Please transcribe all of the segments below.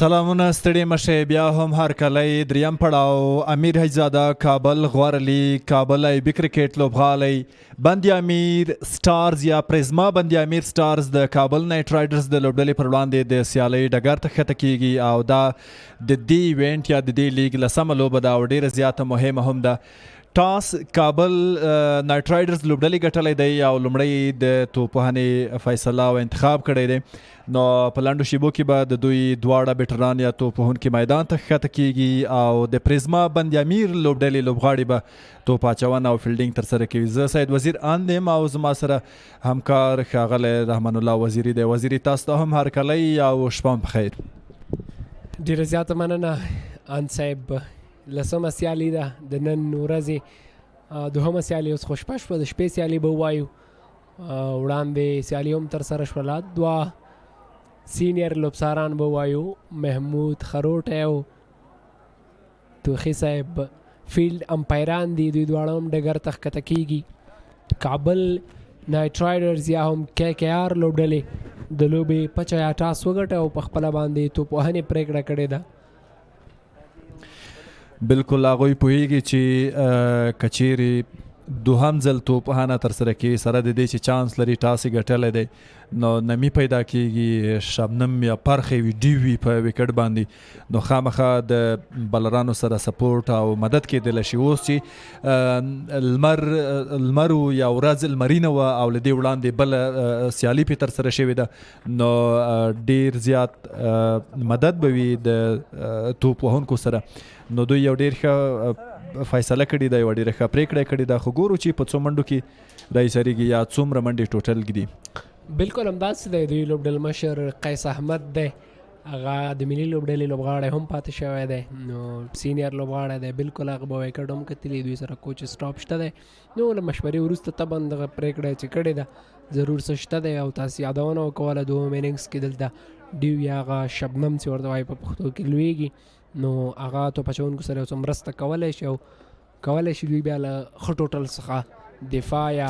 سلامونه ستړي مشه بیا هم هر کلی دریم پړاو امیر حجیزاده کابل غوارلی کابل ایبی کرکټ لوبغالی بندي امیر استارز یا پریزما بندي امیر استارز د کابل نایت رایدرز د لوبډلې پر وړاندې د سیالۍ ډګر ته ښکته کیږي او دا د دې ایونټ یا د دې لیګ لسمه لوبه ده او ډیره زیاته مهمه هم ده. ټاس کابل نایت رایدرز لوبډلې ګټلی دی او لومړی د توپوهنې فیصله او انتخاب کړی دی. نو په لنډو شیبو کې به د دوی دواړه بیټران یا توپوهونکي میدان ته ښکته کیږي او د پریزما بندي امیر لوبډلې لوبغاړي به توپ اچونه او فیلډینګ ترسره کوي. زه سید وزیر ان یم او زما سره همکار ښاغلی رحمان الله وزیري دی. وزیري تاسو ته هم هرکلی او شپه بخیر. ډېره زیاته مننه ان صاحب. لسمه سیالي ده د نن ورځې، دوهمه سیالي اوس خو شپه شوه، د شپې سیالي به ووایو. وړاندې سیالي هم ترسره شوله، دوه سینیر لوبساران به ووایو، محمود خروټی او توخي صاحب فیلډ امپایران دي، دوی دواړه هم ډګر ته ښکته کیږي. کابل نایت رایډرز یا هم کې کې آر لوبډلې د لوبې پچه یا ټاس وګټه او په خپله باندې توپوهنې پرېکړه کړې ده. بالکل هغوی پوهیږي چې کچېرې دوهم ځل توپوهنه ترسره کوي سره د دې چې چانس لري ټاس یې ګټلی دی، نو نمی پیدا کیږي، شبنم یا پرخې وي ډي وي په وکټ باندې، نو خامخا د بلرانو سره سپورټ او مدد کېدلی شي. اوس چې لمر یا ورځ لمرینه وه او له دې وړاندې بله سیالي پې ترسره شوې ده، نو ډیر زیات مدد به وي د توپ وهونکو سره. نو دوی یو ډیر ښه فیصله کړې ده، یوه ډېره ښه پرېکړه کړې ده. خو ګورو چې په څو منډو کې رایسریږي یا څومره منډې ټوټل ږدي. بالکل همداسې دی. دوی لوبډل مشر قیس احمد دی، هغه د ملي لوبډلې لوبغاړی هم پاتې شوی دی، نو سینیر لوبغاړی دی. بالکل هغه به وایکټ هم کتلي، دوی سره کوچ سټاپ شته دی. نو له مشورې وروسته طبعا دغه پرېکړه چې کړې ده ضرور څه شته دی. او تاسو یادونه وکوله دوهم اننګس کې دلته ډیو یا هغه شبنم چې ورته وایي په پښتو کې لویږي، نو هغه توپ اچوونکو سره یو څه مرسته کولی شي او کولی شي دوی بیا له ښه ټوټل څخه دفاع یا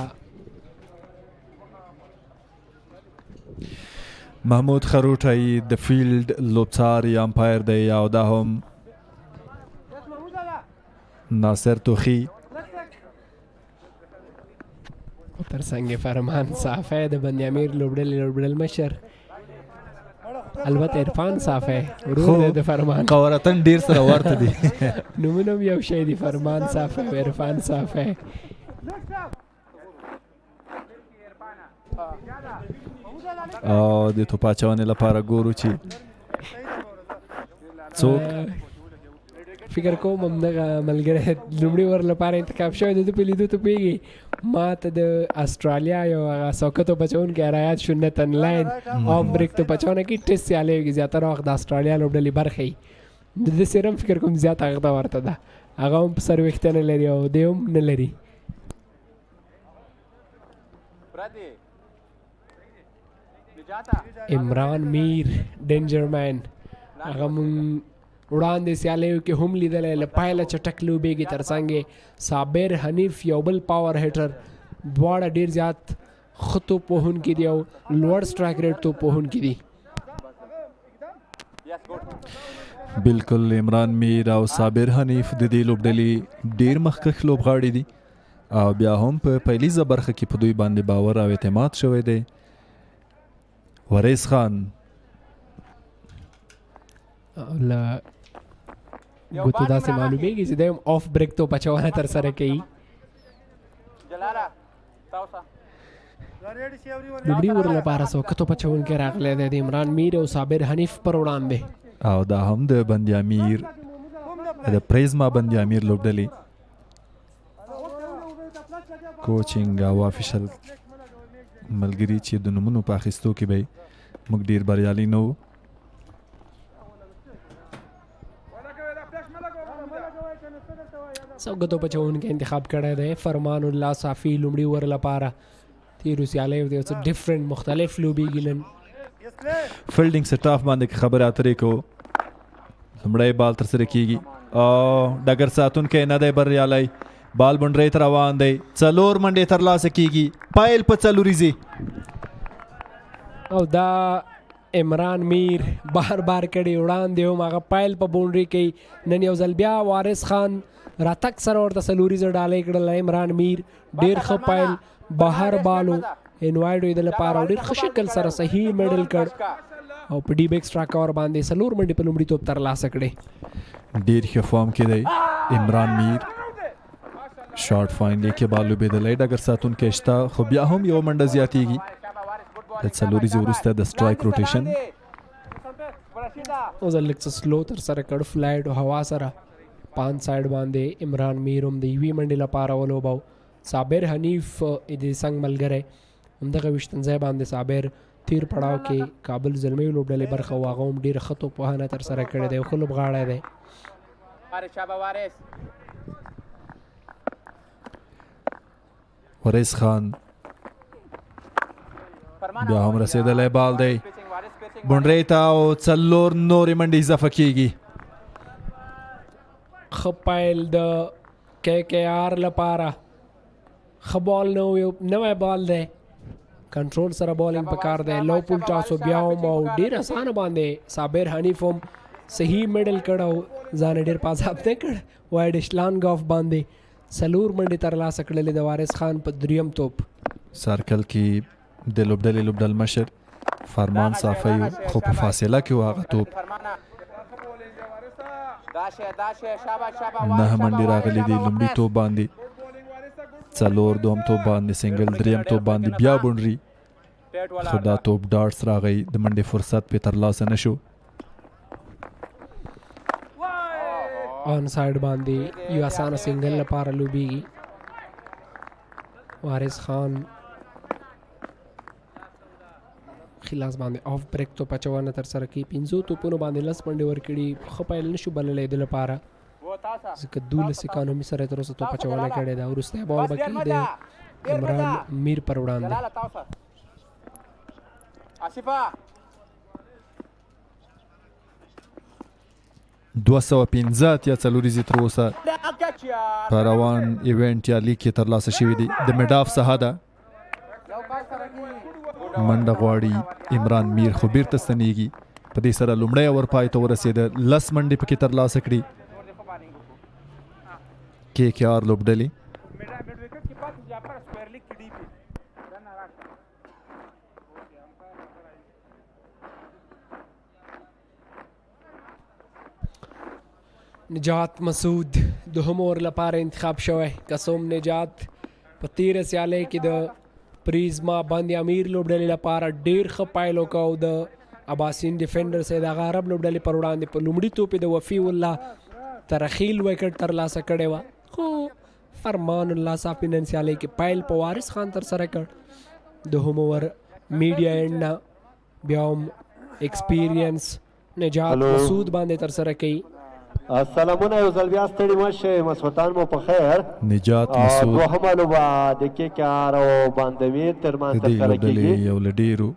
محمود خروټی د فیلډ لوبڅار یا امپایر دی او دا هم ناصر توخي تر څنګ فرمان صافی د بندي امیر لوبډل مشر، البته عرفان صافی ورور د فرمان، قوارتن ډیر سره ورته دي نومونه یو شی دي، فرمان صافی او عرفان صافی. او د توپ اچونې لپاره ګورو چې څوک فکر کوم همدغه ملګری لومړي ور لپاره انتخاب شوی د ده په لیدو ته پوهېږي. ما ته د اسټرالیا یو هغه سوکه توپ اچوونکی رایات شو نتن لاین آف بریک توپ اچونه کې ټیسټ سیالیو کې زیاتره وخت د اسټرالیا لوبډلې برخه وي، د ده سره هم فکر کوم زیات هغه ته ورته ده، هغه هم په سر ویښته نه لري او دی هم نه لري. عمران میر ډینجرمین هغه مونږ وړاندې سیالیو کې هم لیدلی، له پایله چټک لوبېږي، تر څنګ صابر حنیف یو بل پاور هیټر، دواړه ډېر زیات ښه توپ وهونکي دي او لوړ سټرایک ریټ توپ وهونکي دي. بالکل عمران میر او صابر حنیف د دې لوبډلې ډېر مخکښ لوبغاړي دي او بیا هم په پیلیزه برخه کې په دوی باندې باور او اعتماد شوی دی. وریس خان له ګوتو داسې معلومیږي چې دی هم آف بریک توپ اچونه ترسره کوي. لومړي ور لپاره سوکه توپ اچوونکی راغلی دی د عمران میر او صابر حنیف پر وړاندې، او دا هم د بندي امیر د پریزما بندي امیر لوبډلې کوچینګ او افیشل ملګري چې د نومونو په اخیستو کې به موږ ډېر بریالي نه وو. څوکه توپ اچوونکی انتخاب کړی دی فرمان الله صافي لومړي ور لپاره. تیرو سیالیو دی څه ډفرنټ مختلف لوبېږي نن. فیلډینګ سټاف باندې خبرې اترې کوو، لومړی بال ترسره کیږي او ډګر ساتونکی نه دی بریالی، بال بونډرۍ ته روان دی، 4 منډې ترلاسه کیږي، پایل په 4 او دا عمران میر بار بار کړي وړاندې هم هغه پایل په باونډري کوي. نن یو ځل بیا وارث خان راتګ سره ورته څلوریزه ډالۍ کړل. عمران میر ډېر ښه پایل بهر بالو انوایډ وي د لپاره ډېر ښه شکل سره صحیح میډل کړ او په ډیپ ایکسټرا کور باندې 4 منډې په لومړي توپ ترلاسه کړې. ډېر ښه فارم کې دی عمران میر. شارټ فاینلی کې بال لوبېدلی ډګر ساتونکی شته خو بیا هم یو منډه زیاتېږي. د څلوریزې وروسته د سټرایک روټیشن او ځل لږ څه سلو ترسره کړ فلایټ او هوا سره. پان سایډ باندې عمران میر هم د یوې منډې لپاره ولوباو. صابر حنیف د څنګ ملګری همدغه ویشتنځای باندې صابر تیر پړاو کې کابل زلمیو لوبډلې برخه و هغه هم ډېره ښه توپوهنه ترسره کړې دی. ښه لوبغاړی دی. وارث خان بیا هم رسېدلی بال دی بونډرۍ ته او 4 نورې منډې اضافه کېږي. ښه پایل د KKR لپاره. ښه بال نه یو نوی بال دی. کنټرول سره بالینګ پکار دی. لو پول ټاسو بیا هم او ډېر اسانه باندې صابر حنیف هم صحیح میډل کړ او ځان ډېر پازاب نه کړ. وایډ اشلانګ آف باندې 4 منډې ترلاسه کړلې د وارث خان په دریم توپ. سرکل کې د لوبډلې لوبډل مشر فرمان صافی خو په فاصله کې و هغه توپ. 9 منډې راغلي دي لومړي توپ باندې 4 دوم توپ باندې سنگل دریم توپ باندې بیا بونډري خو دا توپ ډارټس راغی د منډې فرصت په ترلاسه نشو. آن سایډ باندې یو اسانه سنگل لپاره لوبیږي. وارث خان خلاص باندې آف بریک تو پچوانه تر سره کې 15 توپونو باندې 10 منډې ورکړي. خو پایل نشو بللې د لپاره ځکه 12 اکانومي سره تر اوسه تو پچوانه کړي دا ورسته بال بکی د عمران میر پر وړاندې. 250 یا 4 تر اوسه په روان ایونټ یا لیګ کې ترلاسه شوي دي. د میډاف څخه ده منډه غواړي عمران میر خو بیرته ستنېږي. په دې سره لومړی اور پای ته ورسېده 10 منډې پکې ترلاسه کړي KKR لوبډلې. نجات مسعود دوهم اور لپاره انتخاب شوی. قسم نجات په تیره سیالۍ کې د پریزما باندې امیر لوبډلې لپاره ډېر ښه پایل وکړ. د اباسین ډیفینډر سید هغه عرب لوبډلې پر وړاندې په لومړي توپ د وفي الله ترخیل وکټ ترلاسه کړی وه خو فرمان الله صافي نن سیالۍ کې پایل په وارث خان ترسره کړ. دوهم اور میډیا اینډ نه بیا هم ایکسپیرینس نجات مسعود باندې ترسره کوي. سلامونه یو ځل بیا ستړي مه شئ مسعودان مو په خیر. نجات مسعود دوهمه لوبه د KKR او باندمیر ترمنځ ترسره کېږي. یو له ډېرو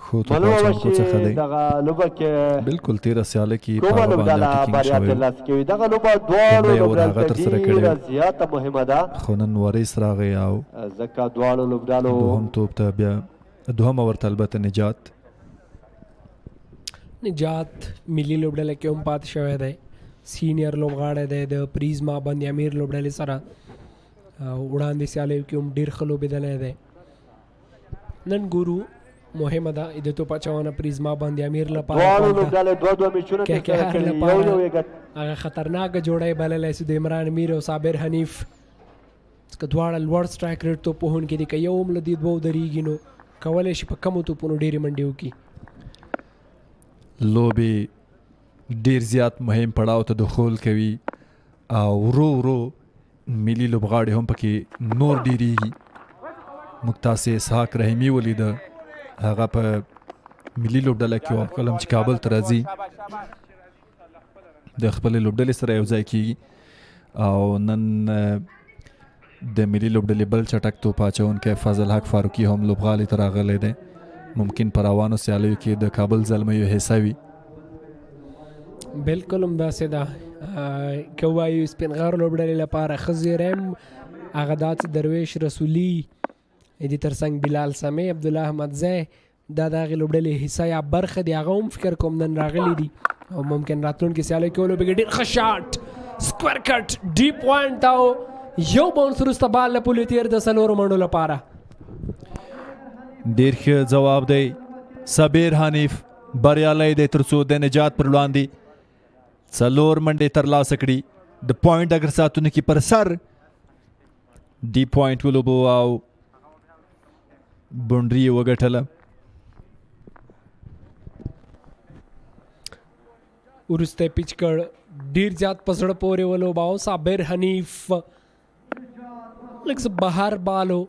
ښو توپاچونکو څخه دی. دغه لوبه کې بالکل تېره سیاله کې کومه لوبډله بریا ترلاسه کوي. دغه لوبه دواړو لوبډلو ته ډېره زیاته مهمه ده خو نن وارث راغی او ځکه دواړو لوبډلو دوهم توپ ته بیا دوهمه ورته البته نجات ملي لوبډله کې هم پاتې شوی دی. سینیر لوبغاړی دی د پریزما باندې امیر لوبډلې سره وړاندې سیالیو کې هم ډېر ښه لوبېدلی دی. نن ګورو مهمه ده د توپ اچونه پریزما باندې امیر لپاره هغه خطرناکه جوړی بللی سو د عمران میر او صابر حنیف ځکه دواړه لوړ سټرایک ریټ توپوهونکي دي. که یو هم له دې دوو درېږي نو کولی شي په کمو توپونو ډېرې منډې وکړي. لوبې ډیر زیات مهم پړاو ته دخول کوي او ورو ورو ملي لوبغاړي هم پکې نور ډیریږي. موږ تاسې اسحاق رحیمي ولیده هغه په ملي لوبډله کې و کله چې کابل ته راځي د خپلې لوبډلې سره یو ځای کېږي او نن د ملي لوبډلې بل چټک توپ اچونکی فضل حق فاروقي هم لوبغالي ته راغلی دی. ممکن په روانو سیالیو کې د کابل زلمیو حصه وي. بالکل همداسې ده. که وایو سپین غر لوبډلې لپاره ښه زیری هغه دا چې درویش رسولي د ترڅنګ بلال سمی عبدالله احمدزی دا د هغې لوبډلې حصه یا برخه دی. هغه هم فکر کوم نن راغلی دي او ممکن راتلونکي سیالۍ کې ولوبېږي. ډېر ښه شاټ سکویر کټ ډیپ پوینټ او یو باونس وروسته بال له پولې تېر د 4 منډو لپاره. ډېر ښه ځواب دی. صابر حنیف بریالی دی تر څو د نجات پر وړاندې 4 منډې ترلاسه کړي. د پوینټ ډګر ساتونکي پر سر ډیپ پوینټ ولوبو او بونډري یې وګټله. وروسته پیچ کړ ډېر زیات په زړه پورې ولوباو. صابر حنیف لږ څه بهر بالو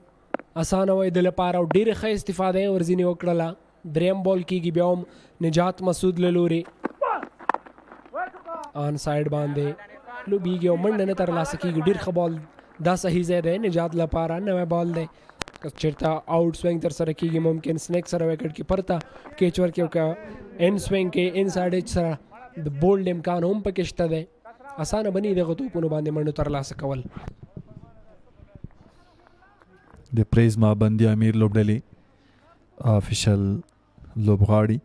اسانه وای د لپاره او ډېره ښه استفاده یې ورځینې وکړله. دریم بال کېږي بیا هم نجات مسعود له لورې آن سایډ باندې لوبېږي او منډه نه ترلاسه کېږي. ډېر ښه بال دا صحیح ځای دی نجات لپاره. نوی بال دی که چېرته آوټ سوینګ تر سره کېږي ممکن سنیک سره وکټ کیپر ته کیچ ورکړي او که ان سوینګ کې ان سایډ ایچ سره د بولډ امکان هم پکې شته دی. اسانه بني دغه توپونو باندې منډو ترلاسه کول. د پریزما بندي امیر لوبډلې افیشل لوبغاړي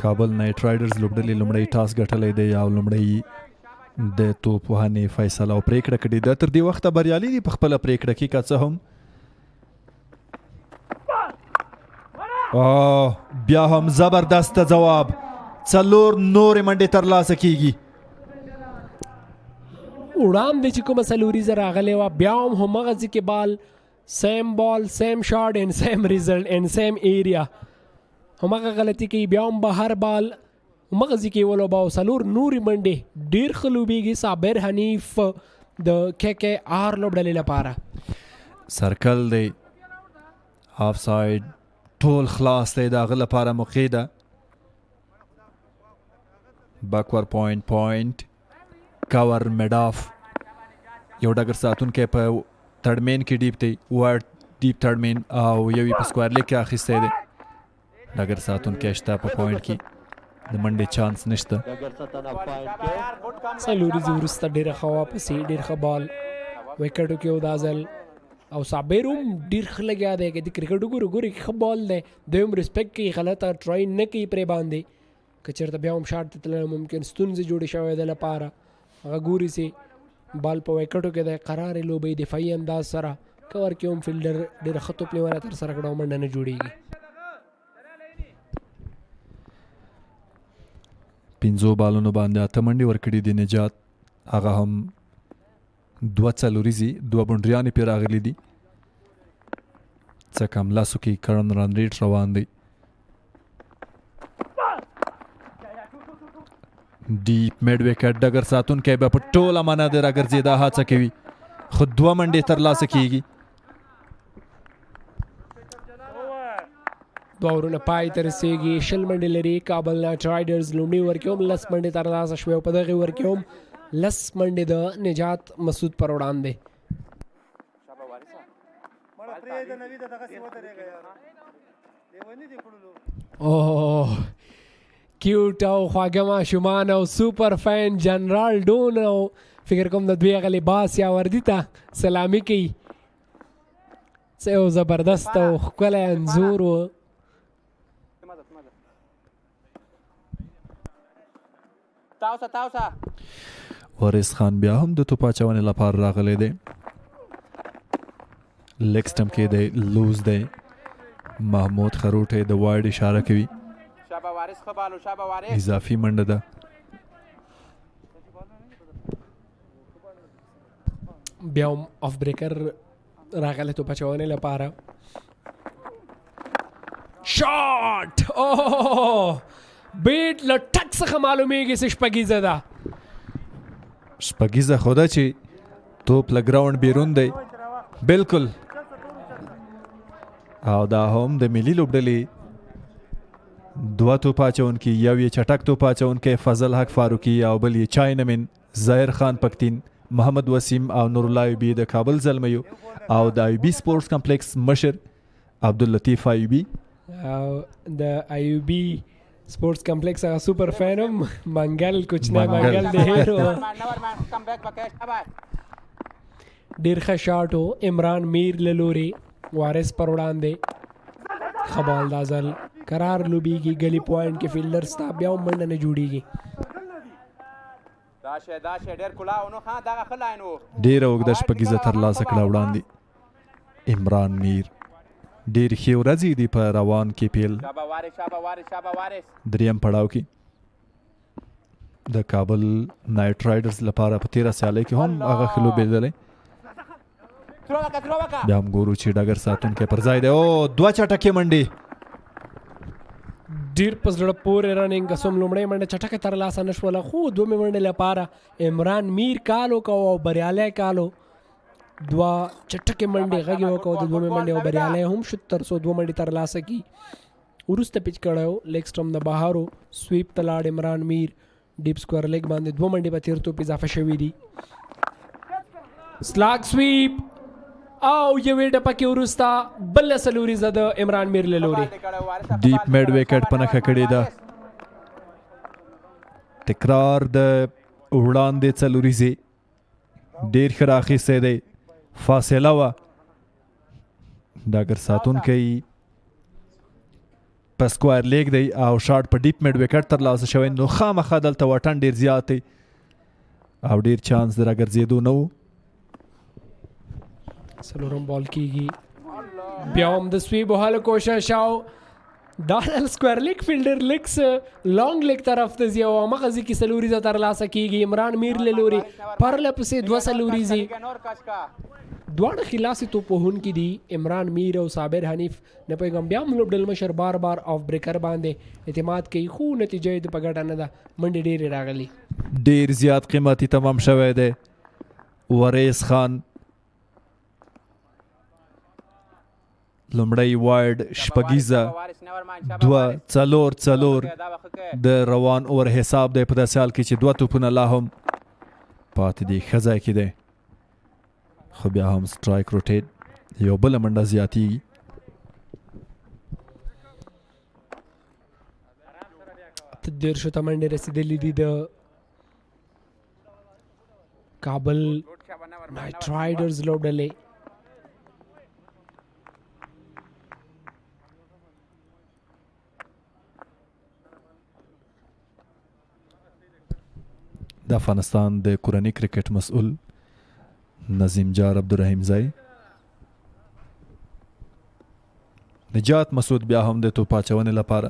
کابل نایت رایدرز لوبډلې لومړی ټاس ګټلی دی او لومړی د توپ وهنې فیصله او پریکړه کړې ده. تر دې وخته بریالي دي په خپله پریکړه کې که څه هم. بیا هم زبردست ځواب 4 نورې منډې ترلاسه کېږي. وړاندې چې کومه څلوریزه راغلې وه بیا هم همغسې کې بال سیم بال سیم شاټ اینډ سیم ریزلټ اینډ سیم ایریا همغه غلطي کوي. بیا هم بهر بال همغسې کې ولوباو 4 نورې منډې. ډېر ښه لوبېږي صابر حنیف د KKR لوبډلې لپاره. سرکل دی هاف سایډ ټول خلاص دی د هغه لپاره موقع ده. باکور پوینټ کاور میډاف یو ډګر ساتونکی په تړمین کې ډیپ دی وارډ ډیپ تړمین او یو یې په سکویر لیګ کې اخیستی دی. ډګر ساتونکی شته په پوینټ کې د منډې چانس نشته. څلوریزې وروسته ډېره ښه واپسې ډېر ښه بال وکټو کې و دا ځل او صابر هم ډېر ښه لګیا دی که د کرکټ وګورې ښه بال دی دوی هم ریسپیکټ کوي غلطه ټرای نه کوي پرې باندې. که چېرته بیا هم شاټ ته تللی ممکن ستونزې جوړې شوی د لپاره. هغه ګوري چې بال په وکټو کې دی قرارې لوبې دفاعي انداز سره کور کې هم فیلډر ډېره ښه توپ لیونه ترسره کړه او منډه نه جوړېږي. 5 بالونو باندې 8 منډې ورکړي دي نجات. هغه هم 2 څلوریزې 2 بونډریانې پرې راغلي دي. څه کم لاسو کې کرن رن ریټ روان دی. ډیپ میډ وکټ ډګر ساتونکی به په ټوله معنا د راګرځېدا هڅه کوي خو 2 منډې ترلاسه کېږي. 2 اورونه پای ته رسېږي. 20 منډې لري کابل نایت رایډرز. لومړي ور کې هم 10 منډې ترلاسه شوې او په دغې ور کې هم 10 منډې د نجات مسعود پر وړاندې. اوه کیوټ او خواږه ماشومان او سوپر فین جنرال ډون او فکر کوم د دوی هغه لباس یا وردي ته سلامي کوي. څه یو زبردست او ښکلی انځور و. وارث خان بیا هم د توپ اچونې لپاره راغلی دی. لیګ سټمپ کې دی لوز دی. محمود خروټی د وایډ اشاره کوي. اضافي منډه ده. بیا هم اف بریکر راغلی توپ اچونې لپاره. شاټ اوه بیټ له ټک څخه معلومیږي چې شپږیزه ده. شپږیزه خو ده چې توپ له ګراونډ بیرون دی بالکل. او دا هم د ملي لوبډلې 2 توپ اچونکي یو یې چټک توپ اچونکی فضل حق فاروقي او بل یې چاینمن ظاهر خان پکتین محمد وسیم او نور الله ایوبي د کابل زلمیو او د ایوبي سپورټس کمپلیکس مشر عبداللطیف ایوبي او د ایوبي سپورټس کمپلیکس هغه سوپر فین هم منګل کوچنی منګل د هیرو ډیر ښه شاټ و عمران میر له لوري وارث پر وړاندې ښه بال دا ځل قرار لوبیږي ګلی پوینټ کې فیلډر ستا بیا هم منډه نه جوړیږي ډیره اوږده شپږیزه ترلاسه کړه وړاندې عمران میر ډیر ښې ورځې دي په روان KPL دریم پړاو کې د کابل نایت رایدرز لپاره په 13 سیالۍ کې هم هغه ښه لوبېدلی بیا هم ګورو چې ډګر ساتونکی پر ځای دی او 2 چټکې منډې ډیر په زړه پورې رننګ قسم لومړۍ منډه چټکه ترلاسه نه شوله خو دومې منډې لپاره عمران میر کال وکړو او بریالی کالو 2 چټکې منډې غږې وکړو د دومې منډې او بریالی هم شو تر څو 2 منډې ترلاسه کړي وروسته پیچ کړی و لیګ سټمپ د بهارو سویپ ته لاړ عمران میر ډیپ سکوئر لیګ باندې 2 منډې په تیر توپ اضافه شوي دي سلاګ سویپ او یوې ډپه کې وروسته بله څلوریزه د عمران میر له لوري ډیپ میډ وکټ په نښه کړې ده تکرار د وړاندې څلوریزې ډیر ښه راخیستی دی فاصله وه ډګر ساتونکی په سکوایر لیګ دی او شاټ په ډیپ میډ وکټ ترلاسه شوی نو خامخا دلته واټن ډیر زیات دی او ډیر چانس د راګرځېدو نه و څلورم بال کیږي بیا هم د سویپ وهلو کوشش او دا سکوئر لیګ فیلډر لیګس لانګ لیګ طرف ته ځي او همغه ځای کې څلوریزه ترلاسه کیږي عمران میر له لوري پرله پسې 2 څلوریزې دواړه خلاصې توپ وهونکي دي عمران میر او صابر حنیف نه پوهېږم بیا هم لوبډل مشر بار بار آف بریکر باندې اعتماد کوي خو نتیجه یې د په ګټه نه ده منډې ډېرې راغلي ډیر زیات قیمتي تمام شوی دی وریس خان لومړی وایډ شپږیزه 2-4 د روان اور حساب دی په داسې حال کې چې 2 توپونه لا هم پاتې دي ښه ځای کې دی خو بیا هم سټرایک روټیټ یو بله منډه زیاتیږي ته 13 ته منډې رسېدلي دي د کابل نایت رایډرز لوبډلې د افغانستان د کورني کرکټ مسؤل نظیم جار عبدالرحیم زئی نجات مسعود بیا هم د توپ اچونې لپاره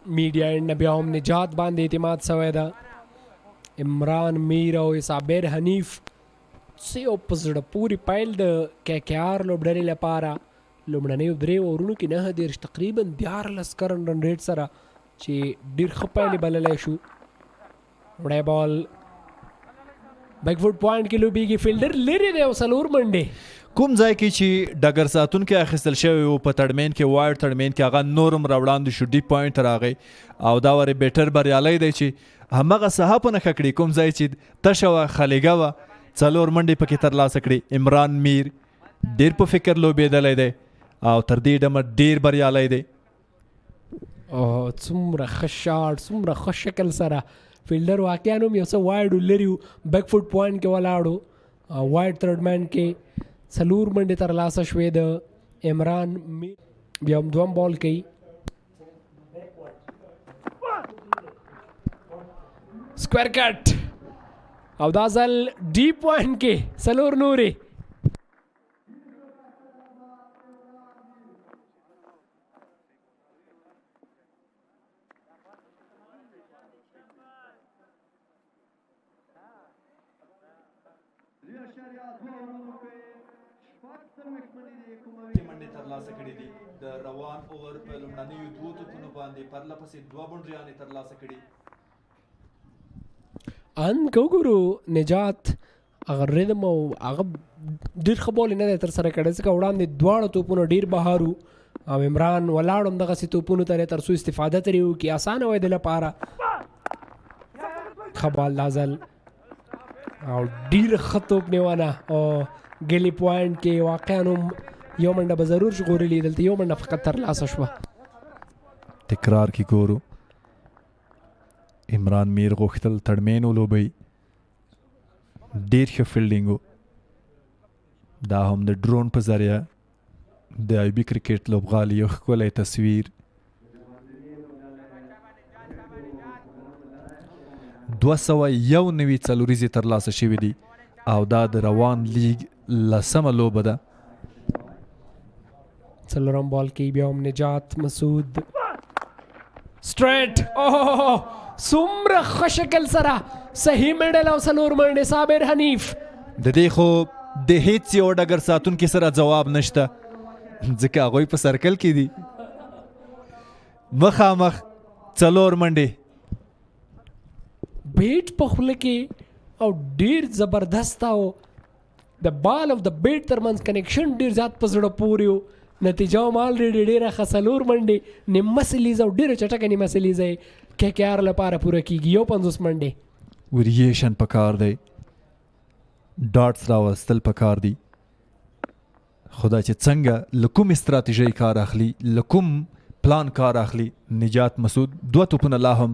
میډیا اینډ نه بیا هم نجات باندې اعتماد شوی ده عمران میر او صابر حنیف څه یو په زړه پورې پیل د KKR لوبډلې لپاره لومړنیو 3 اورونو کې 9 تقریبا 14 کرن رن ریټ سره چې ډیر ښه پیل بللی شو وړی بال بیک فوټ پوینټ کې لوبیږي فیلډر لرې دی او 4 منډې کوم ځای کې چې ډګر ساتونکی اخیستل شوی و په تړمین کې وایډ تړمین کې هغه نورم راوړاندې شو ډیپ پوینټ راغی او دا ورې بیټر بریالی دی چې همغه ساحه په نښه کړي کوم ځای چې تشه وه خلیګه وه 4 منډې پکې ترلاسه کړي عمران میر ډیر په فکر لوبېدلی دی او تر دې ډمه ډیر بریالی دی څومره ښه شاټ څومره ښه شکل سره فیلډر واقعا هم یو څه وایډ لري بیک فوټ پوینټ کې ولاړو وایډ تھرډ مین کې 4 منډې ترلاسه شوې د عمران میر بیا هم 2 بال کوي سکوئر کټ او دا ځل ډیپ پوینټ کې 4 نورې منډې ترلاسه کړي دي د روان اوور په لومړنیو 2 توپونو باندې پرله پسې 2 بونډریانې ترلاسه کړي ان وګورو نجات هغه ریدم او هغه ډېر ښه بال نه دی ترسره کړی ځکه وړاندې دواړه توپونه ډېر بهار او عمران ولاړ همدغسې توپونو ته تر څو استفاده ترې وکړي اسانه وی د لپاره ښه بال دا ځل او ډېر ښه توپ نیونه او ګلی پوینټ کې واقعا هم یو منډه به ضرور ژغورلي دلته یو منډه فقط ترلاسه شوه تکرار کې ګورو. عمران میر غوښتل تړمین ولوبوي، ډېر ښه فیلډینګ و. دا هم د ډرون په ذریعه د ایبي کرکټ لوبغالي یو ښکلی تصویر. 291 څلوریزې ترلاسه شوي دي او دا د روان لیګ 10مه لوبه ده. څلورم بال کې بیا هم نجات مسعود سټریټ. څومره ښه شکل سره صحیح میډل او څلور منډې صابر حنیف. د دې خو د هیڅ یو ډګر ساتونکي سره جواب نشته ځکه هغوی په سرکل کې دي. مخامخ څلور منډې بیټ په خوله کې او ډیر زبردست او د بال او د بیټ ترمنځ کنیکشن ډیر زیات په زړه پورې و. نتیجه هم آلریډي ډیره ښه څلور منډې نیمه سلیزه او ډیره چټکه نیمه سلیزه یې KKR لپاره پوره کیږي. 50 منډې وریشن پکار دی، ډاټس راوستل پکار دي. خدا چې څنګه لکوم استراتیژي کار اخلي، لکوم پلان کار اخلي. نجات مسعود 2 توپونه لا هم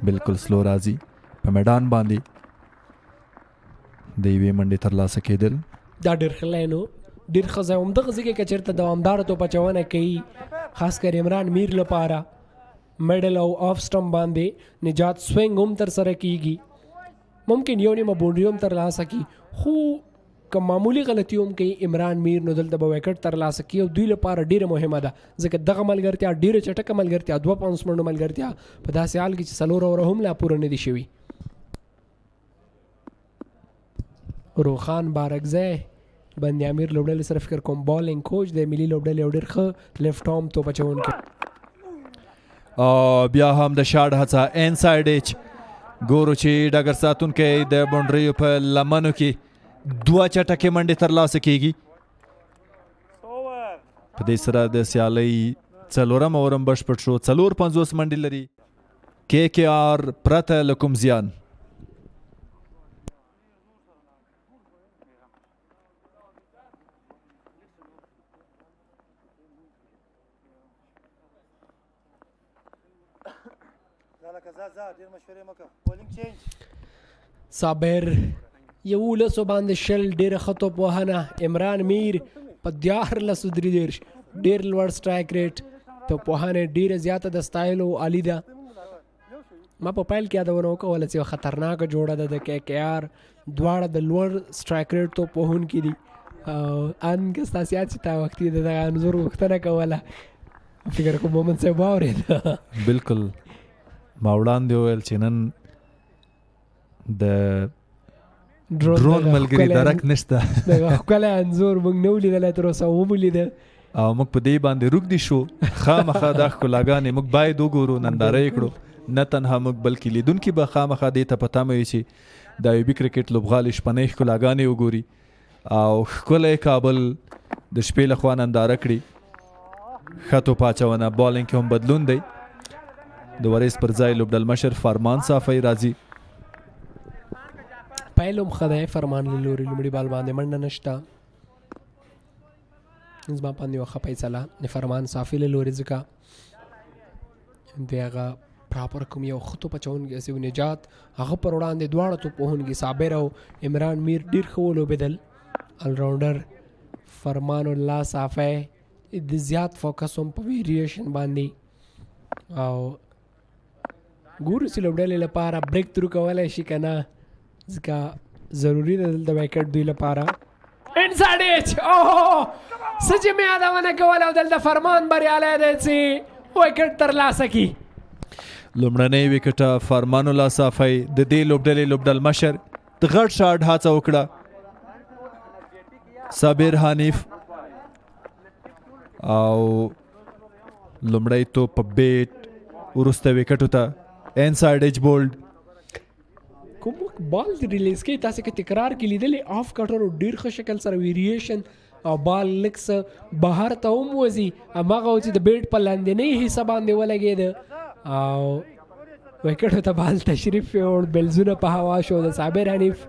بالکل سلو راځي په میدان باندې د یوې منډې ترلاسه کېدل. دا ډېر ښه لاین و، ډېر ښه ځای. همدغه ځای کې که چېرته دوامداره توپ اچونه کوي، خاص کر عمران میر لپاره میډل او آف سټمپ باندې نجات سوینګ هم ترسره کیږي. ممکن یو نیمه باونډري هم ترلاسه کړي، خو که معمولی غلطي هم کوي عمران میر نو دلته به وکټ ترلاسه کړي او دوی لپاره ډېره مهمه ده ځکه دغه ملګرتیا ډېره چټکه ملګرتیا 250 منډو ملګرتیا په داسې حال کې چې 4 اوور هم لا پوره نه دي شوي. روخان بارکزی بند امیر لوبډلې سره فکر کوم بالینګ کوچ د ملي لوبډلې یو ډېر ښه لیفټ آرم توپ اچوونکی. بیا هم د شاټ هڅه ان سایډ ایچ. ګورو چې ډګر ساتونکی د باونډریو په لمنو کې 2 چټکې منډې ترلاسه کیږي. په دې سره د سیالۍ 4م اورم بشپړ شو. 450 منډې لري KKR پرته له کوم زیان. صابر 11 باندې شل ډېره ښه توپ وهنه. عمران میر په 14 ډېر لوړ سټرایک ریټ. توپ وهنه ډېره زیاته د ستایلو عالي ده. ما په پیل کې یادونه وکوله چې خطرناکه جوړه ده د KKR. دواړه د لوړ سټرایک ریټ توپ وهونکي دي. ان که ستاسې یاد چې تا وختي د دغه انځور غوښتنه کوله، فکر کوم مومن صاحب واورېد. بالکل ما وړاندې وویل چې نن د ډرون ملګري درک نشته. دغه ښکلی انځور موږ نه ولیدلی تر اوسه هم ولیده او موږ په دې باندې روږدي شو. خامخا دا ښکلاګانې موږ باید وګورو، ننداره یې کړو. نه تنها موږ بلکې لیدونکي به خامخا دې ته په تمه وي چې د ایبي کرکټ لوبغالي شپنۍ ښکلاګانې وګوري او ښکلی کابل د شپې لخوا ننداره کړي. ښه توپ اچونه، بالینګ کې هم بدلون دی. د وریس پر ځای لوبډل مشر فرمان صافی راځي. پیل هم ښه دی. فرمان له لوري لومړي بال باندې منډه نشته. زما باندې یوه ښه فیصله د فرمان صافي له لوري ځکه د هغه پراپر کوم یو ښه توپ اچوونکی هسې و. نجات هغه پر وړاندې دواړه توپ وهونکي صابر او عمران میر ډېر ښه ولوبېدل. الراونډر فرمان الله صافی د زیات فوکس هم په ویریشن باندې او ګورو چې لوبډلې لپاره بریک ترو کولی شي که نه، ځکه ضروري ده دلته وکټ دوی لپاره. انسایډ ایچ څه چې مې یادونه کوله او دلته فرمان بریالی دی چې وکټ ترلاسه کړي. لومړنۍ وکټه فرمان الله صافی د دې لوبډلې لوبډل مشر د غټ شاټ هڅه وکړه. صابر حنیف او لومړی توپ په بیټ وروسته وکټو ته انسایډ ایچ بولډ. کوم بال ریلیز کوي تاسې که تکرار کې لیدلې آف کټرو ډېر ښه شکل سره ویریشن او بال لږ څه بهر ته هم وځي. هماغه و چې د بیټ په لاندنۍ حصه باندې ولګېده او وکټو ته بال تشریف یوړ. بلزونه په هوا شو. د صابر حنیف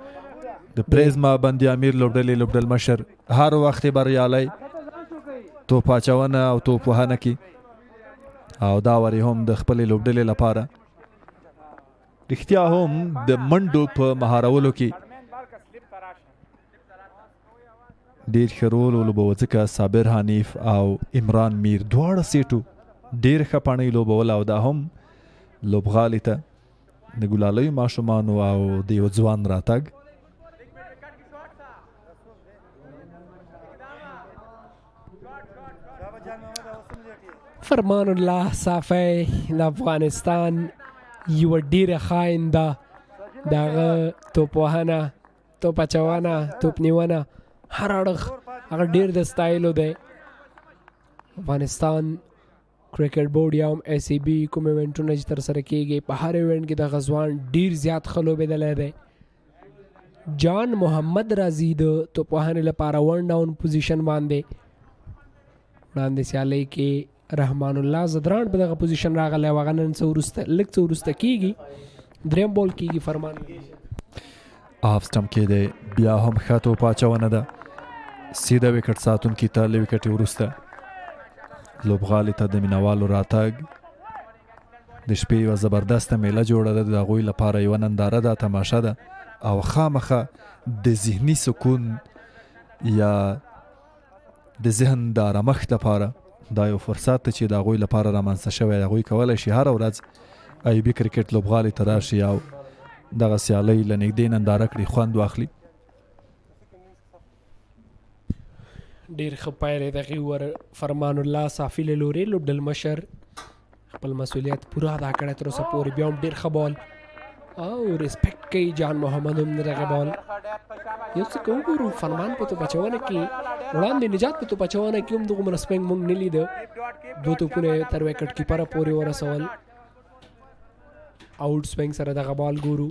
د پریزما بند امیر لوبډلې لوبډل مشر هر وخت بریالی توپ اچونه او توپ وهنه کې. او دا وری هم د خپلې لوبډلې لپاره رښتیا هم د منډو په مهارولو کې ډېر ښه رول ولوبوه، ځکه صابر حنیف او عمران میر دواړه سیټو ډېر ښه پاڼۍ لوبوله او دا هم لوبغالي ته د ګلالیو ماشومانو او د یو ځوان راتګ. فرمان الله صافی د افغانستان یوه ډېره ښه آینده د هغه توپ وهنه، توپ اچونه، توپ نیونه، هر اړخ هغه ډېر د ستایلو دی. افغانستان کرکټ بورډ یا هم ایس ای بي کوم ایونټونه چې ترسره کېږي په هر ایونټ کې دغه ځوان ډېر زیات ښه لوبېدلی دی. جان محمد راځي د توپ وهنې لپاره 1 ډاون پوزیشن باندې. وړاندې سیالۍ کې رحمان الله زدران په دغه پوزیشن راغلی و، هغه نن څه وروسته لږ څه وروسته کېږي. دریم بول کېږي فرمان آف سټمپ کې دی، بیا هم ښه توپ اچونه ده، سیده وکټ ساتونکي ته له وکټې وروسته لوبغالي ته د مینوالو راتګ د شپې یوه زبردسته میله جوړه ده، د هغوی لپاره یوه ننداره ده، تماشه ده او خامخه د ذهني سکون یا د ذهن د آرامښت لپاره دا یو فرصت دی چې د هغوی لپاره رامنځته شوی. هغوی کولی شي هره ورځ ایوبي کرکټ لوبغالي ته راشي او دغه سیالۍ له نږدې ننداره کړي، خوند واخلي. ډېر ښه پایلې دغې ور فرمان الله صافي له لورې لوبډل مشر خپل مسؤلیت پوره ادا کړی تر اوسه پورې، بیا هم ډېر ښه بال او ریسپیکټ کوي جان محمد هم د دغه بال. یو څه که وګورو فرمان په توپ اچونه کې وړاندې نجات په توپ اچونه کې هم دغومره سپینګ موږ نه لیده، 2 توپونه تر وکټ کیپره پورې ورسول، آوټ سوینګ سره دغه بال ګورو.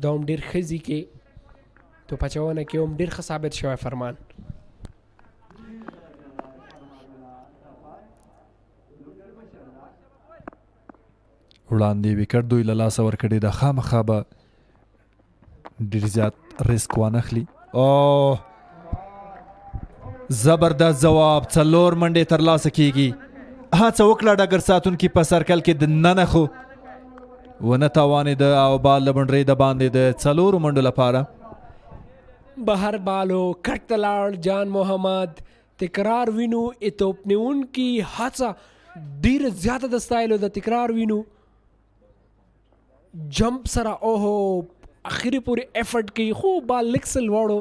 دا هم ډېر ښه ځي کې توپ اچونه کې هم ډېر ښه ثابت شوی فرمان. وړاندې وکټ دوی له لاسه ورکړې ده، خامخا به ډېر زیات ریسک وانخلي. اوه زبردست ځواب، 4 منډې ترلاسه کېږي. هڅه وکړه ډګر ساتونکي په سرکل کې د ننه خو ونه توانېده او بال له بڼرۍ د باندې د 4 منډو لپاره بهر بالو کټ ته لاړ جان محمد. تکرار وینو، توپ نیونکي هڅه ډېره زیاته د ستایلو د تکرار وینو، جمپ سره اوهو اخري پورې ایفرټ کوي، خو بال لږ څه لوړو.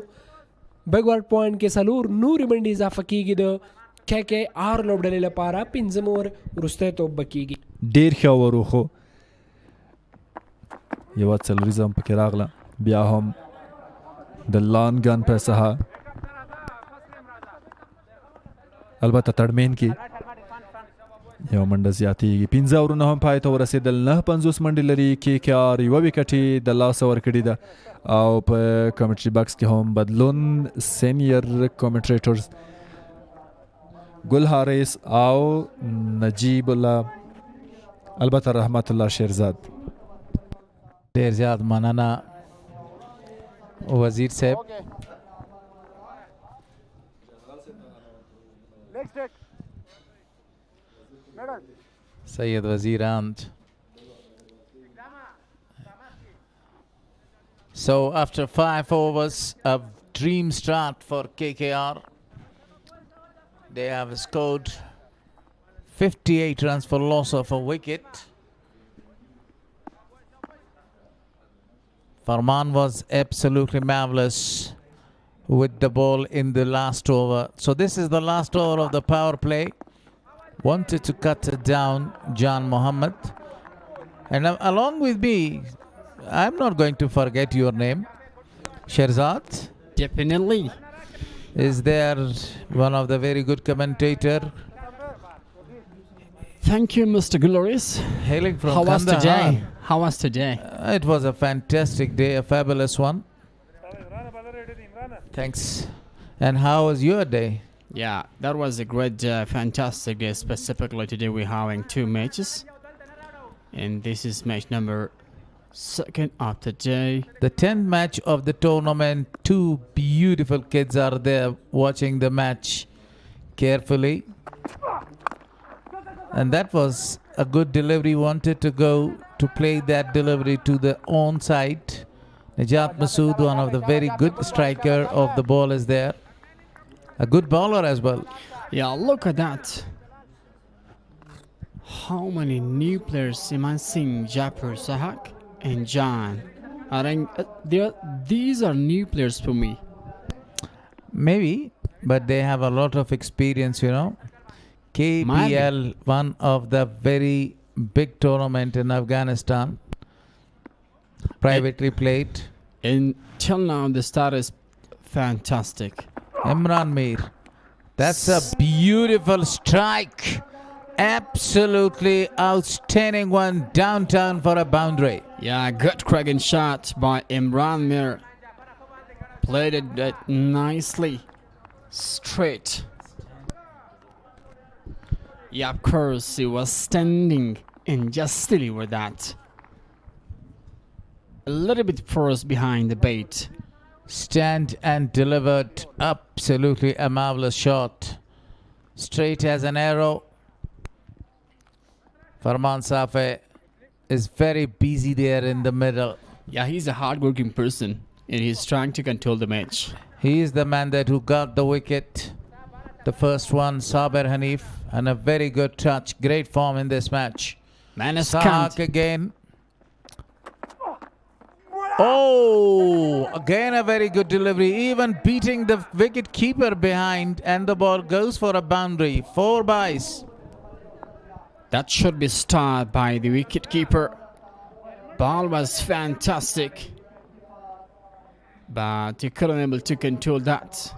بیکورډ پوینټ کې 4 نورې منډې اضافه کېږي د KKR لوبډلې لپاره. 5 اور وروستی توپ به کېږي. ډېر ښه ورو خو یوه څلوریزه هم پکې راغله، بیا هم د لان ګن په ساحه البته تړمین کې یو منډه زیاتېږي. 15 اورونه هم پای ته ورسېدل، 9-50 منډې لري. KKR یوه وکټ یې د لاسه ورکړې ده او په کمنټري باکس کې هم بدلون. سینیر کمنټریټرز ګل حارث او نجیب الله، البته رحمت الله شیرزاد. ډېر زیات مننه وزیر صاحب. Sayed Wazir and so after 5 overs, a dream start for KKR. They have scored 58 runs for loss of a wicket. Farman was absolutely marvelous with the ball in the last over. So this is the last over of the power play. Wanted to cut it down, John Muhammad. And along with me, I'm not going to forget your name, Sherzad. Definitely. Is there one of the very good commentator? Thank you, Mr. Glorious. Hailing from How was Kandahar. today? How was today? It was a fantastic day, a fabulous one. Thanks. And how was your day? Yeah, that was a great, fantastic day. Specifically today we're having 2 matches. And this is match number 2 of the day. The 10th match of the tournament. 2 beautiful kids are there watching the match carefully. And that was a good delivery. Wanted to go to play that delivery to the own side. Najat Masood, one of the very good striker of the ball, is there. A good bowler as well. Yeah, look at that. How many new players am I seeing? Japar, Sahak and John. I think these are new players for me. Maybe, but they have a lot of experience, you know. KPL, one of the very big tournament in Afghanistan, privately played. Until now, the start is fantastic. Amir, that's a beautiful strike. Absolutely outstanding one downtown for a boundary. Yeah, good cracking shot by Amir. Played it nicely, straight. Yeah, of course, he was standing and just delivered that. A little bit forced behind the bait. Stand and delivered. Absolutely a marvelous shot. Straight as an arrow. Farman Safe is very busy there in the middle. Yeah, he's a hard-working person and he's trying to control the match. He is the man that who got the wicket. The first one, Saber Hanif, and a very good touch. Great form in this match. Man is Sahak again. Oh, again a very good delivery. Even beating the wicket keeper behind, and the ball goes for a boundary. 4 byes. That should be starred by the wicket keeper. Ball was fantastic, but he couldn't able to control that.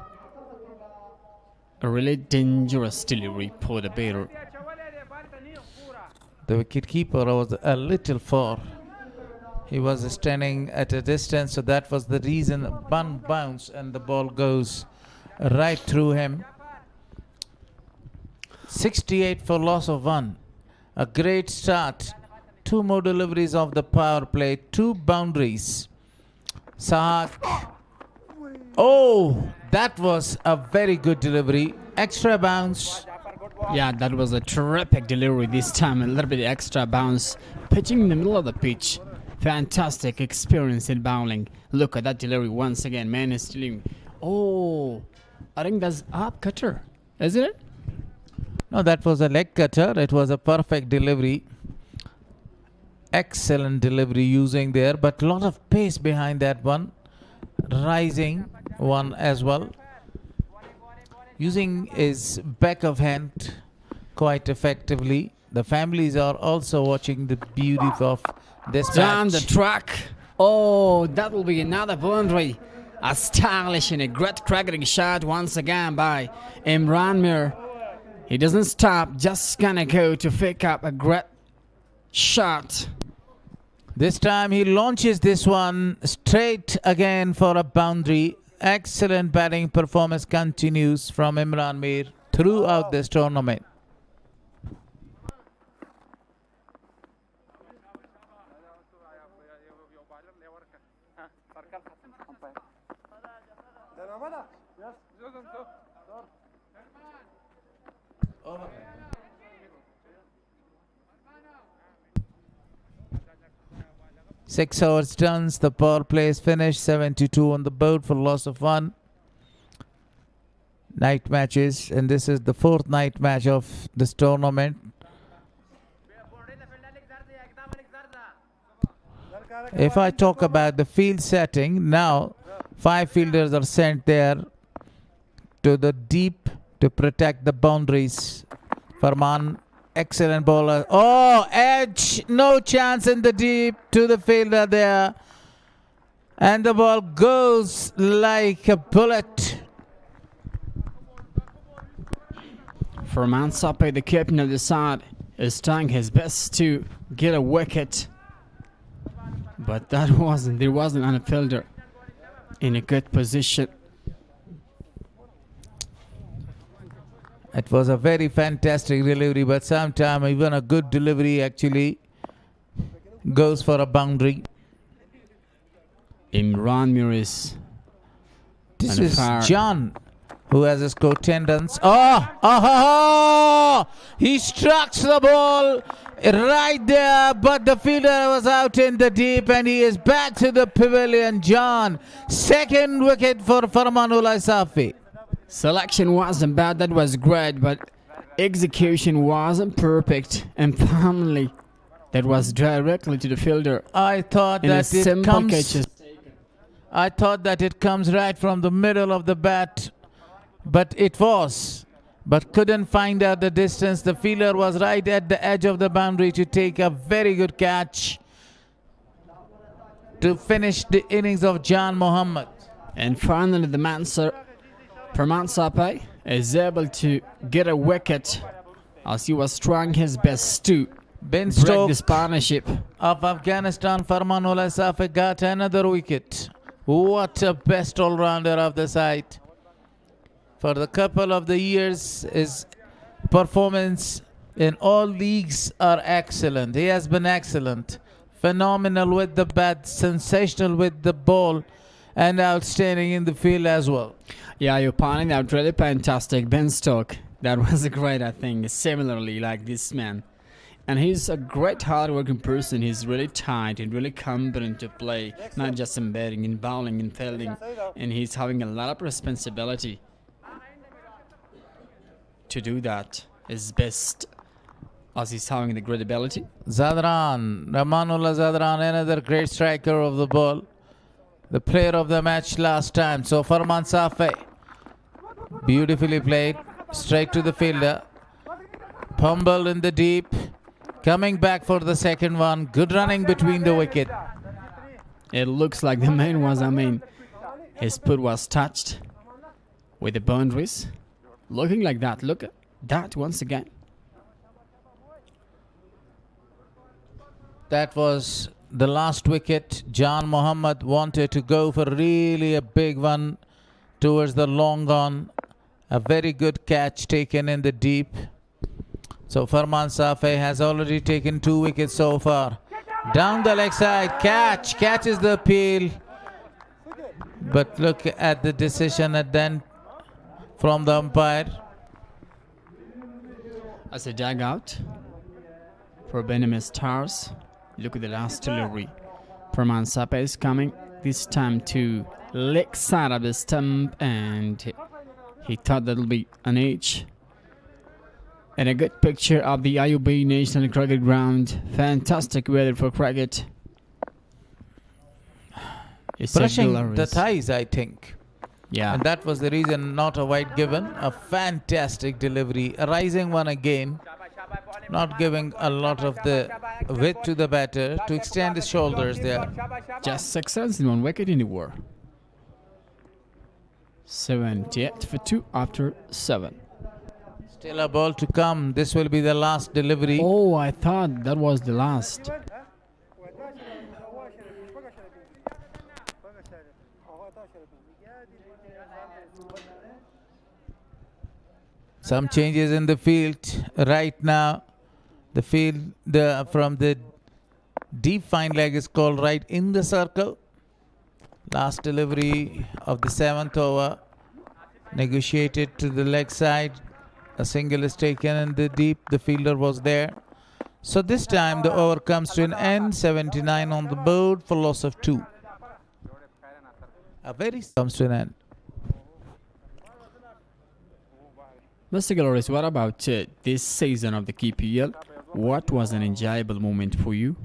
A really dangerous delivery for the batter. The wicket keeper was a little far. He was standing at a distance, so that was the reason. One bounce and the ball goes right through him. 68 for loss of 1. A great start. 2 more deliveries of the power play. 2 boundaries. Sahak. Oh, that was a very good delivery. Extra bounce. Yeah, that was a terrific delivery this time. A little bit extra bounce. Pitching in the middle of the pitch. Fantastic experience in bowling. Look at that delivery once again. Man is stealing. Oh, I think that's up cutter, isn't it? No, that was a leg cutter. It was a perfect delivery. Excellent delivery using there, but a lot of pace behind that one. Rising one as well. Using his back of hand quite effectively. The families are also watching the beauty of this Down match. the track. Oh, that will be another boundary. A stylish and a great cracking shot once again by Amir. He doesn't stop, just gonna go to pick up a great shot. This time he launches this one straight again for a boundary. Excellent batting performance continues from Amir throughout this tournament. Six overs done. The power play is finished. 72 on the board for loss of 1. Night matches, and this is the 4th night match of this tournament. If I talk about the field setting, now 5 fielders are sent there to the deep to protect the boundaries. Farman, excellent bowler. Oh, edge, no chance in the deep to the fielder there. And the ball goes like a bullet. Farman Sape, the captain of the side, is trying his best to get a wicket. But there wasn't a fielder in a good position. It was a very fantastic delivery, but sometimes even a good delivery actually goes for a boundary. Amir is This is John who has scored 10 runs. Oh! He struck the ball right there, but the fielder was out in the deep, and he is back to the pavilion. John, second wicket for Farmanullah Safi. Selection wasn't bad, that was great, but execution wasn't perfect. And finally, that was directly to the fielder. I thought that it comes right from the middle of the bat, but it was. But couldn't find out the distance. The fielder was right at the edge of the boundary to take a very good catch to finish the innings of Jan Mohammed. And finally, the man, Perman Sapai, is able to get a wicket as he was trying his best to break this partnership. Of Afghanistan, Farmanullah Safi got another wicket. What a best all-rounder of the side. For the couple of the years, his performance in all leagues are excellent. He has been excellent. Phenomenal with the bat, sensational with the ball, and outstanding in the field as well. Yeah, you're pointing out really fantastic. Ben Stokes, that was a great, I think, similarly like this man. And he's a great hard-working person. He's really tight and really competent to play, not just in batting, in bowling, in fielding. And he's having a lot of responsibility to do that is best, as he's having the great ability. Zadran, Ramanullah Zadran, another great striker of the ball. The player of the match last time. So Farman Safi, beautifully played, straight to the fielder. Pumbled in the deep, coming back for the second one. Good running between the wicket. It looks like the man was, his foot was touched with the boundaries. Looking like that. Look at that once again. That was the last wicket. Jan Mohammed wanted to go for really a big one towards the long on. A very good catch taken in the deep. So Farman Safi has already taken 2 wickets so far. Down the leg side, catches the appeal. But look at the decision at then from the umpire. As a dugout for Benjamin Stars. Look at the last delivery. Farman Safi is coming this time to leg side of the stump, and he thought that'll be an H. And a good picture of the IUB National Cricket Ground. Fantastic weather for cricket. It's brushing the thighs, I think. Yeah. And that was the reason not a wide given. A fantastic delivery. A rising one again. Not giving a lot of the width to the batter to extend his shoulders there. Just 6 runs in 1 wicket in the war. 78 for 2 after 7. Still a ball to come. This will be the last delivery. Oh, I thought that was the last. Some changes in the field right now. The field from the deep fine leg is called right in the circle. Last delivery of the 7th over. Negotiated to the leg side. A single is taken in the deep. The fielder was there. So this time the over comes to an end. 79 on the board for loss of 2. A very comes to an end. Mr. Galleries, what about this season of the KPL? What was an enjoyable moment for you?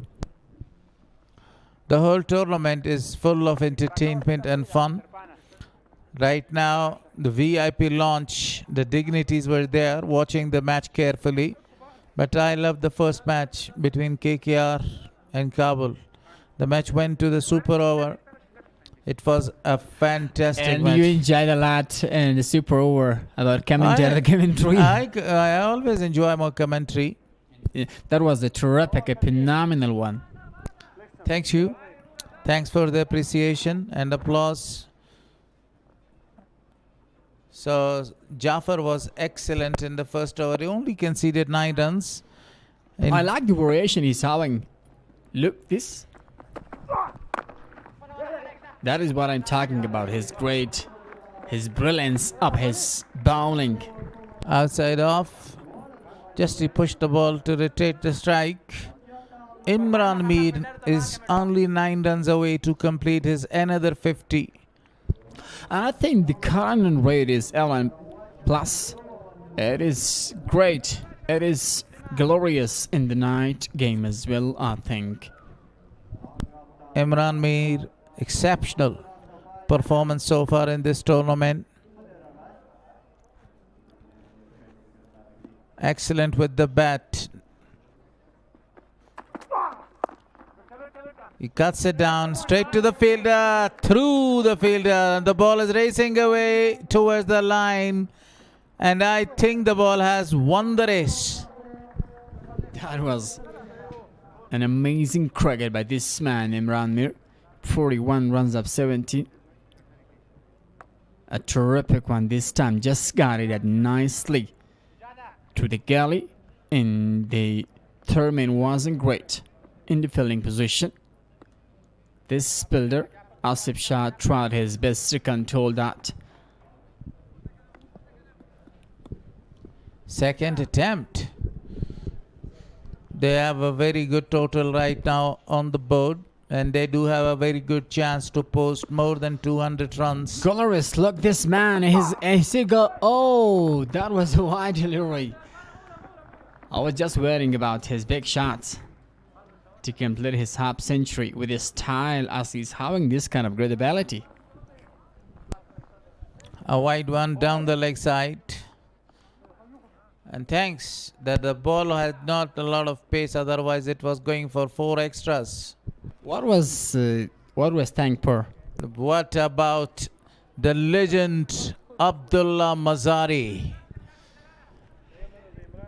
The whole tournament is full of entertainment and fun. Right now, the VIP launch, the dignities were there watching the match carefully. But I loved the first match between KKR and Kabul. The match went to the super over. It was a fantastic match. And you enjoyed a lot in the super over about commentary. I always enjoy more commentary. That was a terrific, a phenomenal one. Thank you. Thanks for the appreciation and applause. So Jafar was excellent in the first over. He only conceded 9 runs. I like the variation he's having. Look, this. That is what I'm talking about. His great his brilliance of his bowling. Outside off. Just he pushed the ball to rotate the strike. Amir is only 9 runs away to complete his another 50. And I think the current rate is 11 plus. It is great. It is glorious in the night game as well, I think. Amir, exceptional performance so far in this tournament. Excellent with the bat. He cuts it down straight to the fielder, through the fielder. The ball is racing away towards the line. And I think the ball has won the race. That was an amazing cricket by this man, Amir. 41 runs of 17. A terrific one this time. Just got it nicely to the galley. And the third man wasn't great in the fielding position. This builder, Asif Shah, tried his best to control that. Second attempt. They have a very good total right now on the board, and they do have a very good chance to post more than 200 runs. Colorist, look, this man, his goal. Oh, that was a wide delivery. I was just worrying about his big shots to complete his half century with his style, as he's having this kind of great ability. A wide one down the leg side. And thanks that the ball had not a lot of pace, otherwise it was going for 4 extras. What was thanked for? What about the legend Abdullah Mazari?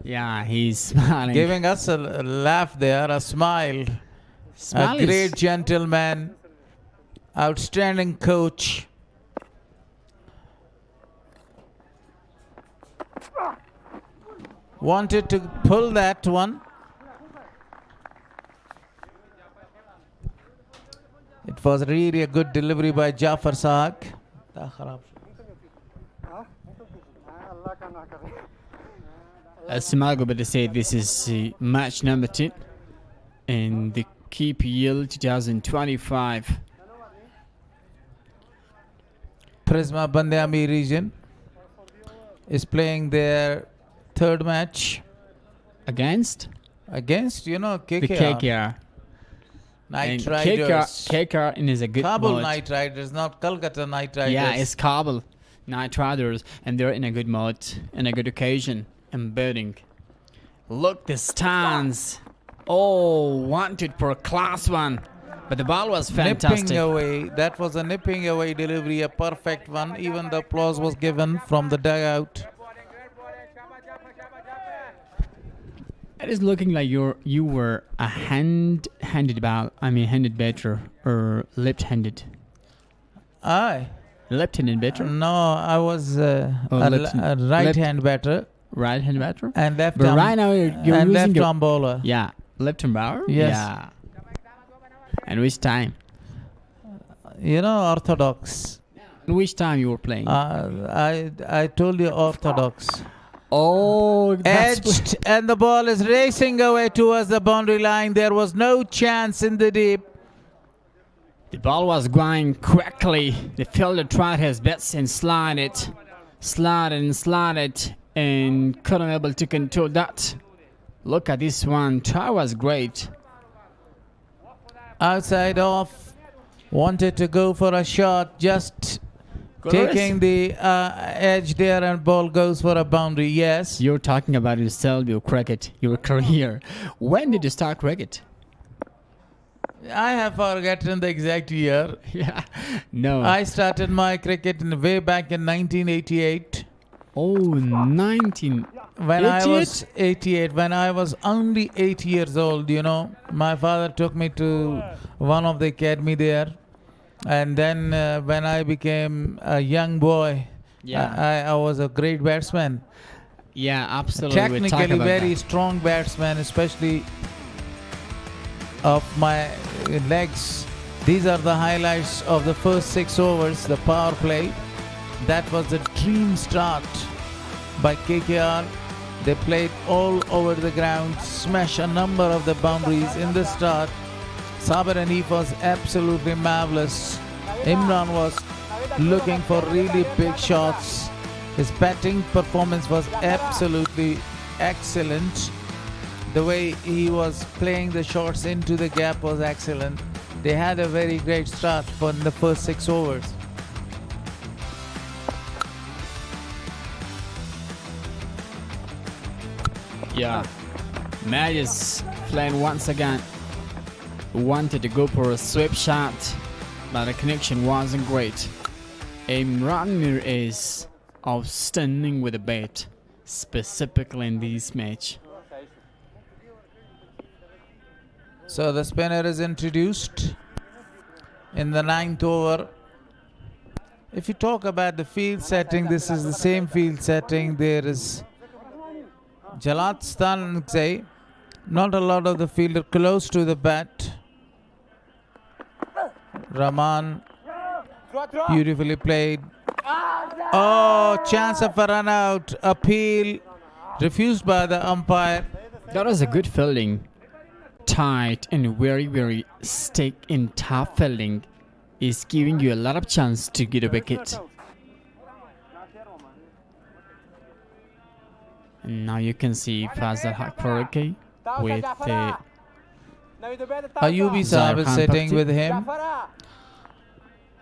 Yeah, he's smiling. Giving us a laugh there, a smile. A great gentleman, outstanding coach. Wanted to pull that one. It was really a good delivery by Jafar Sahak. As Maqabal said, this is match number 10 in the KPL 2025. Prisma Bandiami region is playing their third match against KKR. The KKR. Night Riders. KKR is a good Kabul mode. Night Riders, not Kolkata Night Riders. Yeah, it's Kabul Night Riders, and they're in a good mode, in a good occasion, and birding. Look, the stands. Oh, wanted for a class one. But the ball was fantastic. Nipping away. That was a nipping away delivery, a perfect one. Even the applause was given from the dugout. It is looking like you were a handed batter or left-handed. Left-handed batter? No, I was a right-hand batter. Right-hand batter? And left but arm. Right now you're and using left arm bowler. Yeah, left-hand bowler? Yes. Yeah. And which time? Orthodox. Which time you were playing? I told you orthodox. Oh, edged, and the ball is racing away towards the boundary line. There was no chance in the deep. The ball was going quickly. The fielder tried his best and slide it, and couldn't able to control that. Look at this one. Try was great. Outside off, wanted to go for a shot, just taking the edge there, and ball goes for a boundary. Yes. You're talking about yourself, your cricket, your career. When did you start cricket? I have forgotten the exact year. Yeah. No. I started my cricket way back in 1988. Oh, 1988? When I was 88, when I was only 8 years old, my father took me to one of the academy there. And then when I became a young boy, I was a great batsman. Yeah, absolutely. Technically very strong batsman, especially of my legs. These are the highlights of the first 6 overs, the power play. That was a dream start by KKR. They played all over the ground, smashed a number of the boundaries in the start. Saber and Eve was absolutely marvelous. Imran was looking for really big shots. His batting performance was absolutely excellent. The way he was playing the shots into the gap was excellent. They had a very great start for the first 6 overs. Yeah, Matt is playing once again. Wanted to go for a sweep shot, but the connection wasn't great. Amir is outstanding with the bat, specifically in this match. So the spinner is introduced in the 9th over. If you talk about the field setting, this is the same field setting. There is Jalat Stanzai, not a lot of the fielder close to the bat. Rahman, beautifully played. Oh, chance of a run out. Appeal refused by the umpire. That was a good fielding. Tight and very, very stick in tough fielding is giving you a lot of chance to get a wicket. And now you can see Fazal Hakfaraki with Ayubi Sahib is sitting with him,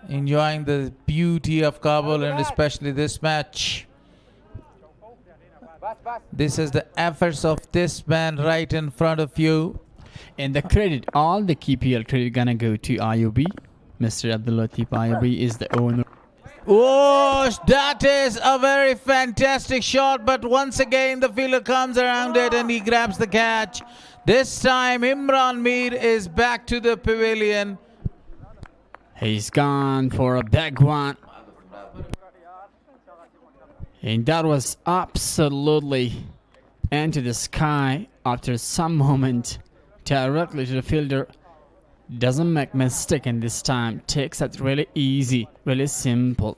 enjoying the beauty of Kabul and especially this match. This is the efforts of this man right in front of you. And the credit, all the KPL credit gonna go to Ayubi. Mr. Abdul Latif Ayubi is the owner. Oh, that is a very fantastic shot, but once again the fielder comes around it and he grabs the catch. This time Imran Mir is back to the pavilion. He's gone for a big one. And that was absolutely into the sky after some moment. Directly to the fielder. Doesn't make mistake in this time. Takes it really easy, really simple.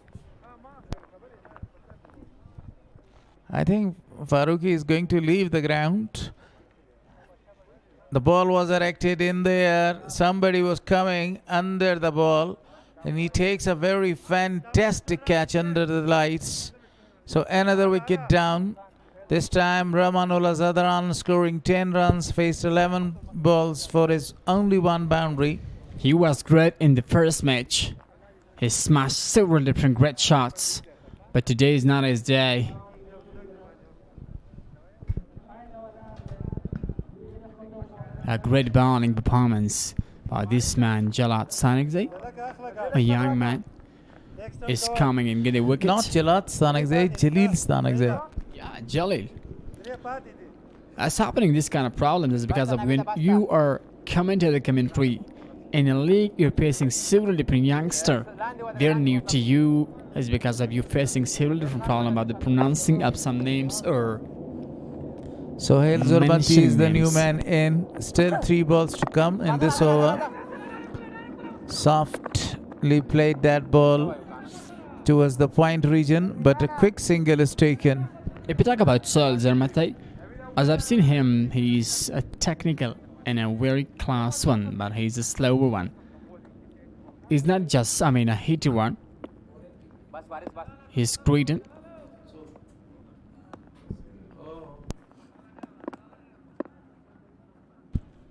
I think Farooqi is going to leave the ground. The ball was erected in the air. Somebody was coming under the ball. And he takes a very fantastic catch under the lights. So another wicket down. This time Rahmanullah Zadran scoring 10 runs, faced 11 balls for his only 1 boundary. He was great in the first match. He smashed several different great shots. But today is not his day. A great bowling performance by this man, Jalat Sanigzai, a young man, is coming and getting a wicket. Not Jalat Sanigzai, Jalil Sanigzai. Yeah, Jalil. That's happening, this kind of problem is because of when you are coming to the commentary in a league, you're facing several different youngsters. They're new to you. It's because of you facing several different problems about the pronouncing of some names or Sohail Zurbanti is the new names. man in. Still 3 balls to come in this over. Softly played that ball towards the point region, but a quick single is taken. If you talk about Sohail Zurbanti, as I've seen him, he's a technical and a very class one, but he's a slower one. He's not just, a hitty one. He's great.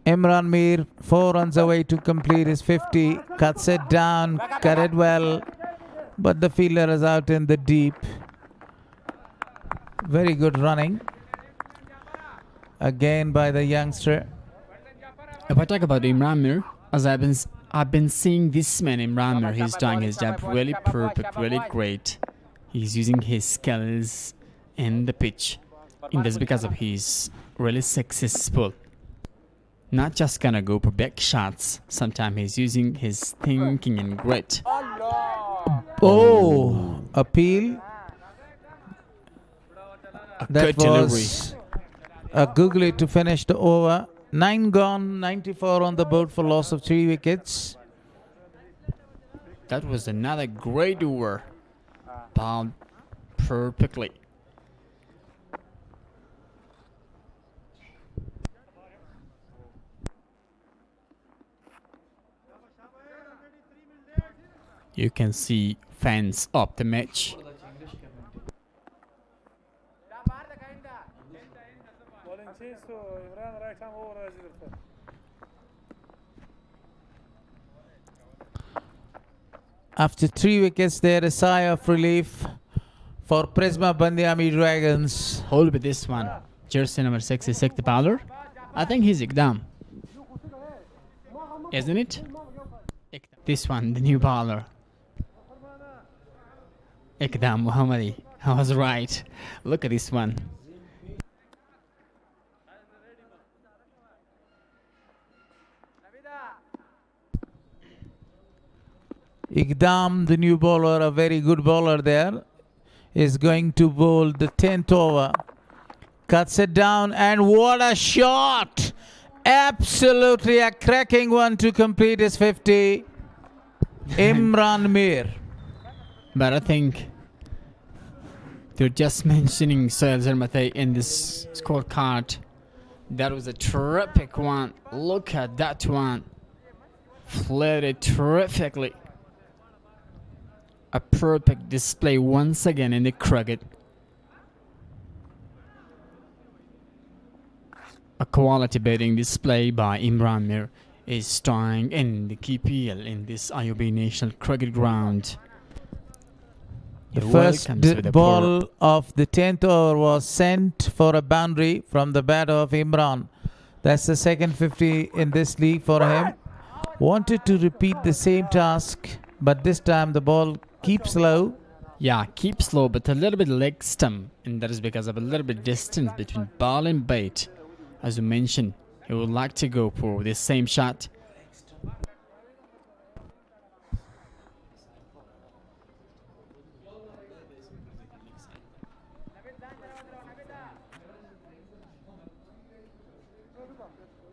Imran Mir, 4 runs away to complete his 50. Cuts it down, cut it well, but the fielder is out in the deep. Very good running. Again by the youngster. If I talk about Imran Mir, as I've been seeing this man Imran Mir, he's doing his job really perfect, really great. He's using his skills in the pitch, and that's because of he's really successful. Not just gonna go for big shots. Sometimes he's using his thinking and grit. Oh, appeal. That good delivery. was a googly to finish the over. 9 gone, 94 on the board for loss of 3 wickets. That was another great over. ball perfectly. You can see fans of the match. After 3 wickets, there is a sigh of relief for Prisma Bandiami Dragons. Hold with this one. Jersey number 66, the bowler. I think he's Ikdam. Isn't it? This one, the new bowler. Ikdam Muhammadi. I was right. Look at this one. Ikdam, the new bowler, a very good bowler there, is going to bowl the 10th over. Cuts it down, and what a shot! Absolutely a cracking one to complete his 50. Amir. But I think they're just mentioning Sohail Zarmate in this scorecard. That was a terrific one. Look at that one. Flared it terrifically. A perfect display once again in the cricket. A quality batting display by Amir is starring in the KPL in this IOB National Cricket Ground. The first ball of the 10th over was sent for a boundary from the bat of Imran. That's the second 50 in this league for him. Wanted to repeat the same task, but this time the ball keeps low. Yeah, keeps low, but a little bit leg stump, and that is because of a little bit distance between ball and bait. As you mentioned, he would like to go for the same shot.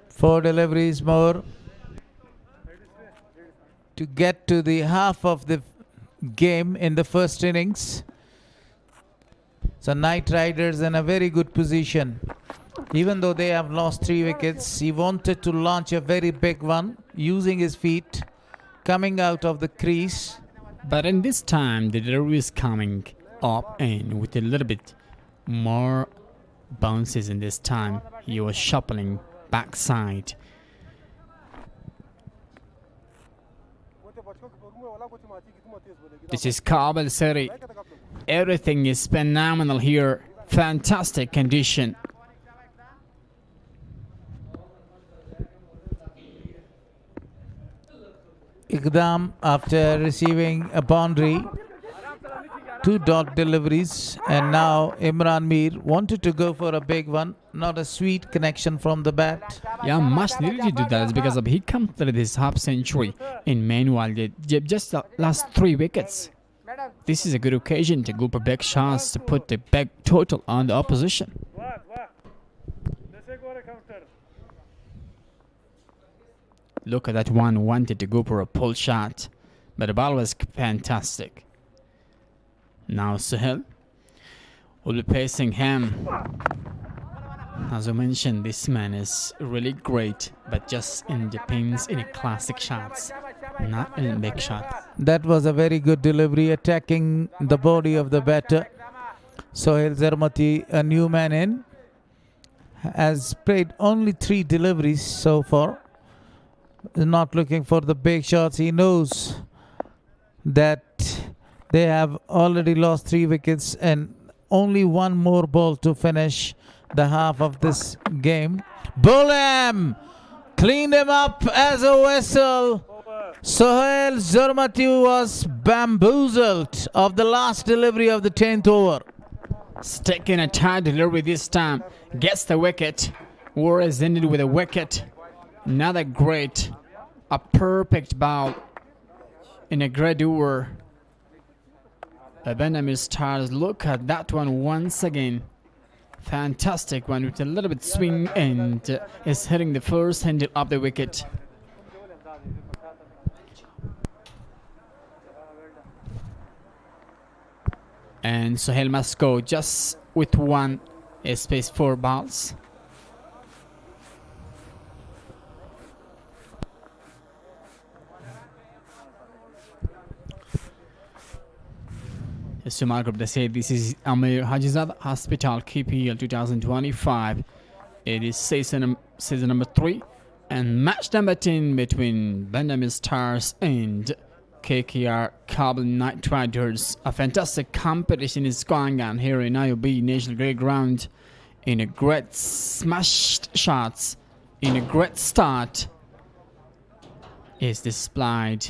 Four deliveries more to get to the half of the game in the first innings. So Night Riders in a very good position. Even though they have lost 3 wickets, he wanted to launch a very big one using his feet, coming out of the crease. But in this time, the delivery is coming up and with a little bit more bounces in this time. He was shuffling backside. This is Kabul City. Everything is phenomenal here. Fantastic condition. Ikdam, after receiving a boundary, 2 dot deliveries, and now Amir wanted to go for a big one, not a sweet connection from the bat. Yeah, much needed to do that. It's because of he completed his half century in meanwhile just the last 3 wickets. This is a good occasion to go for big shots to put the big total on the opposition. Look at that one, wanted to go for a pull shot, but the ball was fantastic. Now Sohail will be facing him. As I mentioned, this man is really great, but just in the pins in a classic shots, not in big shots. That was a very good delivery, attacking the body of the batter. Sohail Zarmati, a new man in, has played only 3 deliveries so far. Not looking for the big shots. He knows that they have already lost 3 wickets and only 1 more ball to finish the half of this game. Bulham cleaned him up as a whistle. Sohail Zarmati was bamboozled of the last delivery of the 10th over. Sticking a tight delivery this time. Gets the wicket. War is ended with a wicket. Another great, a perfect bowl in a great over. Amir stars. Look at that one once again. Fantastic one with a little bit swing and is hitting the first handle of the wicket. And Sohail must go just with one space 4 balls. Just to mark up the say, this is Amir Hajizada Hospital KPL 2025. It is season number 3 and match number 10 between Bandami Stars and KKR Kabul Night Riders. A fantastic competition is going on here in IOB National Grade Ground. In a great smashed shots, in a great start is displayed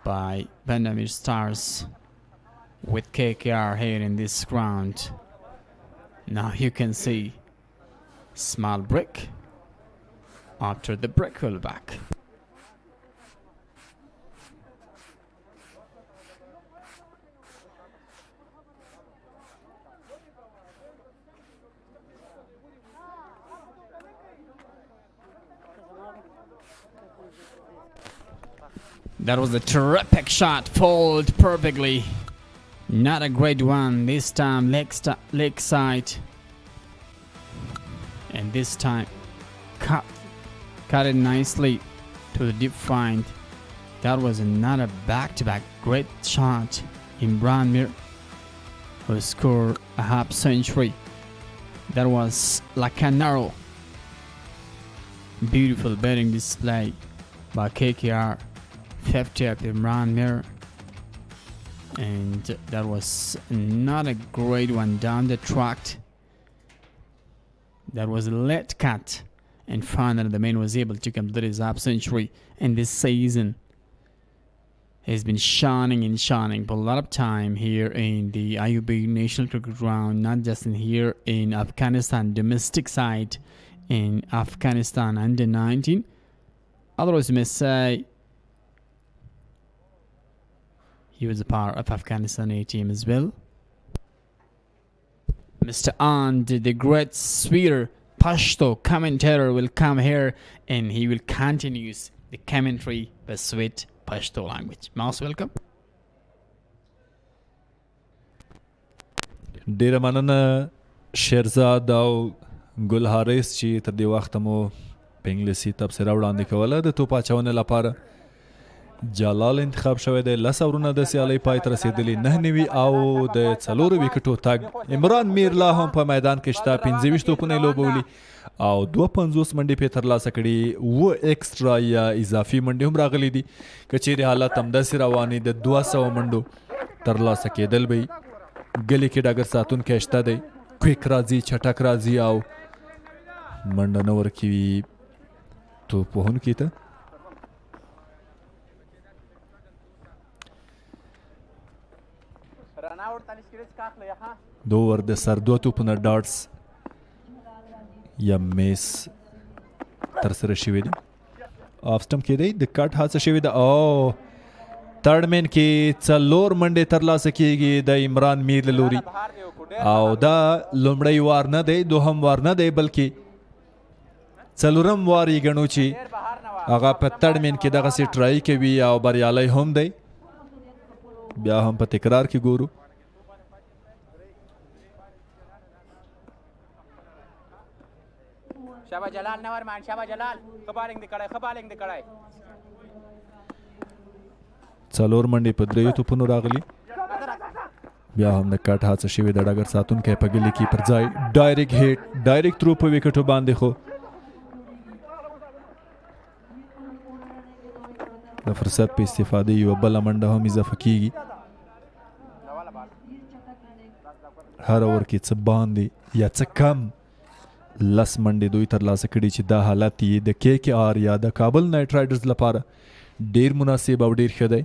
by Bandami Stars with KKR here in this ground. Now you can see small break. After the break, we'll back. That was a terrific shot, fouled perfectly. Not a great one this time, leg side, and this time cut it nicely to the deep find. That was another back-to-back great shot. Amir, who scored a half century. That was like an arrow. Beautiful betting display by KKR. 50 up Amir. And that was not a great one down the track. That was a late cut. And finally the man was able to complete his half century. And this season has been shining for a lot of time here in the IUB National Cricket Ground. Not just in here in Afghanistan, domestic side in Afghanistan under 19. Otherwise you may say he was a part of Afghanistan A team as well. Mr. And the great sweeter Pashto commentator will come here and he will continue the commentary with sweet Pashto language. Most welcome. ډیره مننه شیرزاد او ګل حارث چې تر دې وخته مو په انګلیسي تبصره وړاندې کوله د توپ اچونې لپاره. جلال انتخاب شوی دی. 10 اورونه د سیالۍ پای ته رسېدلي 9 نوي او د 4 ویکټو تګ. عمران میر لا هم په میدان کې شته. 25 توپونه یې لوبولي او 52 منډې پې ترلاسه کړي. 7 ایکسټرا یا اضافي منډې هم راغلي دي. که چیرې حالت همداسې روانې د 200 منډو ترلاسه کېدل به ګلې کې ډګر ساتونکی شته دی. کویک راځي، چټک راځي او منډه نه ورکوي توپ وهونکي ته. دو ور د سر 2 توپونه ډاټس یا میس تر سره شوي دي. آف سټمپ کې دی د کټ هڅه شوې ده او ترډ مین کې 4 منډې ترلاسه کېږي د عمران میر له لوري او دا لومړی وار نه دی، دوهم وار نه دی، بلکې 4م وار یې ګڼو چې هغه په ترډ مین کې دغسې ټرای کوي او بریالی هم دی. بیا هم په تکرار کې ګورو. شابه جلال نور مان، شابه جلال خبالنګ دی کړای، خبالنګ دی کړای. 4 منډې په 3 توپونو راغلي. بیا هم د کټ هڅه شوې د ډګر ساتونکی په ګلې کې پر ځای ډایرکټ هیټ، ډایرکټ ترو په وکټو باندې. خو د فرصت په استفادې یوه بله منډه هم اضافه کېږي. هر اوور کې څه باندې یا څه کم 10 منډې دوی ترلاسه کړي چې دا حالت یې د KKR یا د کابل نایټ رایډرز لپاره ډیر مناسب او ډیر ښه دی.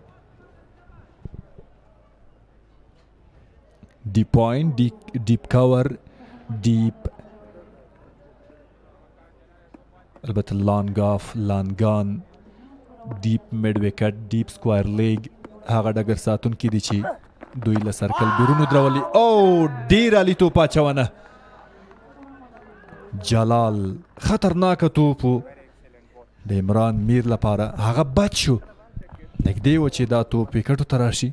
ډیپ پوینټ، ډیپ کور، ډیپ البته لانګ آف، لانګان، ډیپ میډ وکټ، ډیپ سکوایر لیگ. هغه ډګر ساتونکي دي چې دوی له سرکل بیرون ودرولي. او ډیر عالي توپ اچونه. جلال خطرناکه توپ د عمران میر لپاره. هغه بچ شو، نږدې و چې دا توپ وکټو ته راشي.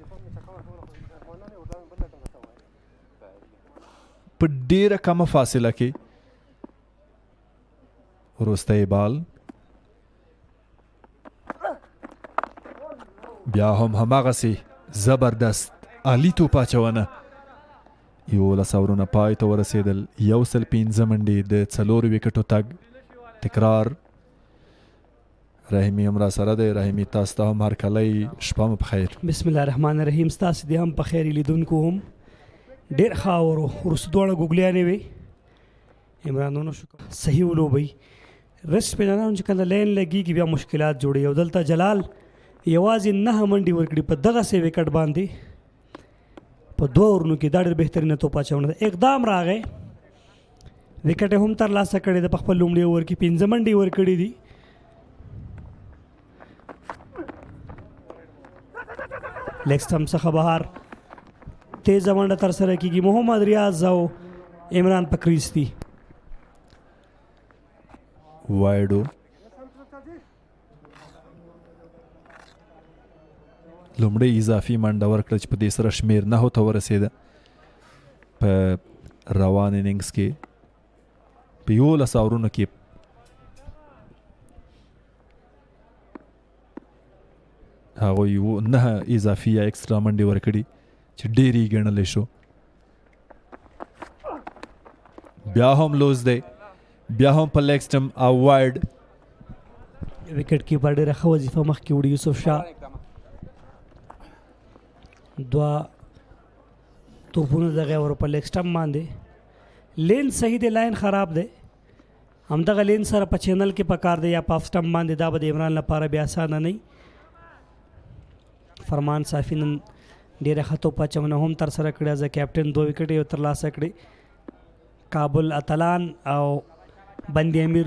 په ډیره کمه فاصله کې وروستی بال بیا هم هماغسې زبردست عالي توپ اچونه 11 اورونه پای ته ورسېدل 105 منډې د 4 وکټو تګ تکرار رحیمي هم را سره دی. رحیمي تاسو ته هم هرکلی شپه مو په خیر. بسم الله الرحمن الرحیم. ستاسو دې هم په خیر لیدونکو هم ډېر ښه اورو وروسته دواړه ګوګلیانې وې عمرانونو شکر صحیح ولوبئ رس پیژنان چې کله لین لګېږي بیا مشکلات جوړوي او دلته جلال یوازې 9 منډې ورکړي په دغسې وکټ باندې په 2 اورونو کې دا ډېر بهترینه توپ اچونه ده. اقدام راغی وکټ هم ترلاسه کړی ده په خپل لومړي اوور کې 15 منډې ورکړي دي. لیګ سټمپ څخه بهر تیزه منډه ترسره کېږي. محمد ریاض او عمران په کریز دي. وایډو لومړی اضافي منډه ورکړه چې په دې سره شمېر 9 ته ورسېده. په روان اننګز کې په 11 اورونو کې هغوی 9 اضافي یا اکسترا منډې ورکړي چې ډېرې ګڼلی شو. بیا هم لوز دی بیا هم په لیګ سټم او وایډ وکټ کیپر ډېره ښه وظیفه مخکې وړي یوسف شاه 2 توپونه دغه ور په لیګ سټم باندې لین صحیح دی لاین خراب دی همدغه لین سره په چینل کې پکار دی یا په اف سټم باندې دا به د عمران لپاره بیا اسانه نه فرمان صافي نن ډېره ښه توپ اچونه هم ترسره کړې از کیپټن 2 وکټې یې ترلاسه کړې. کابل اتلان او بندي امیر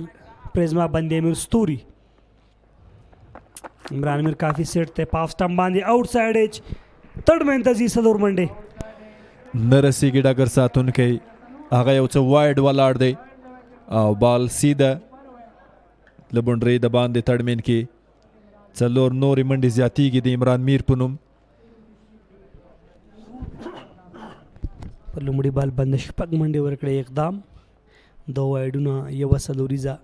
پریزما بندي امیر ستوري عمران امیر کافي سیټ ته په اف سټم باندې آوټ سایډ ایج تړ منتزي صدور منډه نه رسیږي ډګر ساتونکی هغه یو څه وایډ ولاړ دی او بال سیده له بونډرۍ د باندې تړمین کې 4 نورې منډې زیاتېږي د عمران میر په نوم. په لومړي بال باندې 6 منډې ورکړې اقدام 2 وایډونه یوه څلوریزه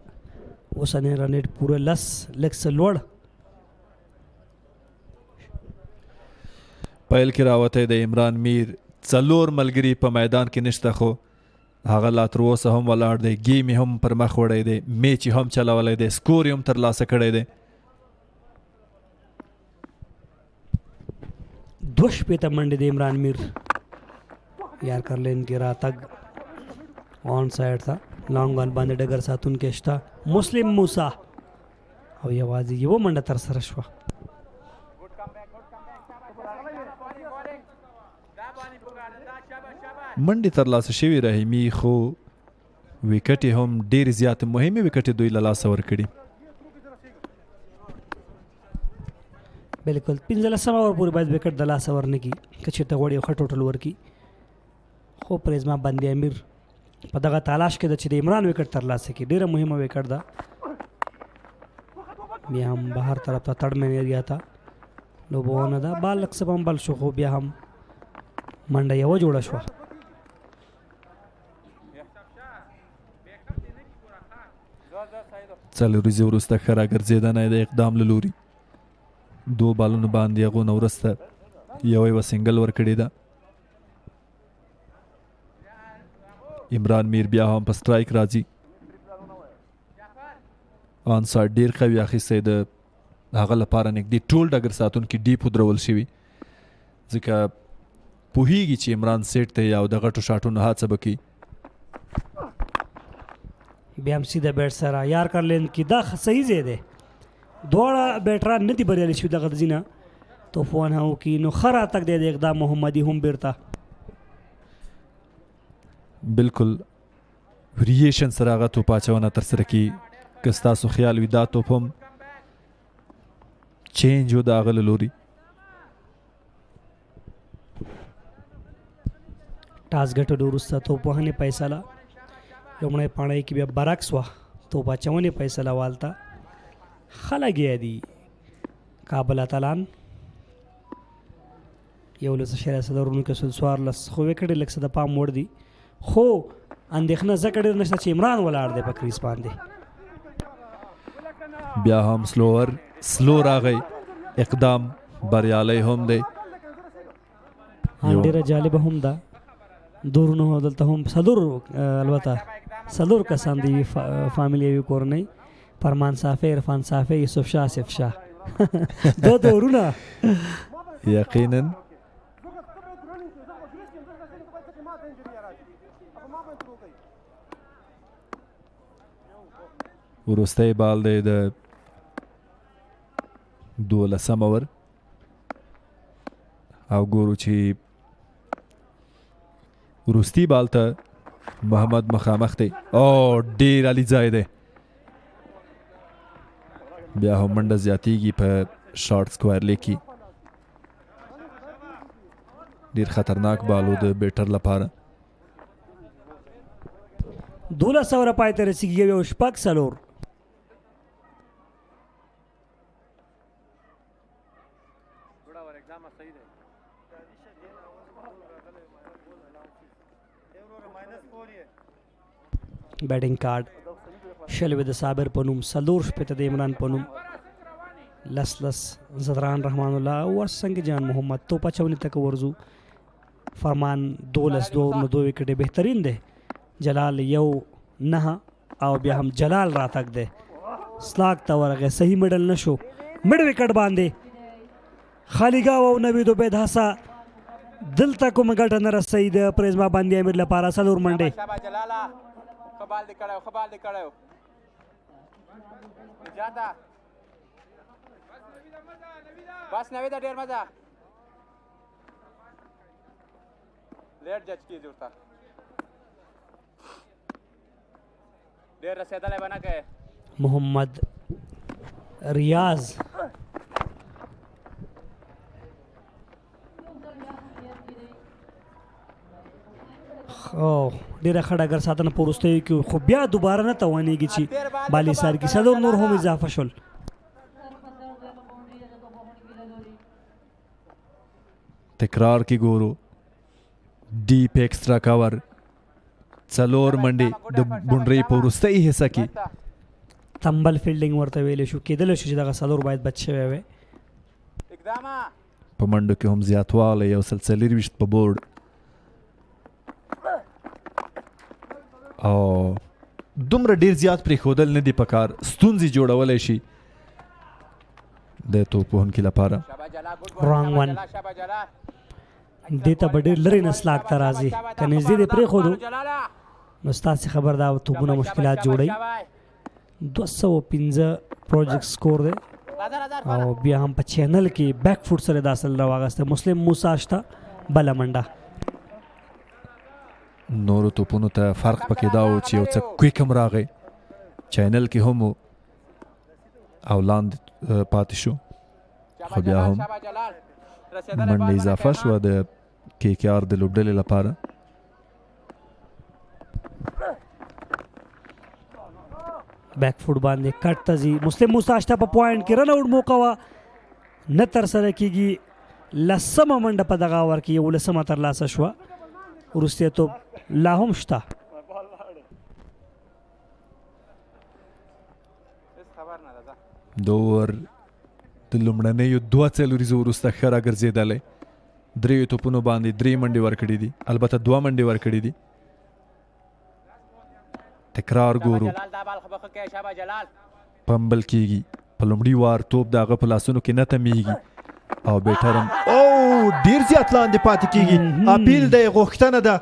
اوسنی رنیټ پوره 10 لږ څه لوړ پیل کې راوتی د عمران میر 4 ملګري په میدان کې نشته خو هغه لا تر اوسه هم ولاړ دی. ګیم هم پر مخ وړی دی میچ هم چلولی دی سکور هم ترلاسه کړی دی. 2 شپېته منډې د عمران میر یار کرلین کې راتګ آن سایډ ته لانګ بال باندې ډګر ساتونکی شته مسلم موسی او یوازې یوه منډه ترسره شوه. منډې ترلاسه شوي رحیمي خو وکټې هم ډېرې زیاتې مهمې وکټې دوی له لاسه ورکړي. بالکل 15 اوور پورې باید وکټ د لاسه ورنه کړي که چېرته غواړي یو ښه ټوټل ورکړي خو پریزما بندي امیر په دغه تلاش کې ده چې د عمران وکټ ترلاسه کړي. ډېره مهمه وکټ ده. بیا هم بهر طرف ته تړمن ایریا ته لوبونه ده بال لږ څه هم بل شو خو بیا هم منډه یوه جوړه شوه. څلوريزې وروسته ښه راګرځېدنه د اقدام له لوري 2 بالونو باندې هغو نه وروسته یوه سنګل ورکړې ده. عمران میر بیا هم په سټرایک راځي. آن سایډ ډېر قوي اخیستی د هغه لپاره نږدې ټول ډګر ساتونکي ډیپ ودرول شوي ځکه پوهیږي چې عمران سیټ ته او د غټو شاټونو هڅه به کوي. بیا هم سیده بیټ سره یار کرلین کې دا صحیح ځای دی دواړه بیټران نه دي بریالي شوي دغه ځینه توپونه وکړي نو ښه راتګ دی د اقدام محمدي هم بیرته بالکل وریشن سره هغه توپ اچونه ترسره کړي. که ستاسو خیال وي دا توپ هم چینج و د هغه له لوري. ټاس ګټلو وروسته توپ وهنې فیصله لومړی پاڼۍ کې بیا برعکس وه توپ اچونې فیصله والته ښه لګیا دي کابل اتلان 11 کې 14 خو وکټې لږ څه د پام وړ دي خو اندېښنه ځکه ډېر نشته چې عمران ولاړ دی په کریس باندې. بیا هم سلو راغی، اقدام بریالی هم دی. ډېره جالبه هم ده، دورونه دلته هم البته څلور کسان دی فامیل یوې کورنۍ، فرمان صافی، عرفان صافی، یوسف شاه، آصف شاه. دو دورونه یقینا وروستی بال دی د 12 اور او ګورو چې وروستی بال ته محمد مخامخ دی. او ډیر علي ځای دی، بیا هم منډه زیاتیږي په شارټ سکوائر لیک کې. ډیر خطرناک بالو د بیټر لپاره. 12 اوره پای ته رسیږي، یو شپږ څلور. بیټینګ کارډ شلوي د صابر په نوم، 4 د عمران په نوم، 10 زدران رحمان الله ورسنګ جان محمد تو 55 تک ورزو. فرمان 12 2 وکټې بهترین دی. جلال 1-9 او بیا هم جلال راتګ دی، سلاک ته ورغی، صحیح میډل نشو. مډ وکټ باندې خالیګاو او نوید عبید حسا دلته کومه ګټه نه رسېد پرېزما باندې امیر لپاره 4 منډې. خبال دې کړو زاده بس نوید ډیر مزه لیټ جج کیږي ورته ډیر رسیدلې بنا کې محمد ریاض ډیره خړه ګر ساتنه پورسته کې خو بیا دوباره نه توانېږي چې بالي سر کې صدر نور هم اضافه شول. تکرار کې ګورو ډیپ ایکسترا کاور 4 منډې د بونډري پورسته یې حصہ کې تمبل فیلډینګ ورته ویل شو، کېدل شو چې دغه 4 باید بچ شوی وي. په منډو کې هم زیاتواله یو سلسله 20 په بورډ او دومره ډیر زیات پرې خودل نه دی پکار، ستونزې جوړولای شي د توپوهونکي لپاره. رانګ ون دیتا به ډېر لرې نه سلاک ته راځي، که نږدې دې پرېښودو نو ستاسې خبر دا توپونه مشکلات جوړوي. 215 پروجیکټ سکور دی او بیا هم په چینل کې بیک فوټ سره دا اصل راواغسته. مسلم موسی شته بله منډه. نورو توپونو ته فرق پکې دا و چې یو څه کویک هم راغی، چینل کې هم او لاندې پاتې شو، خو بیا هم منډه اضافه شوه د کې کې آر د لوبډلې لپاره. بیک فوټ باندې کټ ته ځي. مسلم موسی شته په پوینټ کې رن آوټ موقع وه نه ترسره کېږي. 10مه منډه په دغه اور کې 11مه ترلاسه شوه. وروستی توپ لا هم شته. د اوور د لومړنیو 2 څلوریزو وروسته ښه راګرځېدلی، 3 توپونو باندې 3 منډې ورکړي دي، البته 2 منډې ورکړي دي. تکرار ګورو پمبل کېږي، په لومړي وار توپ د هغه په لاسونو کې نه تمیږي او بیټر هم ډیر زیات لاندې پاتې کېږي. اپیل دی، غوښتنه ده.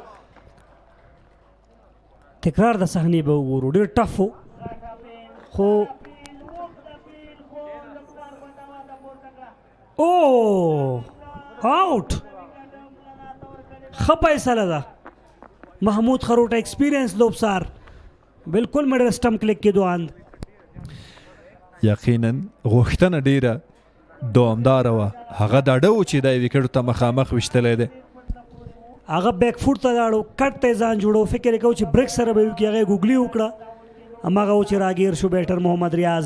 تکرار د صحنې به وګورو، ډېر ټف و خو آوټ. ښه فیصله ده. محمود خروټه ایکسپیرینس لوبسار بالکل مډل سټم کلیک کېدو اند. یقینا غوښتنه ډیره دوامداره وه. هغه ډاډه و چې دا وکټو ته مخامخ ویشتلی دی. هغه بیک فوټ ته لاړو، کټ ته ځان جوړو، فکر یې کوو چې بریک سره به وکړي، هغه یې ګوګلي وکړه، هماغه و چې راګیر شو بیټر محمد ریاض.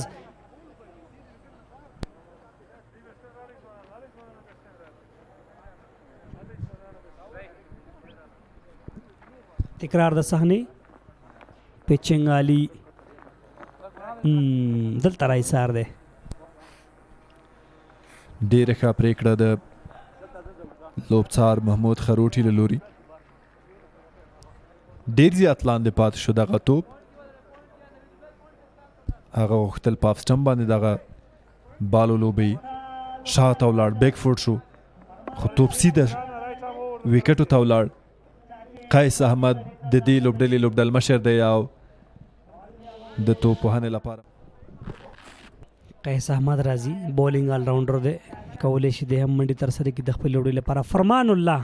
تکرار د صحنې پیچنګ علی دلته رایسار دی ډېره ښه پرېکړه د لوبڅار محمود خروټي له لوري ډېر زیات لاندې پاتې شو دغه توپ هغه غوښتل په اف سټمپ باندې دغه بالو لوبې شاته ولاړ بیک فوټ شو خو توپ سیده ویکټو ته ولاړ قیس احمد د دې لوبډلې لوبډل مشر دی او د توپ وهنې لپاره قیس احمد راځي بولینګ آل راونډر دی کولی شي دی هم منډې ترسره کړي د خپل لوبډلې لپاره فرمان الله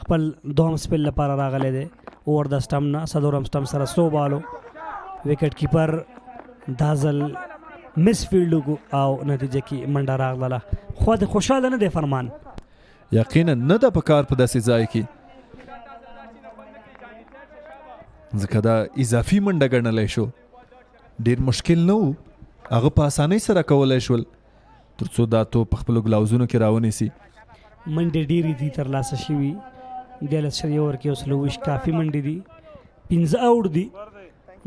خپل دوهم سپیل لپاره راغلی دی اوور د سټمپ نه څلورم سټمپ سره سلو بالو وکټ کیپر دا ځل مس فیلډ وکړو او نتیجه کې منډه راغله خو د خوشحاله نه دی فرمان یقینا نه ده په کار په داسې ځای کې ځکه دا اضافي منډه ګڼلی شو ډېر مشکل نه و هغه په اسانۍ سره کولی شول تر څو دا توپ په خپلو ګلاوزونو کې راونیسي منډې ډېرې دي ترلاسه شوي 14 اوور کې 120 کافي منډې دي 15 اوټ دي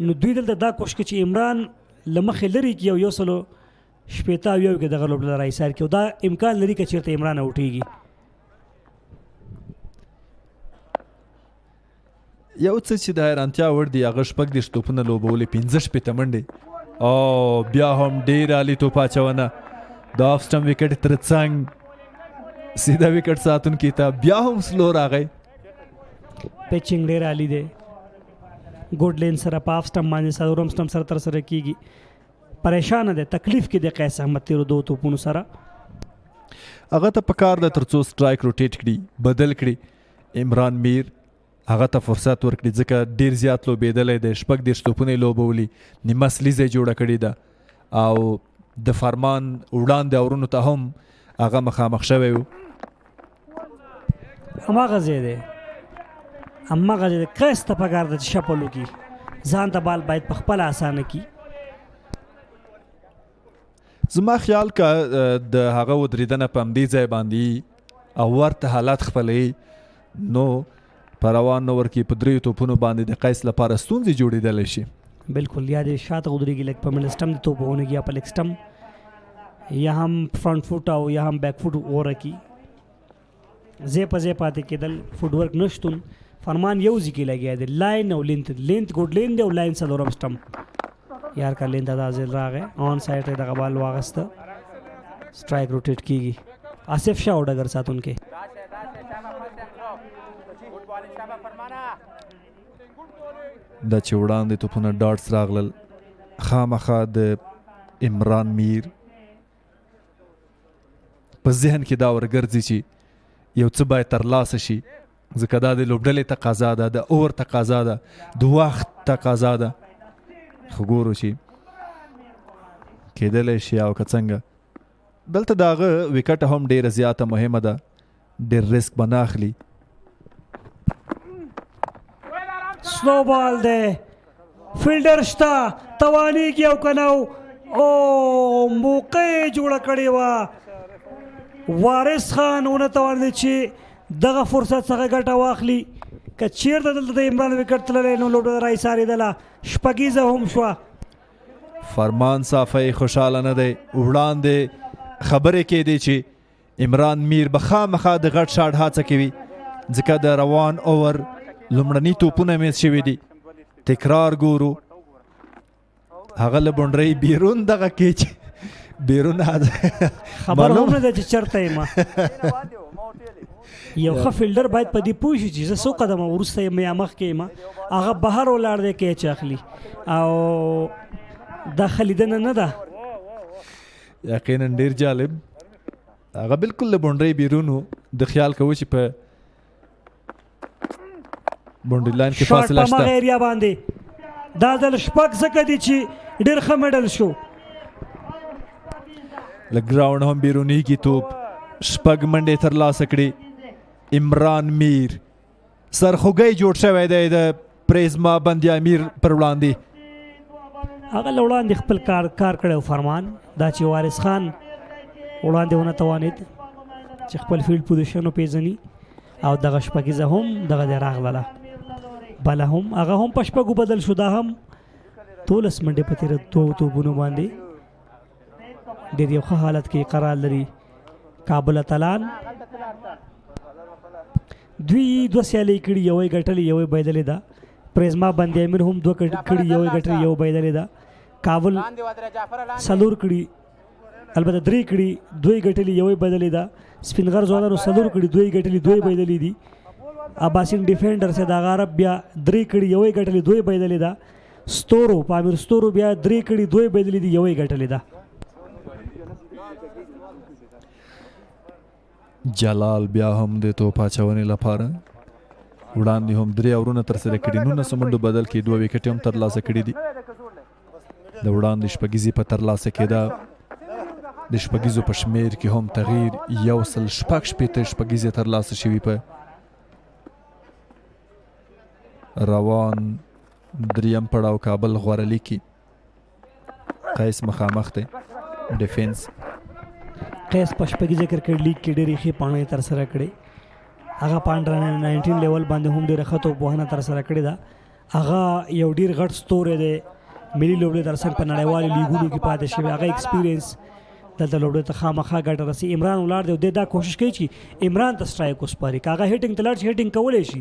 نو دوی دلته دا کوشش کوي چې عمران له مخې لرې کړي او 100 شپېته اویاو کې دغه لوبډله راایسار کړي او دا امکان لري که چېرته عمران اوټېږي یو څه چې د حیرانتیا وړ دي هغه شپږ دېرش توپونه لوبولې 15 شپېته منډې او بیا هم ډېر عالي توپ اچونه د آف سټمپ وکټ تر څنګ سیده وکټ ساتونکي ته بیا هم سلو راغی پیچنګ ډېر عالي دی ګوډ لین سره په آف سټمپ باندې څلورم سټمپ سره ترسره کېږي پریشانه دی تکلیف کې دی قیس احمد تیرو دو توپونو سره هغه ته پکار ده تر څو سټرایک روټیټ کړي بدل کړي عمران میر هغه ته فرصت ورکړي ځکه ډېر زیات لوبېدلی دی شپږ دېرش توپونه یې لوبولي نیمه سلیزه یې جوړه کړې ده او د فرمان وړاندې اورونو ته هم هغه مخامخ شوی و هماغه ځای دی هماغه ځای دی قیس ته پکار ده چې شپل وکړي ځان ته بال باید په خپله اسانه کړي زما خیال که د هغه ودرېدنه په همدې ځای باندې او ورته حالات خپلوي نو په روان نور کې په دریو توپونو باندې د قیس لپاره ستونزې جوړېدلی شي بالکل یا د شاته ودرېږي لږ په مډل سټمپ د توپ وهونکي یا په لږ سټمپ یا هم فرنټ فوټ او یا هم بیک فوټ وره کړي ځای په ځای پاتې کېدل فوټ ورک نشتون فرمان یو ځای کې لګیا دی لاین او لینت ګوډ لین دی او لاین څلورم سټمپ یار کا لین ته دا ځل راغی آن سایډ یې دغه بال واغسته سټرایک روټیټ کېږي آصف شاه او ډګر ساتونکی دا چې وړاندې توپونه ډاټس راغلل خامخا د عمران میر په ذهن کې دا ورګرځي چې یو څه باید ترلاسه شي ځکه دا د لوبډلې تقاضا ده د اور تقاضا ده د وخت تقاضا ده خو ګورو چې کېدلی شي او که څنګه دلته د هغه وکټه هم ډېره زیاته مهمه ده ډېر ریسک به نه اخلي سلو بال دی فیلډر شته توانیږي او که نه او موقع یې جوړه کړې وه وارث خان ونه توانېدی چې دغه فرصت څخه ګټه واخلي که چېرته دلته د عمران وکټ تللی نو لوبډله راایسارېدله شپږیزه هم شوه فرمان صافی خوشحاله نه دی وړاندې خبرې کېدې چې عمران میر به خامخا د غټ شاټ هڅه کوي ځکه د روان اوور لومړني توپونه میز شوي دي تکرار ګورو هغه له بونډرۍ بیرون دغه کې چې بیرون خبر هم نه ده چې چېرته یم یو ښه فیلډر باید په دې پوه شي چې زه څو قدمه وروسته یم یا مخکې یم هغه بهر ولاړ دی کیچ اخلي او دا ښه لیدنه نه ده یقینا ډېر جالب هغه بالکل له بونډرۍ بیرون و د خیال کوو چې په بونډرۍ لاین کې فاصله شته شاټ په هماغه ایریا باندې دا ځل شپږ ځکه دي چې ډېر ښه میډل شو له ګراونډ هم بیرونیږي توپ شپږ منډې ترلاسه کړي عمران میر سرخوږی جوړ شوی دی د پریزما بندي امیر پر وړاندې هغه له وړاندې خپل کار کړی فرمان دا چې وارث خان وړاندې ونه توانېد چې خپل فیلډ پوزیشن وپېژني او دغه شپږیزه هم دغه دی راغله بله هم هغه هم په شپږو بدل شو دا هم 12 منډې په تېره دوو توپونو باندې ډېر یو ښه حالت کې قرار لري کابل اتلان دوی دوه سیالۍ کړي یوه یې ګټلې یوه یې بایدلې ده پریزما باندې امیر هم دوه کړي یوه یې ګټلې یوه بایدلې ده کابل څلور کړي البته درې کړي دوی ګټلې یوه یې بایدلې ده سپینغر ځوانانو څلور کړي دوی ګټلې دوی بایدلې دي اباسین ډیفینډر سه د غرب بیا درې کړي یوه یې ګټلې دوی بایدلې ده ستورو پامیر ستورو بیا درې کړي دوی بایدلې دي یوه یې ګټلې ده جلال بیا هم د توپ اچونې لپاره وړاندې هم درې اورونه ترسره کړي 19 منډو بدل کې دوه وکټې هم ترلاسه کړي دي د وړاندې شپږیزې په ترلاسه کېده د شپږیزو په شمېر کې هم تغییر 1.6 شپږیزې ترلاسه شوي په روان دریم پړاو کابل غوړلي کې قیس مخامخ دی ډیفینس قیس په شپږیزه کرکټ لیګ کې ډېرې ښې پاڼې ترسره کړې هغه په 19 لیول باندې هم ډېره ښه توپوهنه ترسره کړې ده هغه یو ډېر غټ ستوری دی ملي لوبډلې ترڅنګ په نړیوالو لیګونو کې پاتې شوی هغه ایکسپیرینس دلته لوبډلې ته خامخا ګټه رسي عمران ولاړ دی او دی دا کوشش کوي چې عمران ته سټرایک وسپاري که هغه هیټینګ ته لاړ شي هیټینګ کولی شي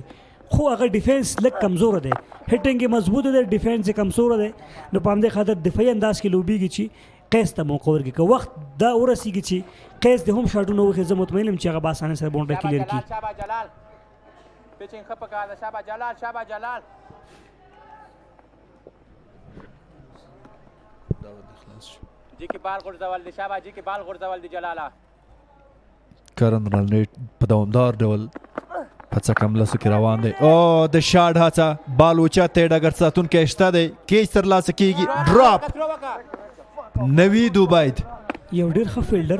خو هغه ډیفینس لږ کمزوره دی هیټینګ یې مضبوطه دی ډیفینس یې کمزوره دی نو په همدې خاطر دفاعي انداز کې لوبیږي چې قیس ته موقع ورکړي که وخت دا ورسیږي چې قیس د هم شاټونه وخي زه مطمئن یم چې هغه به اسانۍ سره باونډري کلیر کړي جی کی بال غورځول دي شابه جی کی بال غورځول دي جلاله کرن رنیټ په دوامدار ډول په څکم لاسو کې روان دی او د شاټ هڅه بال اوچت دی ډګر ساتونکی شته دی کیچ ترلاسه کېږي ډراپ نوید عبید یو ډېر ښه فیلډر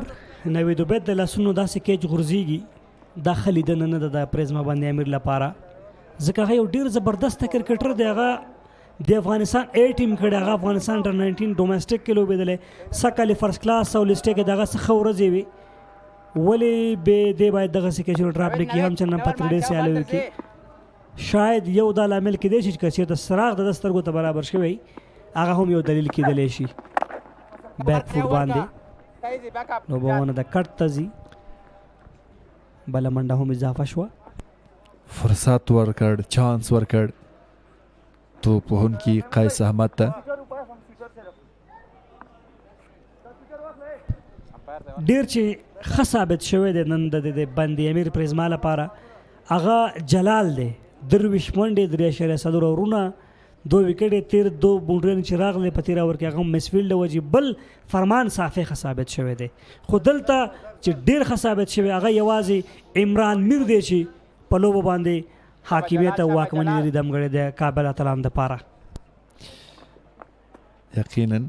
نوید عبید د لاسونو داسې کیچ غورځېږي دا ښه لیدنه نه ده د پریزما باندې امیر لپاره ځکه هغه یو ډېر زبردسته کرکټر دی هغه د افغانستان A ټیم کړی هغه افغانستان انډر 19 ډومestic کې لوبېدلی سږ کال فرست کلاس او لسټې کې دغه څه ښه ورځې وي ولې به دی باید دغسې کیچونه ډراپ نه کړي هم چندان په ترډې سیالیو کې شاید یو دا لامل کېدی شي چې چېرته څراغ د ده سترګو ته برابر شوی هغه هم یو دلیل کېدلی شي بیک فوټ باندې لوبونه د کټ ته ځي بله منډه هم اضافه شوه فرصت ورکړ چانس ورکړ توپ وهونکي قیس احمد ته ډېر چې ښه ثابت شوی دی نن د بندي امیر پریزما لپاره هغه جلال دی 23 منډې 3.4 اورونه 2 وکټې تیر 2 باونډریانې چې راغلې په تېره اوور کې هغه هم مسفیلډ د وجې بل فرمان صافی ښه ثابت شوی دی خو دلته چې ډېر ښه ثابت شوی هغه یوازې عمران میر دی چې په لوبو باندې حاکمیت او واکمني لري دمګړی د کابل اتلان دپاره یقینا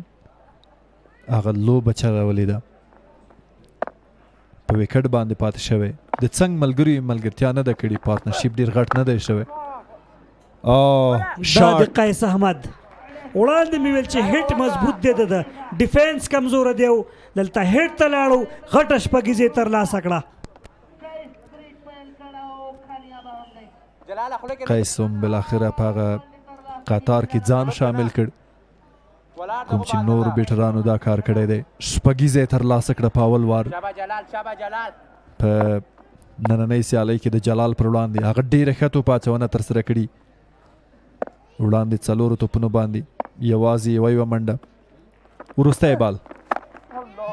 هغه لوبه چلولې ده په وکټ باندې پاتې شوی د څنګ ملګري ملګرتیا نه ده کړې پارتنرشپ ډېر غټ نه دی شوی دا د قیس احمد وړاندې مې ویل چې هیټ مضبوط دی د ډیفینس کمزوره دی او دلته هیټ ته لاړو غټه شپږیزې ترلاسه کړه قیس هم بالاخره په هغه قطار کې ځان شامل کړ کوم چې نور بیټرانو دا کار کړی دی شپږیزې ترلاسه کړه په اول وار په نننۍ سیالۍ کې د جلال پر وړاندې هغه ډېره ښه توپ اچونه ترسره کړي وړاندې څلورو توپونو باندې یوازې یوه منډه وروستی بال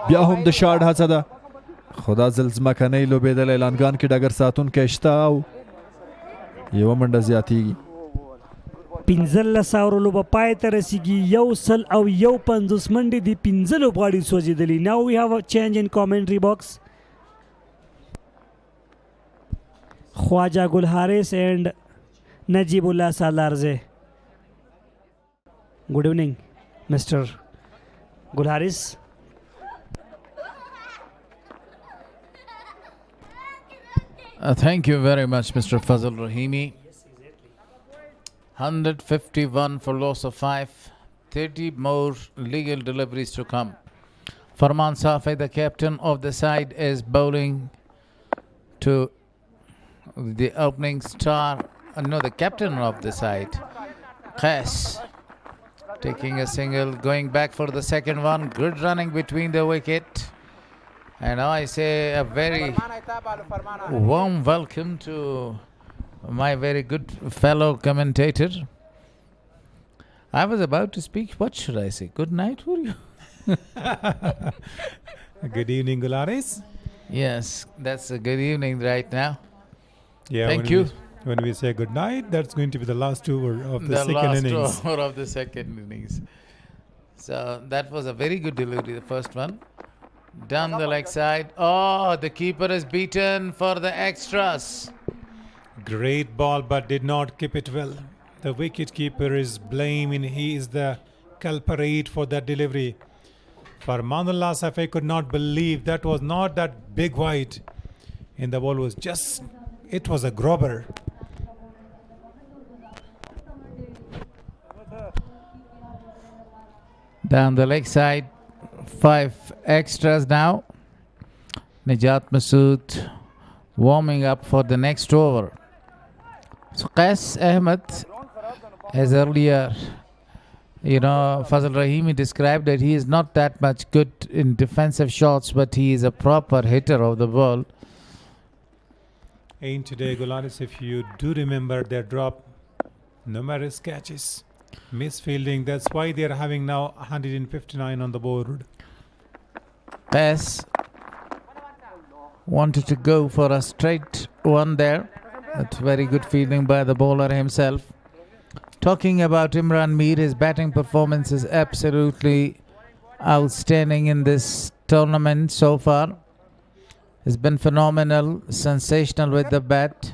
بیا هم د شاټ هڅه ده خو دا ځل ځمکنۍ لوبېدلی لانګان کې ډګر ساتونکی شته او یوه منډه زیاتېږي 15 اورو لوبه پای ته رسیږي 150 منډې دي 15 لوبغاړي سوځېدلي ناو وی هاو ا چینج ان کامنټري باکس خواجه ګل حارث اینڈ نجیب الله سالارزه گڈ ایوننگ مسٹر گل حارث Thank you very much, Mr. Fazal Rahimi. 151 for loss of 5. 30 more legal deliveries to come. Farman Safi, the captain of the side, is bowling to the opening star the captain of the side, Qais, taking a single, going back for the second one. Good running between the wicket. And I say a very warm welcome to my very good fellow commentator. I was about to speak, what should I say? Good night for you? Good evening, Gularis. Yes, that's a good evening right now. Yeah, Thank you. When we say good night, that's going to be the last over of the second last innings. over of the second innings. So that was a very good delivery, the first one. Down the leg side. Oh, the keeper is beaten for the extras. Great ball, but did not keep it well. The wicket keeper is blamed. He is the culprit for that delivery. Farmanullah Safai could not believe that was not that big wide. And the ball was just, it was a grubber. Down the leg side. 5 extras now. Najat Masood warming up for the next over. So Qais Ahmed, as earlier, Fazal Rahimi described that he is not that much good in defensive shots, but he is a proper hitter of the ball. And today, Gulanis, if you do remember, they dropped numerous catches. Misfielding, that's why they are having now 159 on the board. Qais wanted to go for a straight one there. That's very good fielding by the bowler himself. Talking about Imran Mir, his batting performance is absolutely outstanding in this tournament so far. It's been phenomenal, sensational with the bat.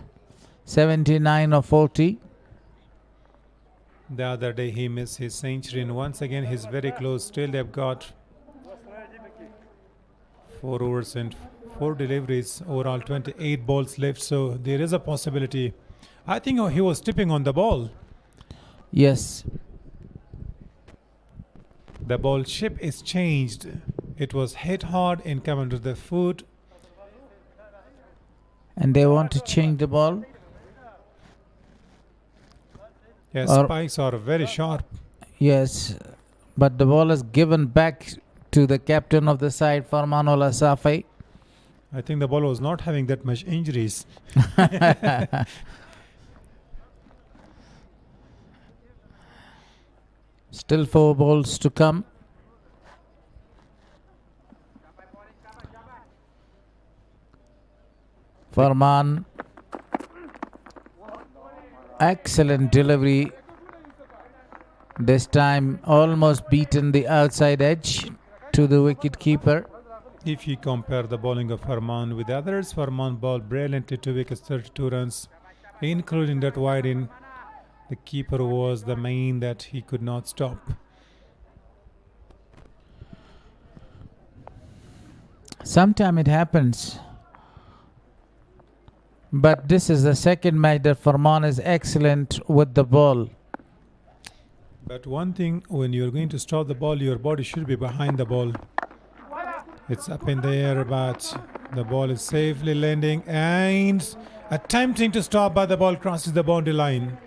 79 of 40. The other day he missed his century, and once again he's very close. Still they've got 4 overs and 4 deliveries, overall 28 balls left, so there is a possibility. I think he was tipping on the ball. Yes. The ball shape is changed. It was hit hard and come under the foot. And they want to change the ball? Yes, spikes are very sharp. Yes, but the ball is given back to the captain of the side, Farmanullah Safai. I think the ball was not having that much injuries. Still 4 balls to come. Farman. Excellent delivery. This time almost beaten the outside edge to the wicket keeper. If you compare the bowling of Farman with others, Farman bowled brilliantly, 2 wickets, 32 runs, including that wide in. The keeper was the main that he could not stop. Sometimes it happens. But this is the second match that Farman is excellent with the ball. But one thing, when you're going to stop the ball, your body should be behind the ball. It's up in the air, but the ball is safely landing and attempting to stop, but the ball crosses the boundary line.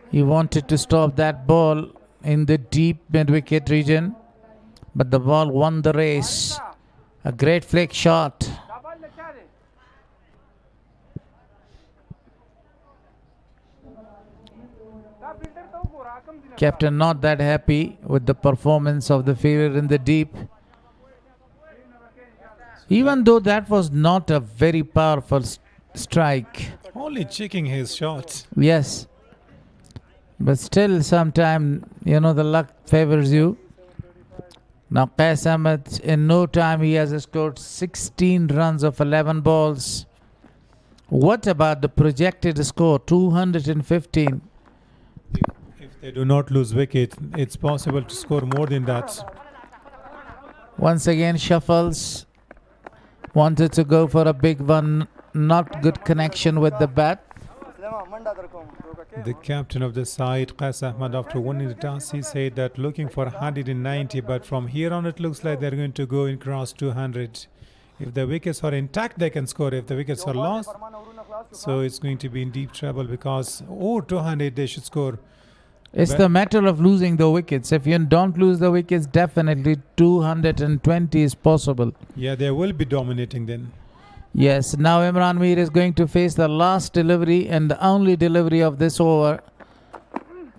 He wanted to stop that ball in the deep mid-wicket region, but the ball won the race. A great flick shot. Captain not that happy with the performance of the fielder in the deep. Even though that was not a very powerful strike. Only checking his shot. Yes. But still sometime, the luck favors you. Now Qais Ahmed, in no time he has scored 16 runs of 11 balls. What about the projected score, 215? If they do not lose wicket, it's possible to score more than that. Once again shuffles. Wanted to go for a big one. Not good connection with the bat. The captain of the side, Qais Ahmed, after winning the toss, he said that looking for 190, but from here on it looks like they're going to go and cross 200. If the wickets are intact, they can score. If the wickets are lost, so it's going to be in deep trouble because 200 they should score. It's the matter of losing the wickets. If you don't lose the wickets, definitely 220 is possible. Yeah, they will be dominating then. Yes, now Amir is going to face the last delivery and the only delivery of this over.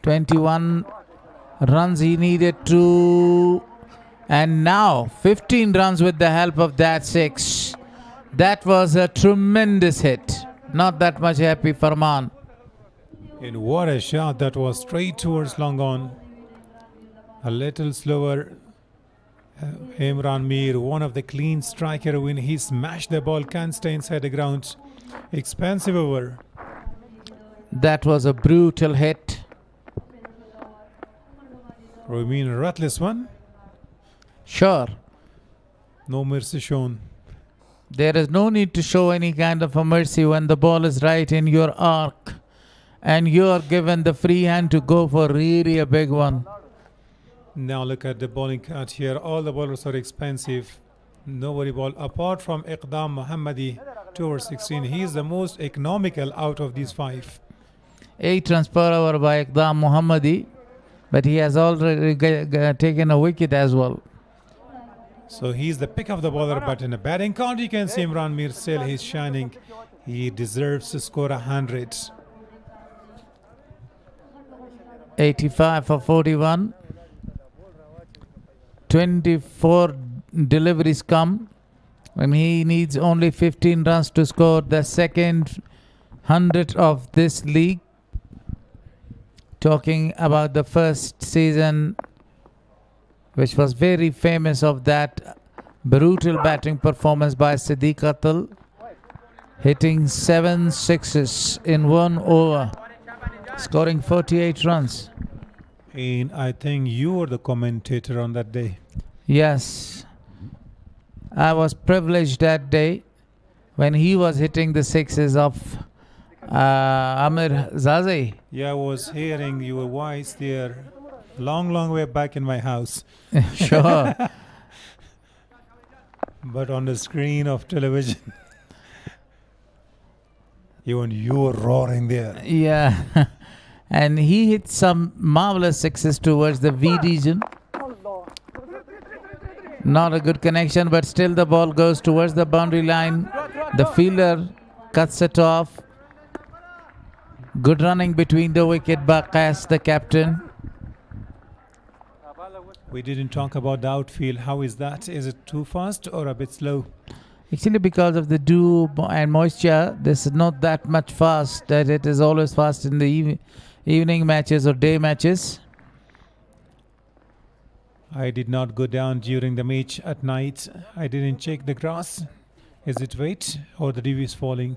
21 runs he needed to, and now 15 runs with the help of that 6. That was a tremendous hit. Not that much happy for Man. And what a shot that was straight towards long on. A little slower. Amir, one of the clean striker, when he smashed the ball, can't stay inside the ground. Expensive over. That was a brutal hit. You mean a ruthless one? Sure. No mercy shown. There is no need to show any kind of a mercy when the ball is right in your arc and you are given the free hand to go for really a big one. Now look at the bowling cut here. All the bowlers are expensive. Nobody ball apart from Iqdam Muhammadi, 2 over 16. He is the most economical out of these 5. 8 runs per hour by Iqdam Muhammadi, but he has already taken a wicket as well. So he's the pick of the bowler, but in a batting count you can see Imran Mir still he's shining. He deserves to score 100. 85 for 41. 24 deliveries come and he needs only 15 runs to score the second 100 of this league. Talking about the first season, which was very famous of that brutal batting performance by Siddiq Atal, hitting 7 sixes in 1 over, scoring 48 runs. And I think you were the commentator on that day. Yes, I was privileged that day when he was hitting the sixes of Amir Zade. Yeah, I was hearing your voice there long way back in my house. Sure. But on the screen of television, even you were roaring there. Yeah. And he hit some marvelous sixes towards the V region. Not a good connection, but still the ball goes towards the boundary line. The fielder cuts it off. Good running between the wicket by Qais, the captain. We didn't talk about the outfield. How is that? Is it too fast or a bit slow? Actually, because of the dew and moisture, this is not that much fast. That it is always fast in the evening matches or day matches. I did not go down during the match at night. I didn't check the grass. Is it wet or the dew is falling?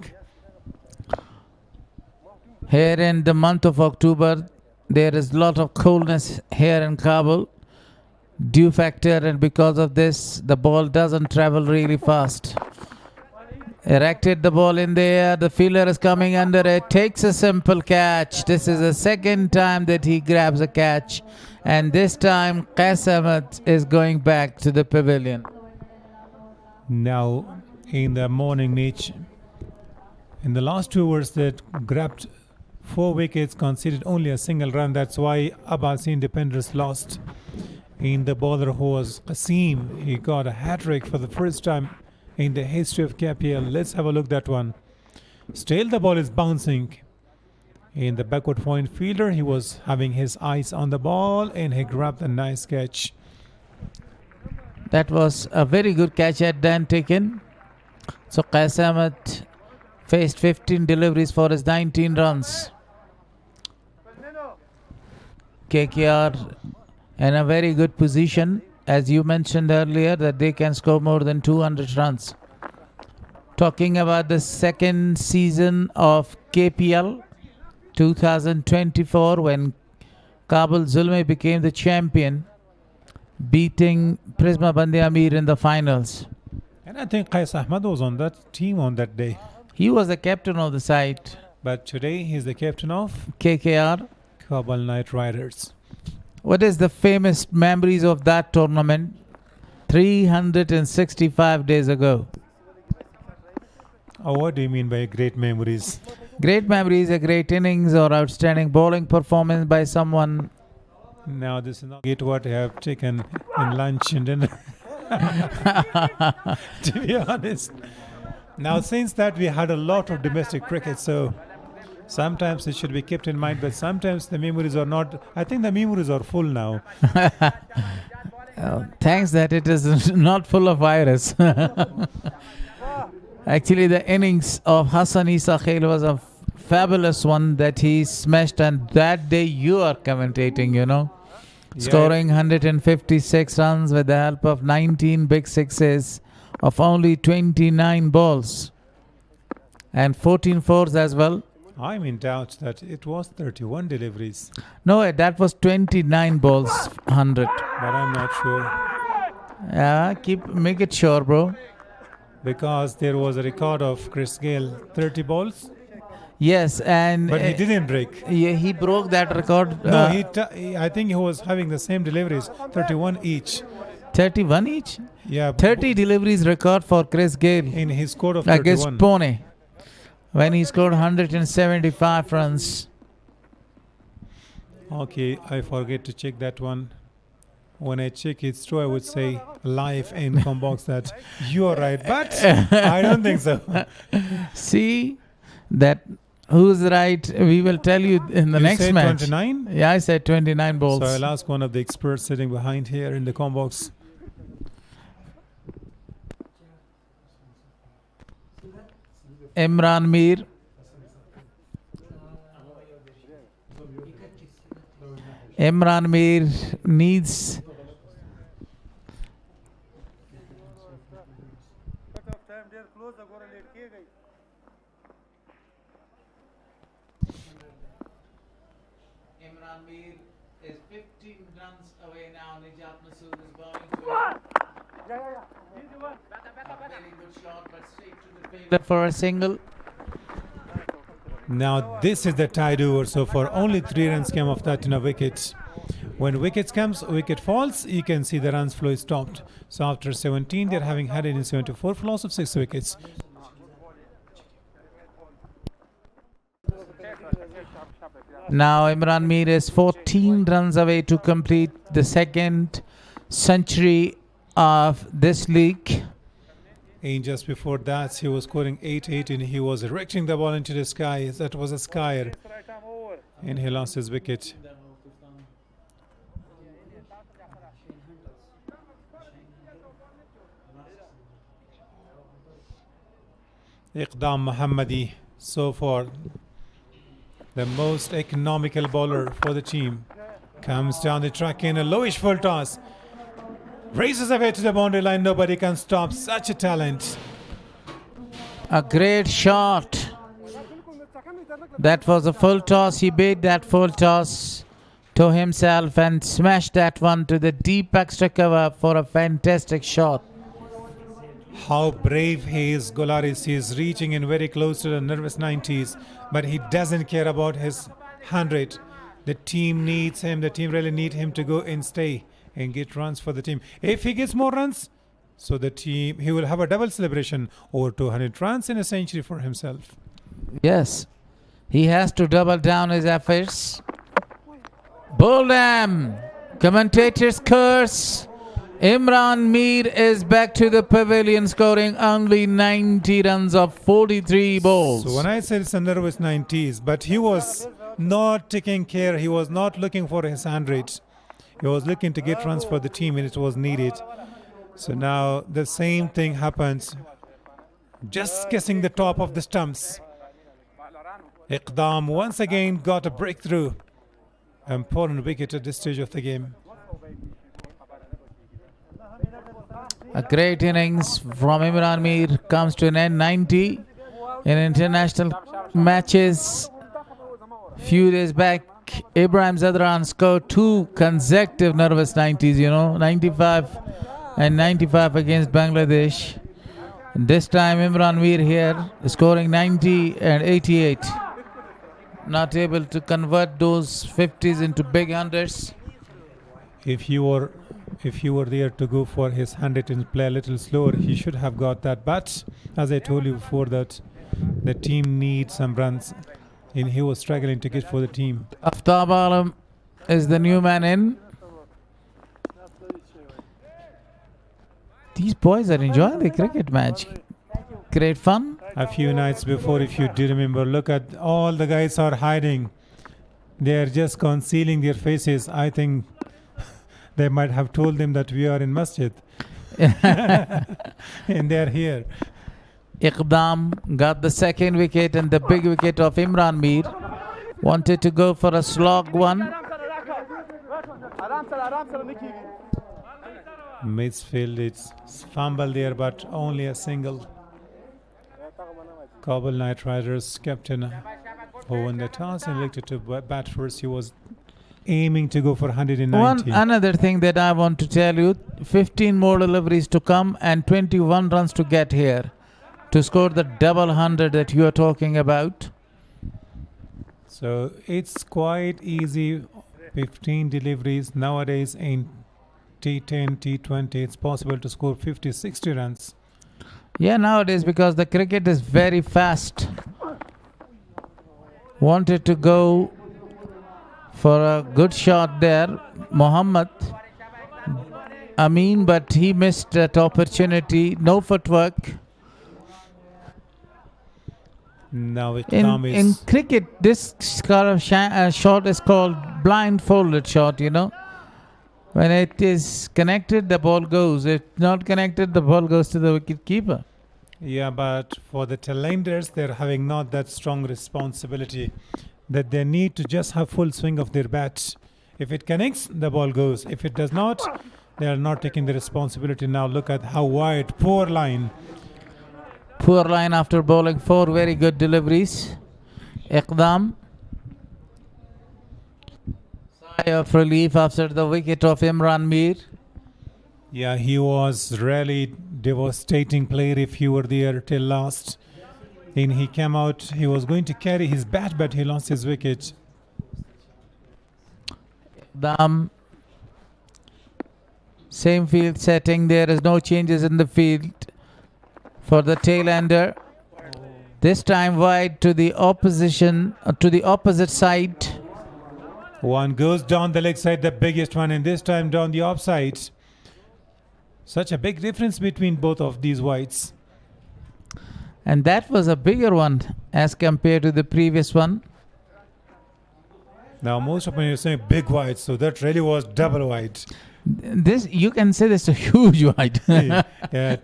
Here in the month of October, there is a lot of coldness here in Kabul. Dew factor, and because of this, the ball doesn't travel really fast. Erected the ball in the air. The fielder is coming under it. Takes a simple catch. This is the second time that he grabs a catch. And this time, Qais Ahmed is going back to the pavilion. Now, in the morning match, in the last 2 overs that grabbed 4 wickets, conceded only a single run. That's why Abbasi Independence lost. In the bowler who was Qasim, he got a hat-trick for the first time in the history of KPL. Let's have a look at that one. Still the ball is bouncing. In the backward point fielder, he was having his eyes on the ball and he grabbed a nice catch. That was a very good catch at Dan taken. So Qais Ahmed faced 15 deliveries for his 19 runs. KKR in a very good position, as you mentioned earlier, that they can score more than 200 runs. Talking about the second season of KPL 2024, when Kabul Zulmi became the champion, beating Prisma Bandi Amir in the finals. And I think Qais Ahmed was on that team on that day. He was the captain of the side. But today he's the captain of KKR. Kabul Night Riders. What is the famous memories of that tournament? 365 days ago. What do you mean by great memories? Great memories, a great innings or outstanding bowling performance by someone. Now this is not what I have taken in lunch and dinner. To be honest. Now since that we had a lot of domestic cricket, so sometimes it should be kept in mind, but sometimes the memories are not. I think the memories are full now. Thanks that it is not full of virus. Actually, the innings of Hassan Isa Khail was a fabulous one that he smashed, and that day you are commentating, you know. Scoring 156 runs with the help of 19 big sixes of only 29 balls and 14 fours as well. I'm in doubt that it was 31 deliveries. No, that was 29 balls, 100. But I'm not sure. Make it sure, bro. Because there was a record of Chris Gayle, 30 balls. Yes, and but he didn't break. He broke that record. No, I think he was having the same deliveries, 31 each. 31 each? Yeah. 30 deliveries record for Chris Gayle. In his score of 31. Against Pune, when he scored 175 runs. Okay, I forget to check that one. When I check it's true, I would say live in Combox that you are right, but I don't think so. See that who's right? We will tell you in the next match. 29? Yeah, I said 29 balls. So I'll ask one of the experts sitting behind here in the Combox. Amir. Amir needs Amir is 15 runs away now. Nijat Masood is bowling to him. Very good shot, but straight to the fielder for a single. Now this is the tide over. So for only 3 runs came off that in a wicket. When wicket falls, you can see the runs flow is stopped. So after 17, they're having 174 for loss of 6 wickets. Now Amir is 14 runs away to complete the second century of this league. And just before that, he was scoring 8-8 and he was erecting the ball into the sky. That was a skyer. And he lost his wicket. Iqdam Mohammadi, so far the most economical bowler for the team, comes down the track in a lowish full toss, races away to the boundary line. Nobody can stop such a talent. A great shot. That was a full toss. He made that full toss to himself and smashed that one to the deep extra cover for a fantastic shot. How brave he is, Golaris. He is reaching in very close to the nervous 90s, but he doesn't care about his 100. The team needs him. The team really need him to go and stay and get runs for the team. If he gets more runs, so the team, he will have a double celebration, over 200 runs in a century for himself. Yes, he has to double down his efforts. Bowl them! Commentators curse. Amir is back to the pavilion, scoring only 90 runs of 43 balls. So when I said it's a nervous 90s, but he was not taking care. He was not looking for his 100. He was looking to get runs for the team and it was needed. So now the same thing happens. Just kissing the top of the stumps. Iqdam once again got a breakthrough. Important wicket at this stage of the game. A great innings from Amir comes to an end. 90 in international matches. Few days back, Ibrahim Zadran scored 2 consecutive nervous 90s, 95 and 95 against Bangladesh. This time Amir here scoring 90 and 88. Not able to convert those 50s into big unders. If you were there to go for his 100 and play a little slower, he should have got that. But as I told you before, that the team needs some runs. And he was struggling to get for the team. Aftab Alam is the new man in. These boys are enjoying the cricket match. Great fun. A few nights before, if you do remember, look at all the guys are hiding. They are just concealing their faces. I think they might have told them that we are in masjid. And they are here. Iqdam got the second wicket and the big wicket of Imran Mir. Wanted to go for a slog one. Midfield, it's fumble there, but only a single. Kabul Night Riders captain who won the toss and elected to bat first. He was aiming to go for 190. Another thing that I want to tell you, 15 more deliveries to come and 21 runs to get here to score the double 100 that you are talking about. So it's quite easy. 15 deliveries nowadays in T10, T20. It's possible to score 50, 60 runs. Yeah, nowadays because the cricket is very fast. Wanted to go for a good shot there, Mohammad Amin, but he missed that opportunity. No footwork. Now in cricket, this kind of shot is called blindfolded shot, you know. When it is connected, the ball goes. If not connected, the ball goes to the wicket keeper. Yeah, but for the tailenders, they're having not that strong responsibility that they need to just have full swing of their bats. If it connects, the ball goes. If it does not, they are not taking the responsibility. Now look at how wide, poor line. Poor line after bowling 4 very good deliveries. Iqdam. Sigh of relief after the wicket of Imran Mir. Yeah, he was really devastating player if he were there till last. And he came out, he was going to carry his bat, but he lost his wicket. Iqdam. Same field setting, there is no changes in the field for the tail-ender. This time wide to the opposition, to the opposite side. One goes down the leg side, the biggest one, and this time down the offside. Such a big difference between both of these wides. And that was a bigger one as compared to the previous one. Now most of them are saying big wide, so that really was double wide. This, you can say this is a huge wide. Yeah.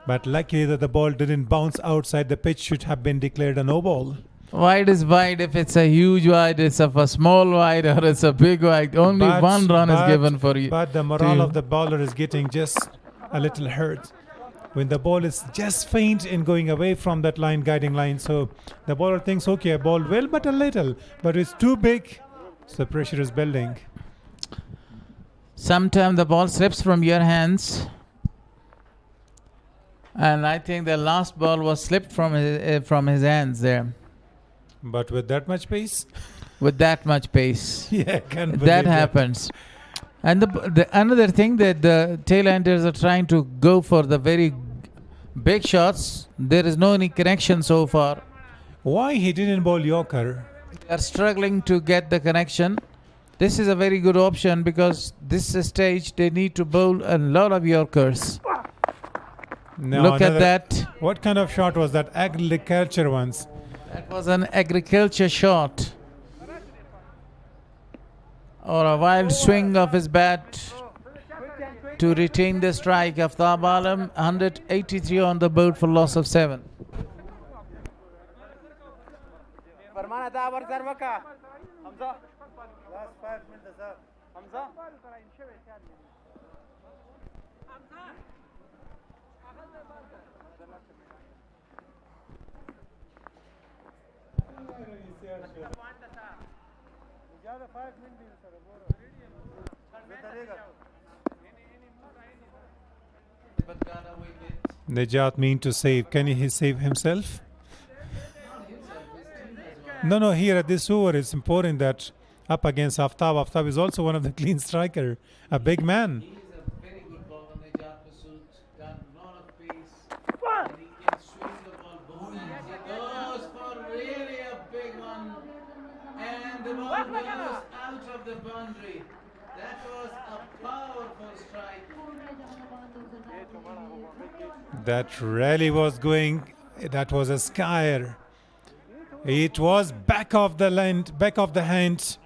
But luckily that the ball didn't bounce outside the pitch, should have been declared a no ball. Wide is wide. If it's a huge wide, it's a small wide, or it's a big wide. Only one run is given for you. But the morale of the bowler is getting just a little hurt. When the ball is just faint in going away from that line, guiding line. So the bowler thinks, okay, I bowled well, but a little. But it's too big, so pressure is building. Sometimes the ball slips from your hands. And I think the last ball was slipped from his hands there. But with that much pace? With that much pace. Yeah, I can't believe that happens. And the another thing that the tail-enders are trying to go for the very big shots. There is no any connection so far. Why he didn't bowl Yorker? They are struggling to get the connection. This is a very good option because this stage they need to bowl a lot of Yorkers. Now look at that. What kind of shot was that? Agriculture ones. That was an agriculture shot. Or a wild swing of his bat to retain the strike. Aftab Alam 183 on the board for loss of 7. Najat mean to save. Can he save himself? No, here at this over, it's important that up against Aftab. Aftab is also one of the clean striker, a big man. He is a very good bowler. Najat pursuit, got a lot of pace. And he can swing the ball going ball goes out of the boundary. That was a powerful strike. That really was going. That was a scare. It was back of the line, back of the hand.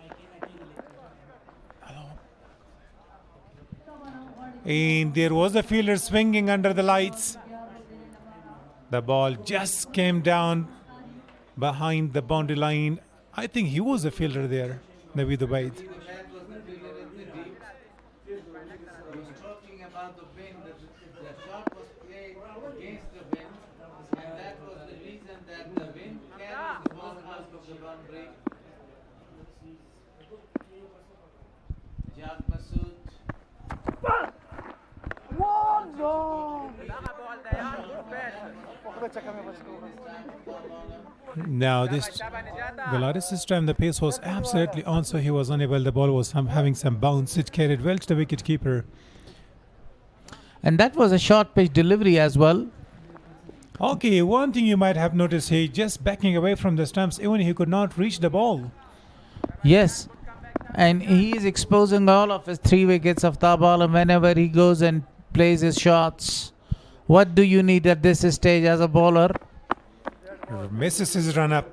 And there was a fielder swinging under the lights. The ball just came down behind the boundary line. I think he was a fielder there, Naveed Ubaid. That was the fielder in the deep. He was talking about the wind. The shot was played against the wind, and that was the reason that the wind carried the ball out of the boundary. Jad Masood. Now the latest time the pace was absolutely on, so he was unable. The ball was having some bounce. It carried well to the wicket keeper. And that was a short pitch delivery as well. Okay, one thing you might have noticed, he just backing away from the stumps, even he could not reach the ball. Yes. And he is exposing all of his 3 wickets of Tabal whenever he goes and plays his shots. What do you need at this stage as a bowler? Misses his run up,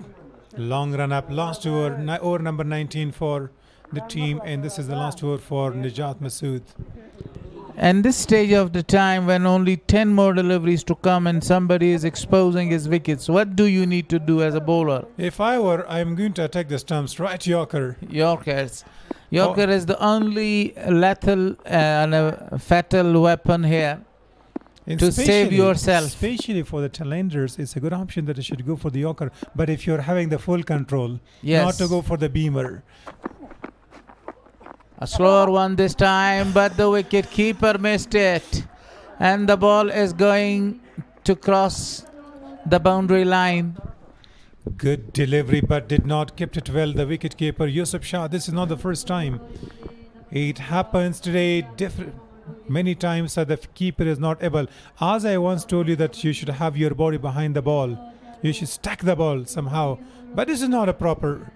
long run up, last over number 19 for the team, and this is the last over for Najat Masood. And this stage of the time when only 10 more deliveries to come and somebody is exposing his wickets, what do you need to do as a bowler? If I were, I'm going to attack the stumps, right Yorker. Yorkers. Yorker is the only lethal and a fatal weapon here to save yourself. Especially for the talenders, it's a good option that you should go for the Yorker. But if you're having the full control, not to go for the beamer. A slower one this time, but the wicket keeper missed it. And the ball is going to cross the boundary line. Good delivery, but did not keep it well. The wicket keeper, Yusuf Shah, this is not the first time. It happens today many times that the keeper is not able. As I once told you that you should have your body behind the ball. You should stack the ball somehow. But this is not a proper...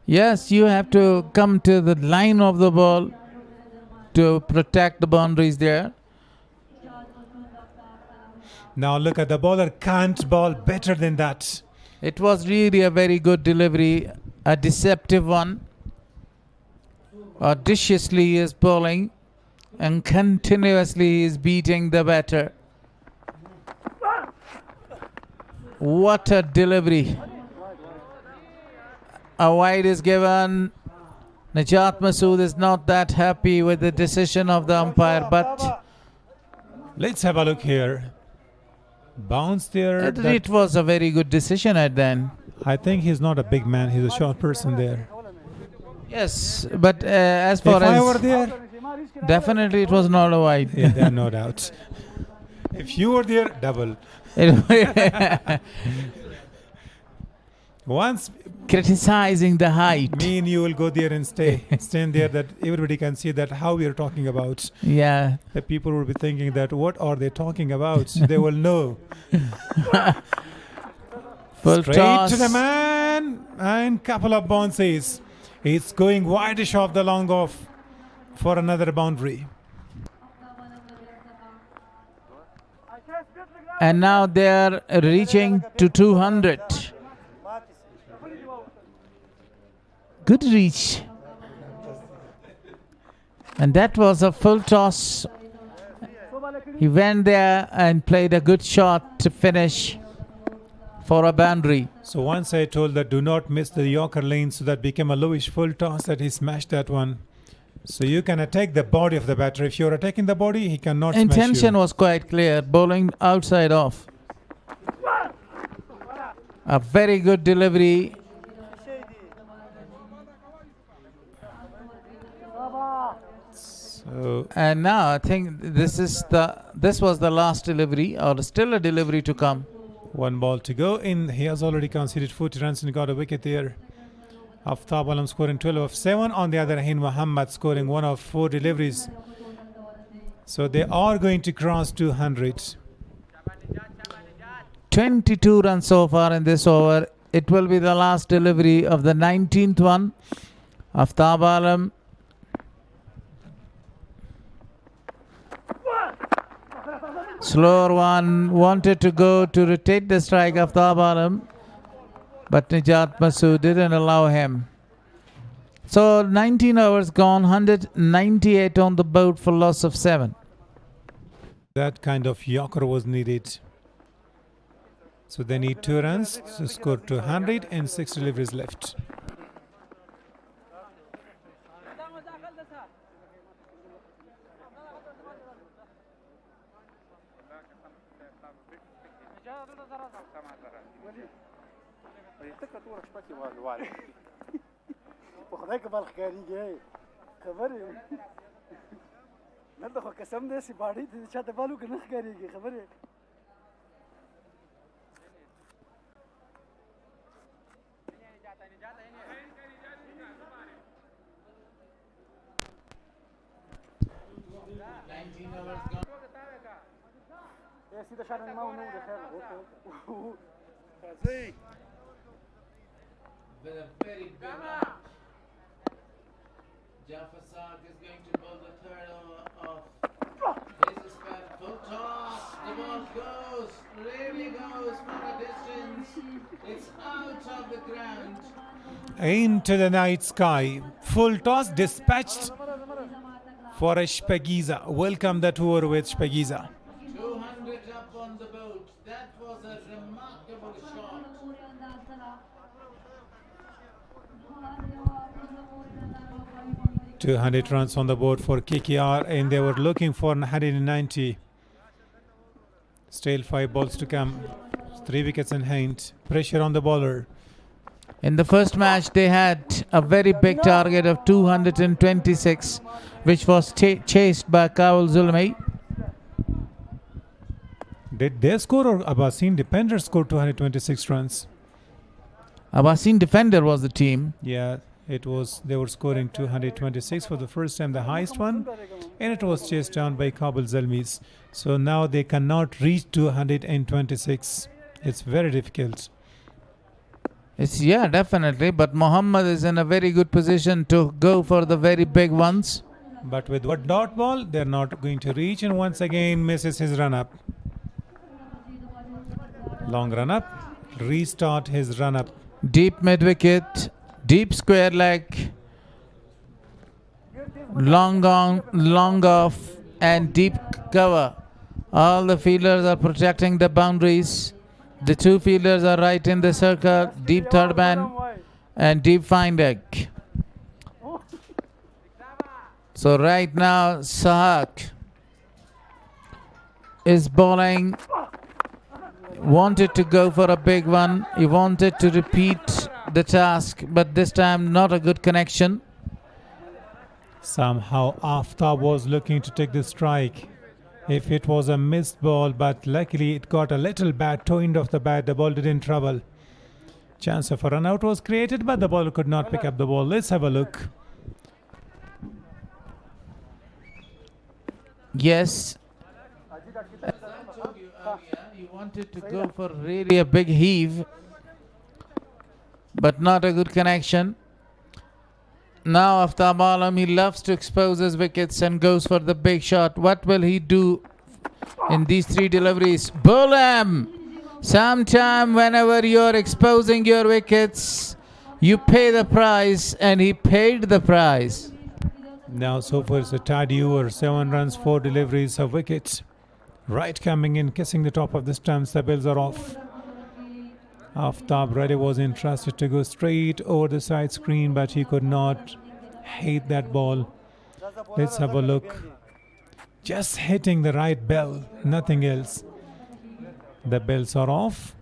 Yes, you have to come to the line of the ball to protect the boundaries there. Now look at the bowler can't bowl better than that. It was really a very good delivery, a deceptive one. Audaciously he is bowling and continuously he is beating the batter. What a delivery. A wide is given. Najat Masood is not that happy with the decision of the umpire, but let's have a look here. Bounce there. It was a very good decision at then. I think he's not a big man. He's a short person there. Yes, but as far if as... I were there... Definitely it was not a wide. Yeah, no doubt. If you were there, double. Once criticizing the height. Me and you will go there and stand there that everybody can see that how we are talking about. Yeah. The people will be thinking that what are they talking about? They will know. Full Straight toss. to the man and couple of bounces. It's going wide-ish off the long off for another boundary. And now they are reaching to 200. Good reach. And that was a full toss. He went there and played a good shot to finish for a boundary. So once I told that do not miss the Yorker lane, so that became a lowish full toss that he smashed that one. So you can attack the body of the batter. If you're attacking the body, he cannot smash you. Intention was quite clear, bowling outside off. A very good delivery. And now I think this was the last delivery, or still a delivery to come. One ball to go in. He has already conceded 40 runs and got a wicket there. Aftab Alam scoring 12 of 7. On the other hand, Muhammad scoring 1 of 4 deliveries. So they are going to cross 200. 22 runs so far in this over. it will be the last delivery of the 19th one. Aftab Alam. Slower one, wanted to go to rotate the strike of Aftab Alam, but Nijat Masood didn't allow him. So 19 overs gone, 198 on the board for loss of 7. That kind of yorker was needed. So they need 2 runs to score 200 and 6 deliveries left. With a very big match. Jafar Sark is going to bowl the third over of his spell. Full toss. The ball goes, really goes for a distance. It's out of the ground. Into the night sky. Full toss dispatched for a Shpagiza. Welcome that over with Shpagiza. 200 up on the boat. That was a remarkable shot. 200 runs on the board for KKR, and they were looking for 190. Still 5 balls to come. 3 wickets in hand. Pressure on the bowler. In the first match, they had a very big target of 226, which was chased by Kabul Zulmi. Did they score or Abbasin Defender score 226 runs? Abbasin Defender was the team. Yeah, it was. They were scoring 226 for the first time, the highest one, and it was chased down by Kabul Zalmis. So now they cannot reach 226. It's very difficult. Yeah, definitely. But Muhammad is in a very good position to go for the very big ones. But with what dot ball, they're not going to reach, and once again misses his run up. Long run up. Restart his run up. Deep mid wicket, deep square leg, long on, long off, and deep cover. All the fielders are protecting the boundaries. The 2 fielders are right in the circle, deep third man and deep fine leg. So right now Sahak is bowling. Wanted to go for a big one. He wanted to repeat the task, but this time not a good connection. Somehow Aftab was looking to take the strike. If it was a missed ball, but luckily it got a little bad toe end of the bat. The ball didn't travel. Chance of a run out was created, but the ball could not pick up the ball. Let's have a look. Yes. As I told you earlier, he wanted to go for really a big heave, but not a good connection. Now Aftab Alam, he loves to expose his wickets and goes for the big shot. What will he do in these 3 deliveries? Bowl him! Sometime whenever you're exposing your wickets, you pay the price, and he paid the price. Now so far it's a tidy over. 7 runs, 4 deliveries, a wicket. Right coming in, kissing the top of the stumps. The bells are off. Aftab Reddy was interested to go straight over the side screen, but he could not hit that ball. Let's have a look. Just hitting the right bell, nothing else. The bells are off.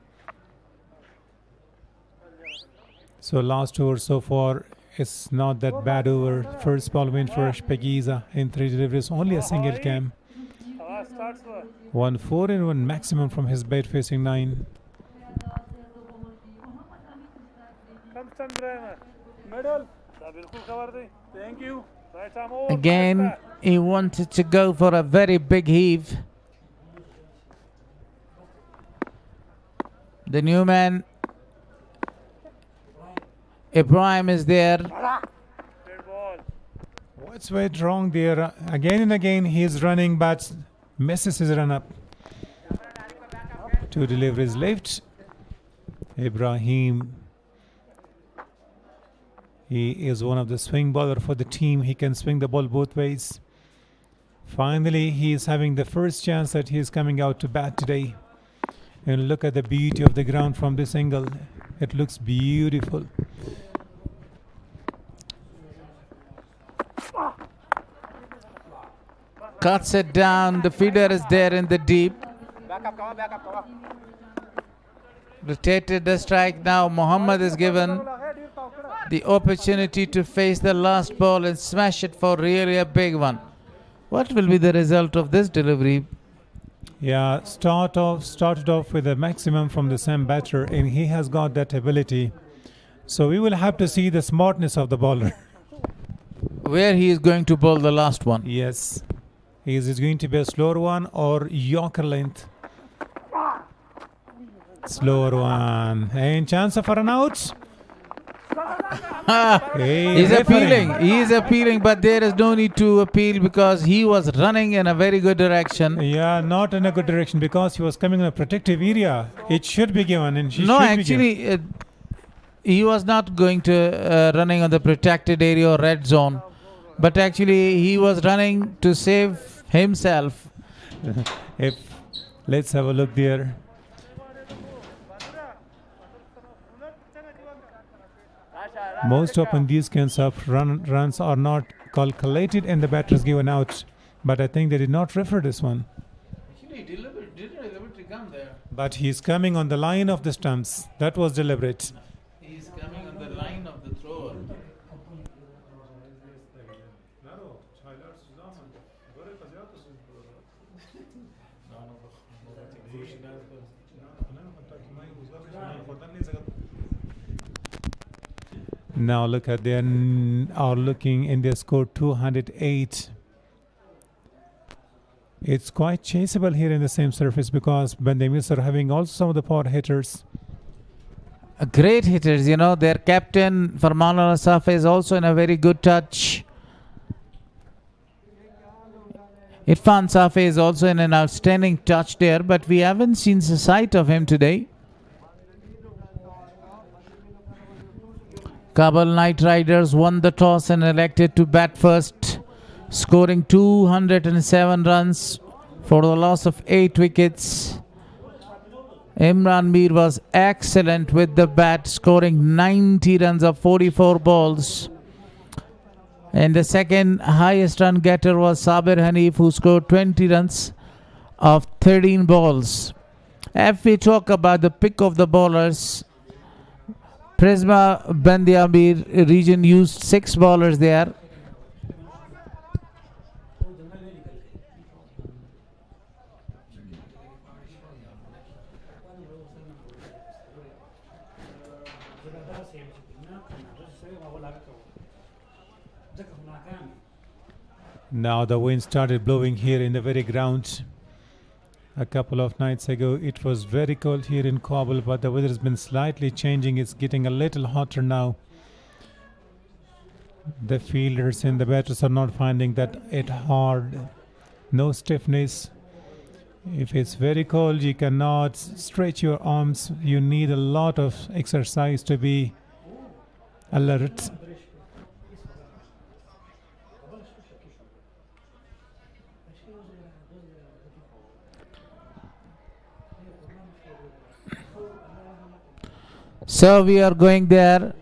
So last over so far, it's not that bad over. First ball win for Shpagiza in 3 deliveries, only a single cam. 1 4 and 1 maximum from his bat facing 9. Again, he wanted to go for a very big heave. The new man Ibrahim is there. What's went wrong there? Again and again he is running but misses his run up. 2 deliveries left. Ibrahim, he is one of the swing bowler for the team. He can swing the ball both ways. Finally, he is having the first chance that he is coming out to bat today. And look at the beauty of the ground from this angle. It looks beautiful. Cuts it down. The feeder is there in the deep. Rotated the strike. Now Muhammad is given the opportunity to face the last ball and smash it for really a big one. What will be the result of this delivery? Yeah, started off with a maximum from the same batter, and he has got that ability. So we will have to see the smartness of the bowler. Where he is going to bowl the last one. Yes. Is it going to be a slower one or Yorker length? Slower one. And chance for an out? He's appealing. He is appealing, but there is no need to appeal because he was running in a very good direction. Yeah, not in a good direction because he was coming in a protective area. It should be given. And no, actually, he was not going to running on the protected area or red zone. But actually, he was running to save himself. Let's have a look there. Most often these kinds of runs are not calculated and the batter is given out. But I think they did not refer this one. Actually, deliberately come there. But he's coming on the line of the stumps. That was deliberate. He's coming on the line of the thrower. Now look at they are looking and they scored 208. It's quite chaseable here in the same surface because Bandemirs are having also some of the power hitters. Great hitters, you know. Their captain Farman al-Asaf is also in a very good touch. Irfan Safi is also in an outstanding touch there, but we haven't seen the sight of him today. Kabul Knight Riders won the toss and elected to bat first, scoring 207 runs for the loss of 8 wickets. Imran Mir was excellent with the bat, scoring 90 runs of 44 balls. And the second highest run getter was Sabir Hanif, who scored 20 runs of 13 balls. If we talk about the pick of the bowlers, Prisma Bandiabir region used 6 bowlers there. Now the wind started blowing here in the very ground. A couple of nights ago it was very cold here in Kabul, but the weather has been slightly changing. It's getting a little hotter now. The fielders and the batters are not finding that it hard. No stiffness. If it's very cold, you cannot stretch your arms. You need a lot of exercise to be alert. So we are going there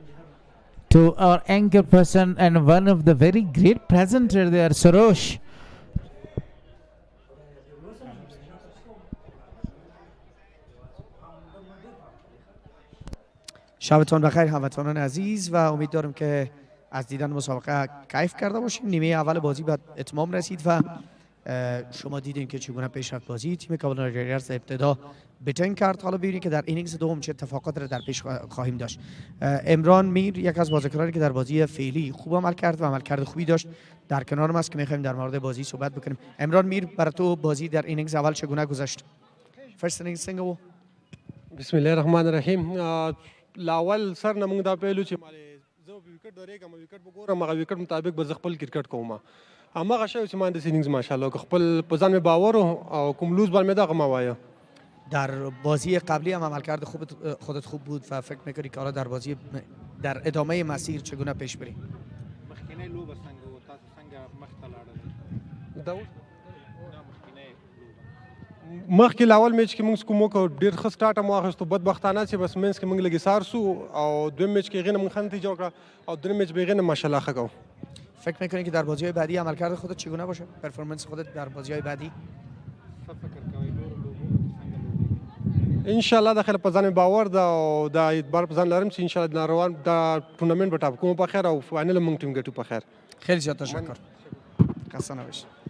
to our anchor person and one of the very great presenter there, Sarosh. شبتون بخیر هموطنان عزیز و امیدوارم که از دیدن مسابقه کیف کرده باشیم. نیمه اول بازی به اتمام رسید و شما دیدین که چگونه پیشرفت بازی تیم کابل رایدرز ابتدا بتن کرد. حالا ببینید که در اینینگز دوم چه اتفاقات را در پیش خواهیم داشت. امران میر یک از بازیکنانی که در بازی فعلی خوب عمل کرد و عملکرد خوبی داشت در کنار ما است که می‌خوایم در مورد بازی صحبت بکنیم. امران میر، برای تو بازی در اینینگز اول چگونه گذشت؟ فرست اینینگز څنګه و؟ بسم الله الرحمن الرحیم. لاول سر نه موږ دا پیلو چې زه وکټ درېږم وکټ به ګورم هغه وکټ مطابق به زه خپل کرکټ کوم هماغه شی چې ما د سینینګز ماشاءالله خپل په ځان مې باور او کوم لوز بال مې دغه ما وایه در بازی قبلی هم عملکرد خودت خوب بود و فکر میکنی که حالا در بازی در ادامه مسیر چگونه پیش بری؟ مخکینی لوبه څنګه و تاسو څنګه مخته لاړل دا مخکې لاول میچ کې موږ کوم وکړو ډېر ښه سټارټ هم واخیستو بدبختانه چې بس مینس کې موږ لږ ایسار سو او دویم میچ کې هغې نه موږ ښه نتیجه وکړه او دریم میچ به هغې نه ماشاءالله ښه کوو فکر میکنی که در بازی‌های بعدی عملکرد خودت چگونه باشه؟ پرفورمنس خودت در بازی‌های بعدی؟ انشاءالله داخل په ځان باور ده او دا اعتبار په ځان لرم چې انشاءالله ناروان دا تورنمنت به ټاپ کوم په خیر او فاینل موږ ټیم ګټو په خیر خیلی زیاد تشکر خسته نباشید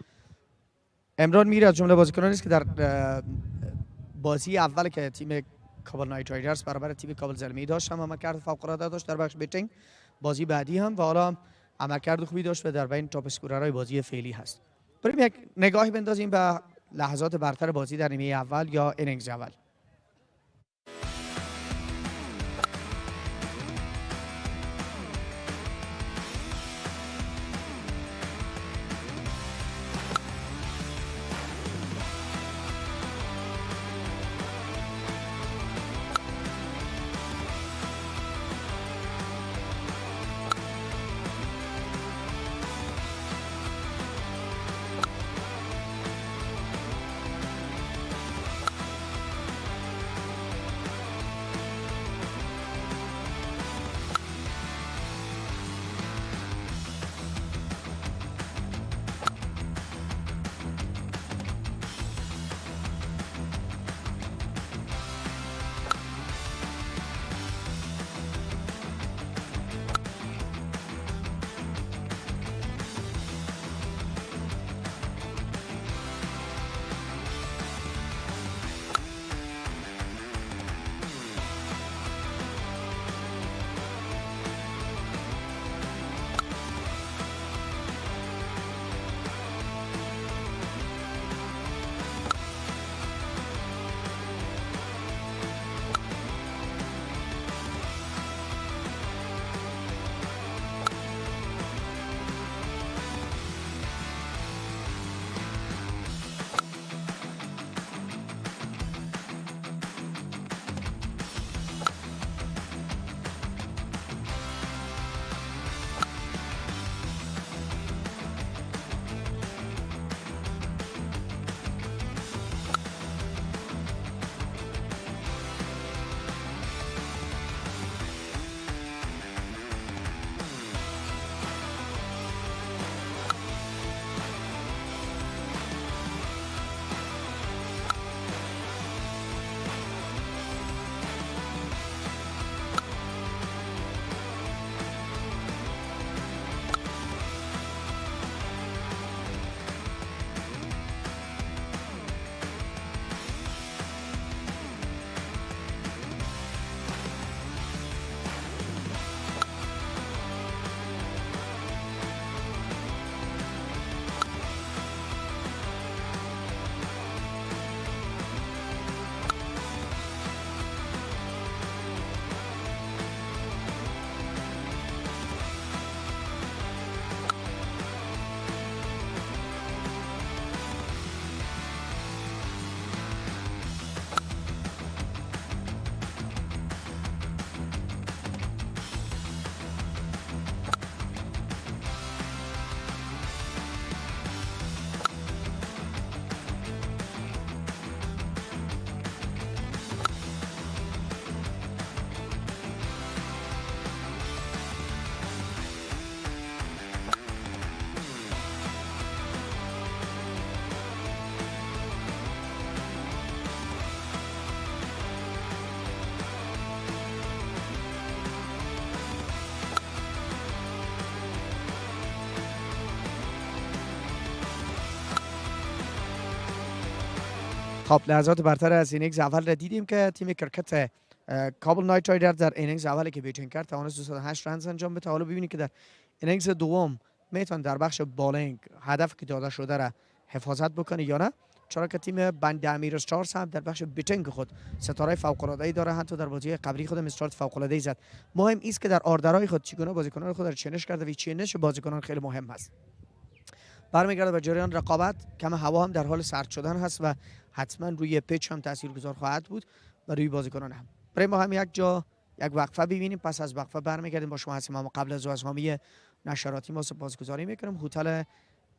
امران میر از جمله بازیکنانی است که در بازی اول که تیم کابل نایت رایدرز برابر تیم کابل زلمی داشت هم عملکرد فوق‌العاده داشت در بخش بیتینگ بازی بعدی هم و حالا عملکرد خوبی داشت و در بین تاپ اسکوررهای بازی فعلی هست بریم یک نگاهی بندازیم به لحظات برتر بازی در نیمه اول یا اینینگز اول خب لحظات برتر از اینینگز اول را دیدیم که تیم کرکت کابل نایت رایدرز در اینینگز اولی که بیتینگ کرد توانست 208 رنز انجام بده. حالا ببینید که در اینینگز دوم میتون در بخش بالینگ هدف که داده شده را حفاظت بکنه یا نه، چرا که تیم بند امیر استارز هم در بخش بیتینگ خود ستاره فوق‌العاده‌ای داره، حتی در بازی قبلی خود استارت فوق‌العاده‌ای زد. مهم است که در آردرهای خود چگونه بازیکنان خود را چینش کرده و چینش بازیکنان خیلی مهم است. برمیگرده به جریان رقابت. کم هوا هم در حال سرد شدن هست و حتما روی پیچ هم تاثیرگذار خواهد بود و روی بازیکنان هم. برای ما هم یک وقفه ببینیم، پس از وقفه برمیگردیم با شما هستیم. اما قبل از حامی نشراتی ما سپاسگزاری میکنم. هتل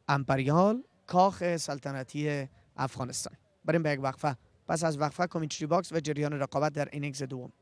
امپریال کاخ سلطنتی افغانستان. بریم به یک وقفه. پس از وقفه کامنتری باکس و جریان رقابت در اینینگز دوم.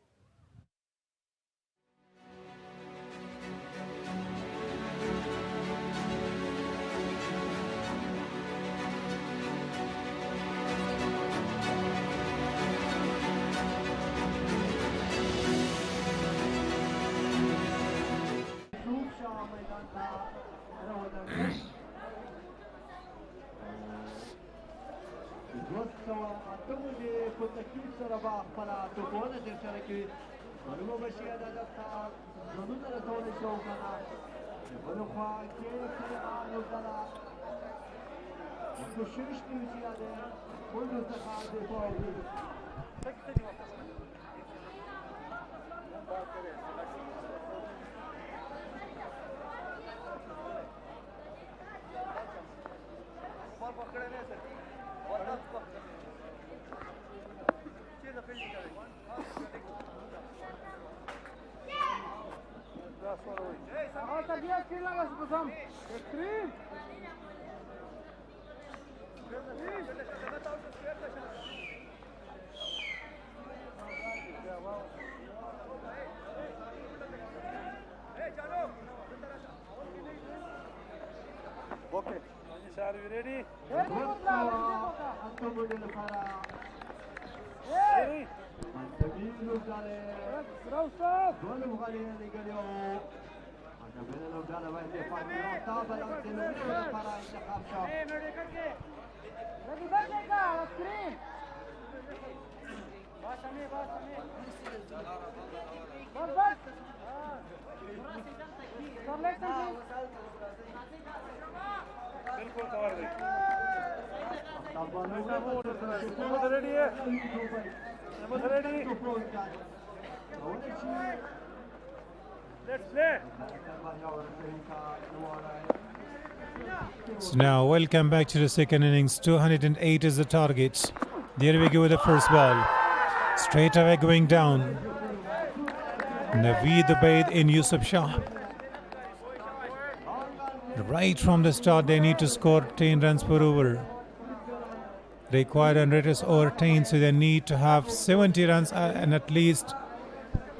So now, welcome back to the second innings. 208 is the target. There we go with the first ball. Straight away going down. Naveed Ubaid in Yusuf Shah. Right from the start, they need to score 10 runs per over. Required run rate is over 10, so they need to have 70 runs and at least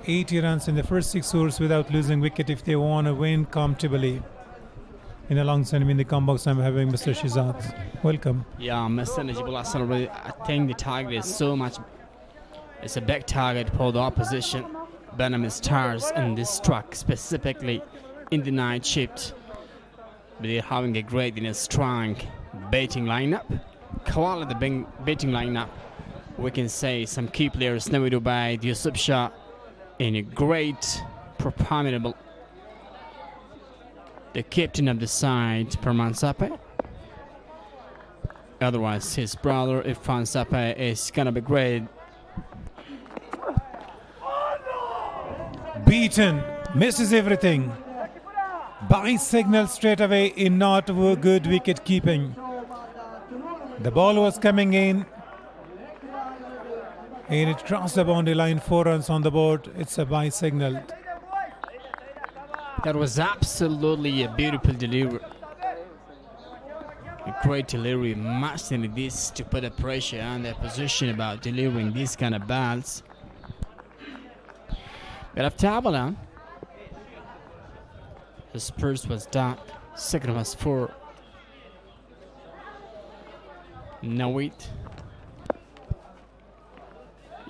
80 runs in the first 6 overs without losing wicket if they want to win comfortably. In the long side, in the come box, I'm having Mr. Shizad. Welcome. Yeah, Mr. Najibullah Salawat, I think the target is so much. It's a big target for the opposition. Benham Stars in this track, specifically in the night shift. But they're having a great, strong batting lineup. Quality batting lineup. We can say some key players, Naveed Ubaid, Yusuf Shah, in a great, formidable. The captain of the side, Perman Sape. Otherwise, his brother, Irfan Sape, is going to be great. Beaten, misses everything. By signal straight away in not good wicket keeping. The ball was coming in and it crossed the boundary line, 4 runs on the board. It's a by signal. That was absolutely a beautiful delivery. A great delivery, much than this to put the pressure on the opposition about delivering these kind of balls. But after Tabala, his first was dark, second was 4. Nayt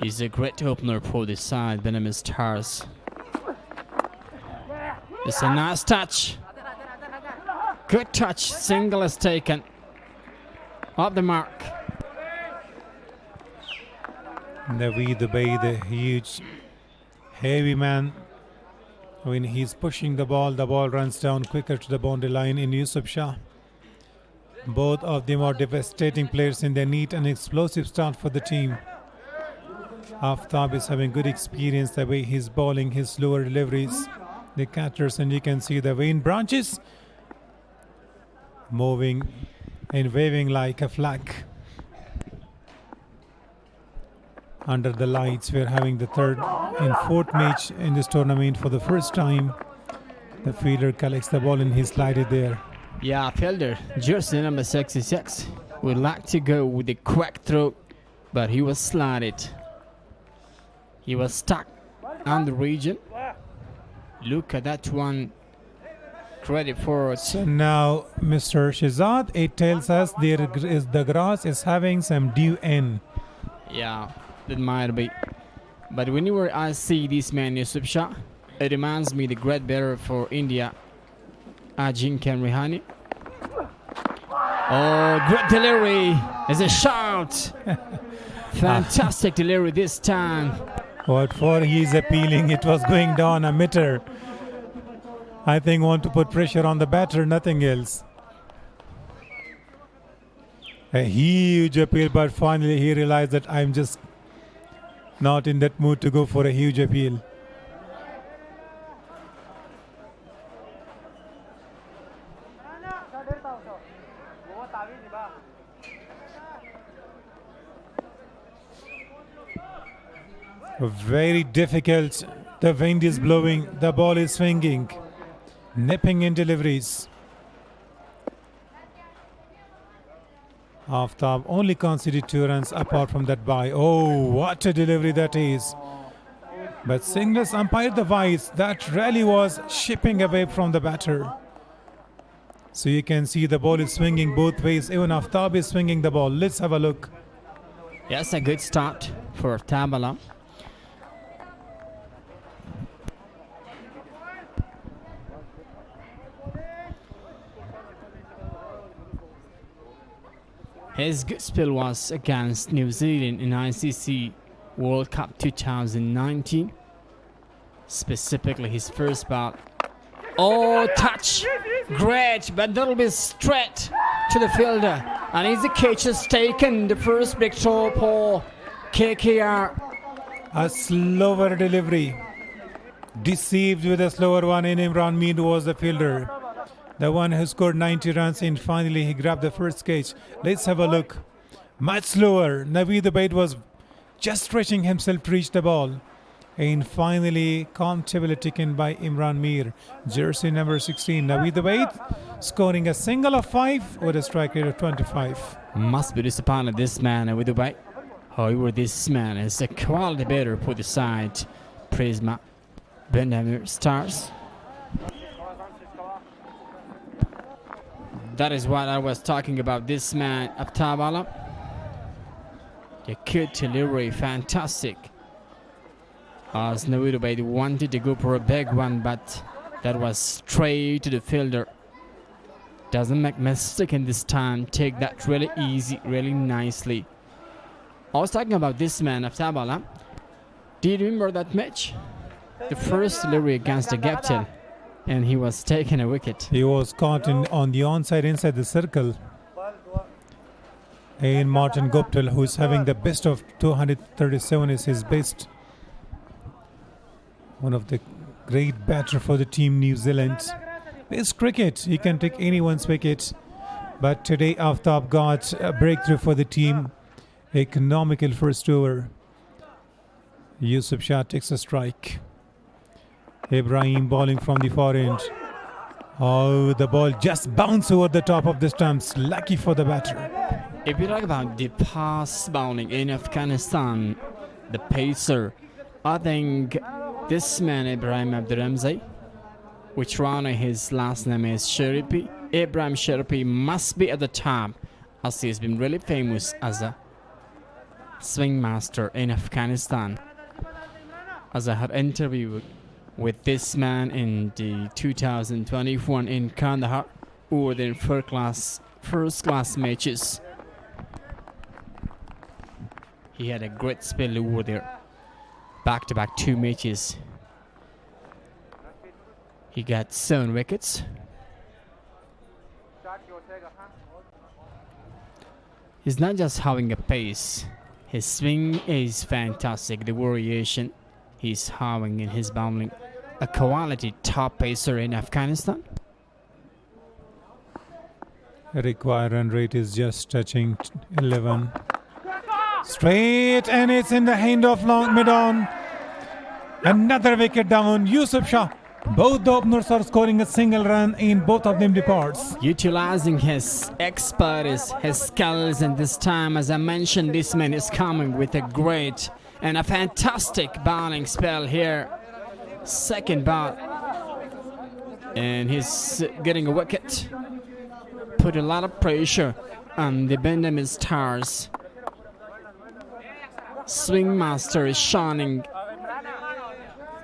is a great opener for the side, Benham Stars. It's a nice touch. Good touch. Single is taken. Off the mark. Naveed Ubaid, the huge, heavy man. When he's pushing the ball runs down quicker to the boundary line in Yusuf Shah. Both of them are devastating players in their neat and explosive start for the team. Aftab is having good experience the way he's bowling his slower deliveries. The catchers, and you can see the vein branches moving and waving like a flag. Under the lights, we're having the third and fourth match in this tournament for the first time. The fielder collects the ball and he slided there. Yeah, fielder, jersey number 66, would like to go with the quick throw, but he was slided. He was stuck on the region. Look at that one. Credit for it. So now, Mr. Shahzad, it tells us the grass is having some dew in. Yeah, that might be. But whenever I see this man Yusuf Shah, it reminds me the great batter for India, Ajinkya Rahane. Oh, great delivery! It's a shout! Fantastic delivery this time. What for he's appealing, it was going down a meter. I think want to put pressure on the batter, nothing else. A huge appeal, but finally he realized that I'm just not in that mood to go for a huge appeal. Very difficult. The wind is blowing, the ball is swinging, nipping in deliveries. Aftab only conceded 2 runs apart from that bye. Oh, what a delivery that is. But Singles umpired the vice. That really was shipping away from the batter. So you can see the ball is swinging both ways. Even Aftab is swinging the ball. Let's have a look. Yes, a good start for Tabala. His good spell was against New Zealand in ICC World Cup 2019. Specifically his first bout. Oh, touch! Great, but that'll be straight to the fielder. And easy catch is taken. The first big throw for KKR. A slower delivery. Deceived with a slower one in Imran Mead was the fielder. The one who scored 90 runs, and finally he grabbed the first catch. Let's have a look. Much slower. Naveed Ubaid was just stretching himself to reach the ball. And finally, comfortably taken by Imran Mir. Jersey number 16, Naveed Ubaid, scoring a single of 5 with a strike rate of 25. Must be disappointed this man, Naveed Ubaid. However, this man is a quality batter for the side. Prisma. Benjamin Stars. That is what I was talking about. This man, Abtabala. The good delivery, fantastic. As Naveed Ubaid wanted to go for a big one, but that was straight to the fielder. Doesn't make mistake in this time. Take that really easy, really nicely. I was talking about this man, Abtabala. Do you remember that match? The first delivery against the captain. And he was taking a wicket. He was caught on the onside inside the circle. And Martin Guptill, who is having the best of 237, is his best. One of the great batter for the team New Zealand. It's cricket. He can take anyone's wicket. But today Aftab got a breakthrough for the team. Economical first over. Yusuf Shah takes a strike. Ibrahim bowling from the far end. Oh, the ball just bounced over the top of the stumps. Lucky for the batter. If you talk about the pass bowling in Afghanistan, the pacer, I think this man, Ibrahim Abdurramzi, which round his last name is Sharipi, Ibrahim Sharipi must be at the top, as he has been really famous as a swing master in Afghanistan. As I had interviewed with this man in the 2021 in Kandahar over the first class matches. He had a great spell over there. Back-to-back 2 matches. He got 7 wickets. He's not just having a pace. His swing is fantastic. The variation he's having in his bowling. A quality top pacer in Afghanistan. Required run rate is just touching 11. Straight, and it's in the hand of long mid-on. Another wicket down. Yusuf Shah. Both the openers are scoring a single run in both of them departs. Utilizing his expertise, his skills, and this time, as I mentioned, this man is coming with a great and a fantastic bowling spell here. Second ball. And he's getting a wicket. Put a lot of pressure on the Benjamin Stars. Swing master is shining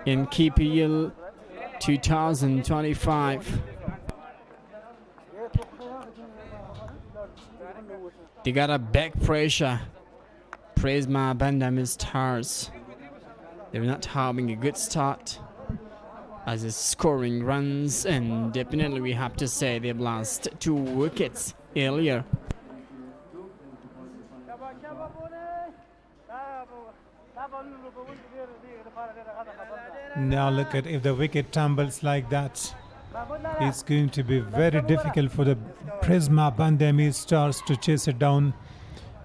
in KPL 2025. They got a back pressure. Praise my Benjamin Stars. They're not having a good start as it's scoring runs, and definitely we have to say they've lost 2 wickets earlier. Now look at, if the wicket tumbles like that, it's going to be very difficult for the Prisma Bandami Stars to chase it down.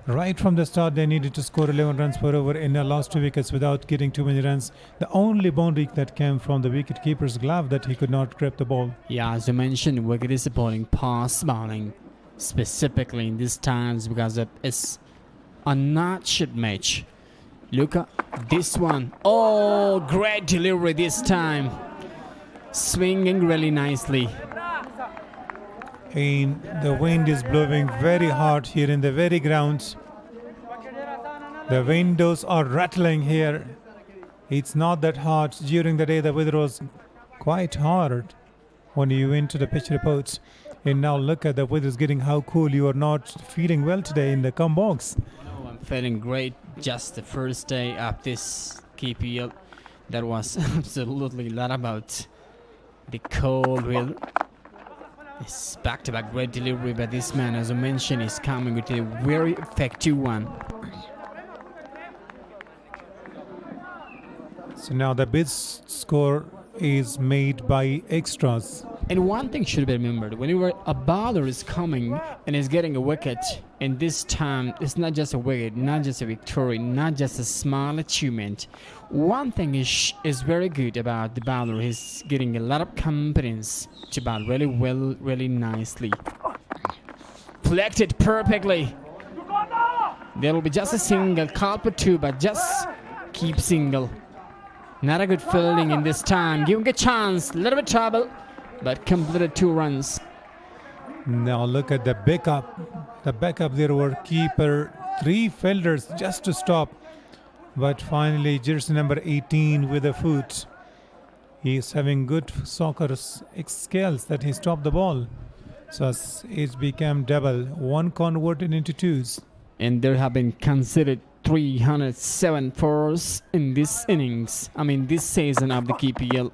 Right from the start, they needed to score 11 runs per over and lost 2 wickets without getting too many runs. The only boundary that came from the wicket-keeper's glove that he could not grab the ball. Yeah, as you mentioned, wicket is supporting pass bowling, specifically in these times because it's a notched match. Look at this one. Oh, great delivery this time. Swinging really nicely. And the wind is blowing very hard here in the very ground. The windows are rattling here. It's not that hot. During the day, the weather was quite hard when you went to the pitch reports. And now look at the weather is getting how cool. You are not feeling well today in the come box. Oh, I'm feeling great. Just the first day of this KPL. That was absolutely not about the cold weather. It's back-to-back great delivery by this man. As I mentioned, he's coming with a very effective one. So now the bid score is made by extras. And one thing should be remembered, whenever a bowler is coming and is getting a wicket, and this time it's not just a wicket, not just a victory, not just a small achievement. One thing is very good about the bowler, he's getting a lot of confidence to bowl really well, really nicely. Flected perfectly. There will be just a single, call for 2, but just keep single. Not a good fielding in this time. Give him a chance, a little bit trouble, but completed 2 runs. Now look at the backup. The backup there were keeper, 3 fielders just to stop. But finally, jersey number 18 with a foot. He's having good soccer skills that he stopped the ball. So it's become double. 1 converted into 2s. And there have been considered 307 fours in this innings. This season of the KPL.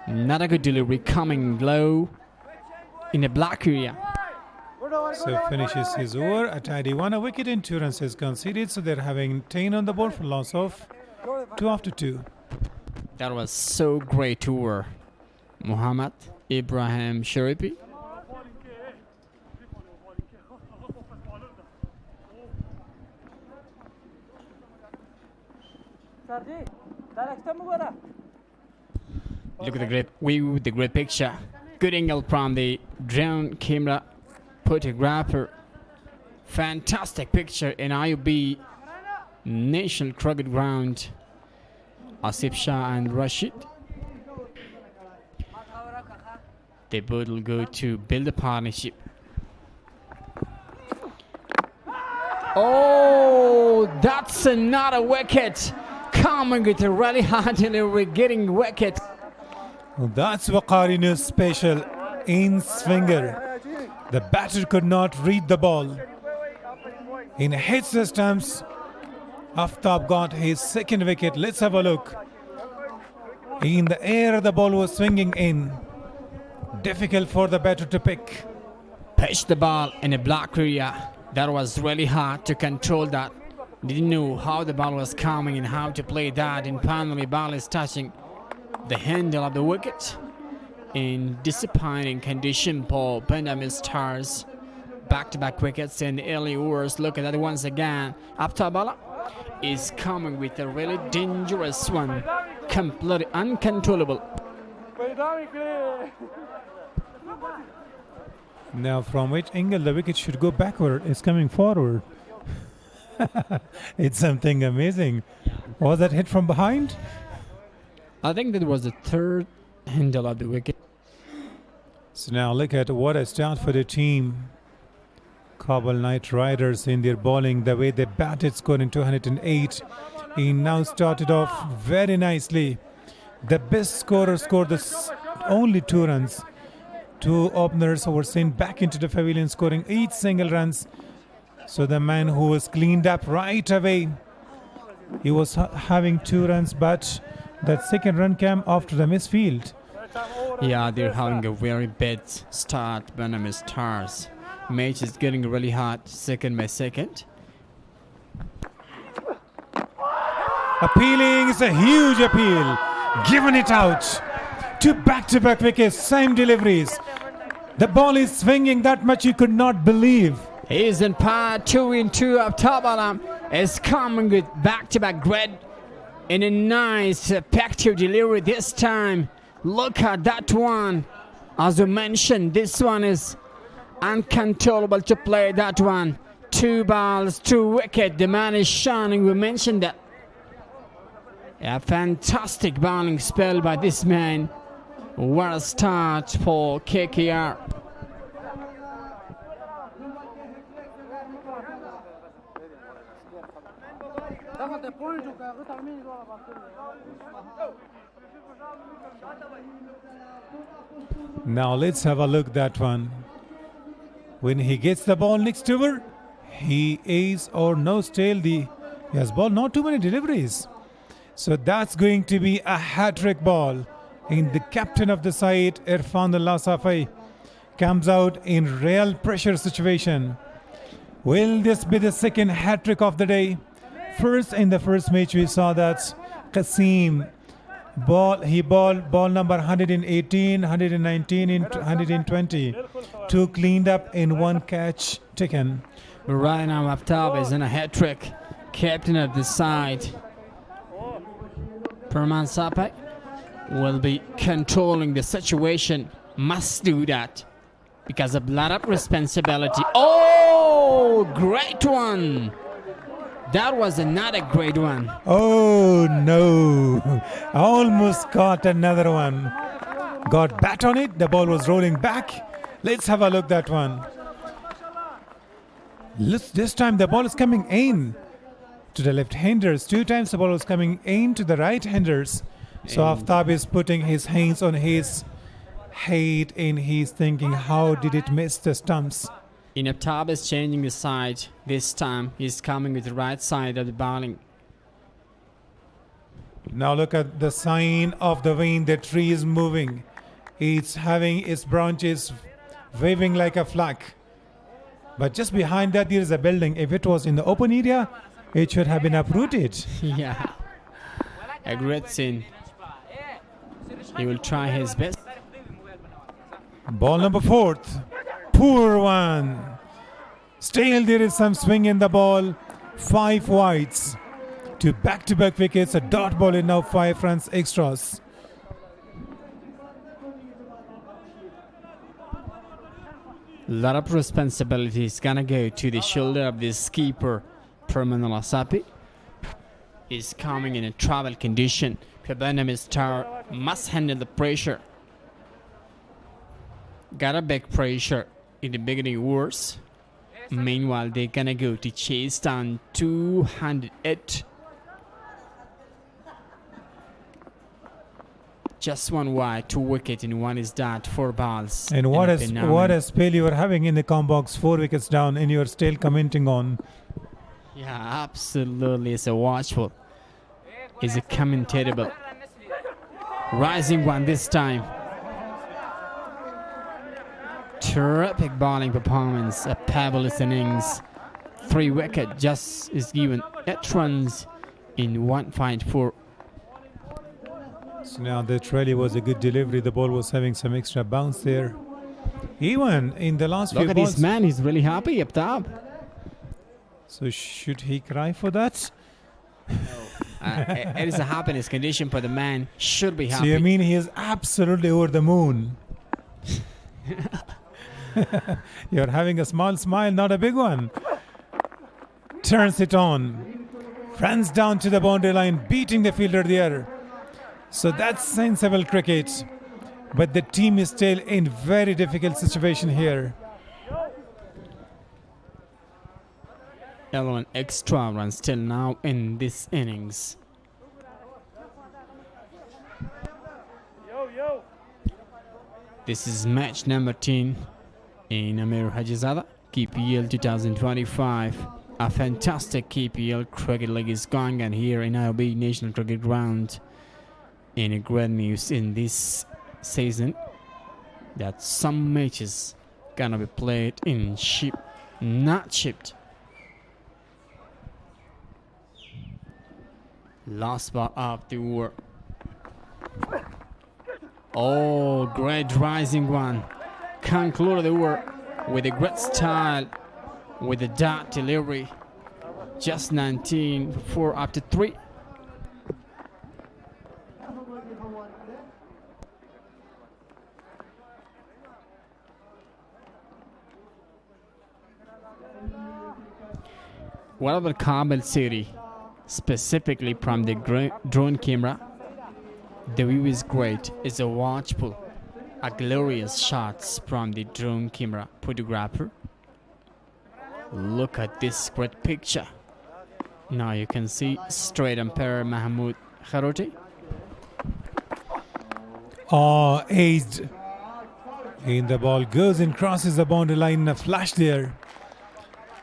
Not a good delivery, coming low in a black area. So finishes his over. A tidy 1, a wicket and 2 runs is conceded. So they're having 10 on the board for loss of 2 after 2. That was so great over. Muhammad Ibrahim Sharifi. Look at the great view, the great picture. Good angle from the drone camera photographer. Fantastic picture in IUB National Cricket Ground. Asif Shah and Rashid. They both will go to build a partnership. Oh, that's another wicket. Coming with a really hard delivery, getting wicket. That's Waqarina's special in swinger. The batter could not read the ball. In hit systems, Aftab got his 2nd wicket. Let's have a look. In the air, the ball was swinging in. Difficult for the batter to pick. Pitch the ball in a black area. That was really hard to control that. Didn't know how the ball was coming and how to play that. And finally, ball is touching the handle of the wicket. In disappointing condition for Benjamin Stars. Back-to-back wickets in early overs. Look at that once again. Abtabala is coming with a really dangerous one. Completely uncontrollable. Now, from which angle the wicket should go backward is coming forward. It's something amazing. Was that hit from behind? I think that was the third handle of the wicket. So now look at what a start for the team. Kabul Knight Riders in their bowling, the way they batted, scoring 208. He now started off very nicely. The best scorer scored only 2 runs. 2 openers were sent back into the pavilion, scoring 8 single runs. So the man who was cleaned up right away, he was having 2 runs, but that second run came after the misfield. Yeah, they're having a very bad start, Benjamin Stars. Match is getting really hot, second by second. Appealing is a huge appeal. Given it out. 2 back-to-back wickets, same deliveries. The ball is swinging that much you could not believe. He's in par 2-2 up top. Alam is coming with back-to-back grid in a nice effective delivery this time. Look at that one. As we mentioned, this one is uncontrollable to play that one. 2 balls, 2 wickets. The man is shining. We mentioned that. A fantastic bowling spell by this man. What a start for KKR. Now let's have a look at that one. When he gets the ball next over, he is or nose tail he has ball, not too many deliveries. So that's going to be a hat-trick ball. And the captain of the side, Irfan Allah Safai, comes out in real pressure situation. Will this be the second hat-trick of the day? First, in the first match, we saw that Qasim balled ball number 118, 119, and 120. 2 cleaned up in 1 catch taken. Right now, Aftab is in a hat-trick. Captain of the side, Perman Sapai, will be controlling the situation. Must do that because of a lot of responsibility. Oh, great one. That was another great one. Oh no, almost caught another one. Got bat on it, the ball was rolling back. Let's have a look at that one. This time the ball is coming in to the left-handers. 2 times the ball was coming in to the right-handers. So Aftab is putting his hands on his head and he's thinking, how did it miss the stumps? Aftab is changing the side. This time he's coming with the right side of the bowling. Now look at the sign of the wind. The tree is moving. It's having its branches waving like a flag. But just behind that there is a building. If it was in the open area, it should have been uprooted. Yeah. A great scene. He will try his best. Ball number 4th. Poor one. Still there is some swing in the ball. 5 wides. 2 back-to-back wickets. A dot ball in now 5 runs extras. A lot of responsibility is gonna go to the shoulder of this keeper, Permanal Asapi. Is coming in a travel condition. Benjamin Star must handle the pressure. Got a big pressure in the beginning wars. Meanwhile, they're gonna go to chase down 208. Just 1 wide, 2 wicket, and 1 is that, 4 balls. And what a spell you are having in the com box, 4 wickets down, and you are still commenting on. Yeah, absolutely. It's a watchful. It's a commentatable. Rising one this time. Terrific bowling performance. A fabulous innings 3 wicket just is given 8 runs in 1.4. So now that really was a good delivery. The ball was having some extra bounce there. Even in the last Look few at balls. this man, he's really happy up top. So should he cry for that? It is a happiness condition for the man. Should be happy. So you mean he is absolutely over the moon? You're having a small smile, not a big one. Turns it on. Runs down to the boundary line, beating the fielder there. So that's sensible cricket. But the team is still in very difficult situation here. 11 extra runs till now in this innings. This is match number 10 in Amir Hajizada, KPL 2025. A fantastic KPL cricket league is going on here in IOB National Cricket Ground. Any great news in this season that some matches gonna be played in not shipped. Last ball of the over. Oh, great rising one. Concluded the over with a great style, with a dot delivery. Just 19 4 after 3. What about Kabul city? Specifically from the drone camera, the view is great. It's a watchful, a glorious shots from the drone camera photographer. Look at this great picture. Now you can see straight umpire Mahmoud Kharoti. Oh, aged. And the ball goes and crosses the boundary line in a flash there.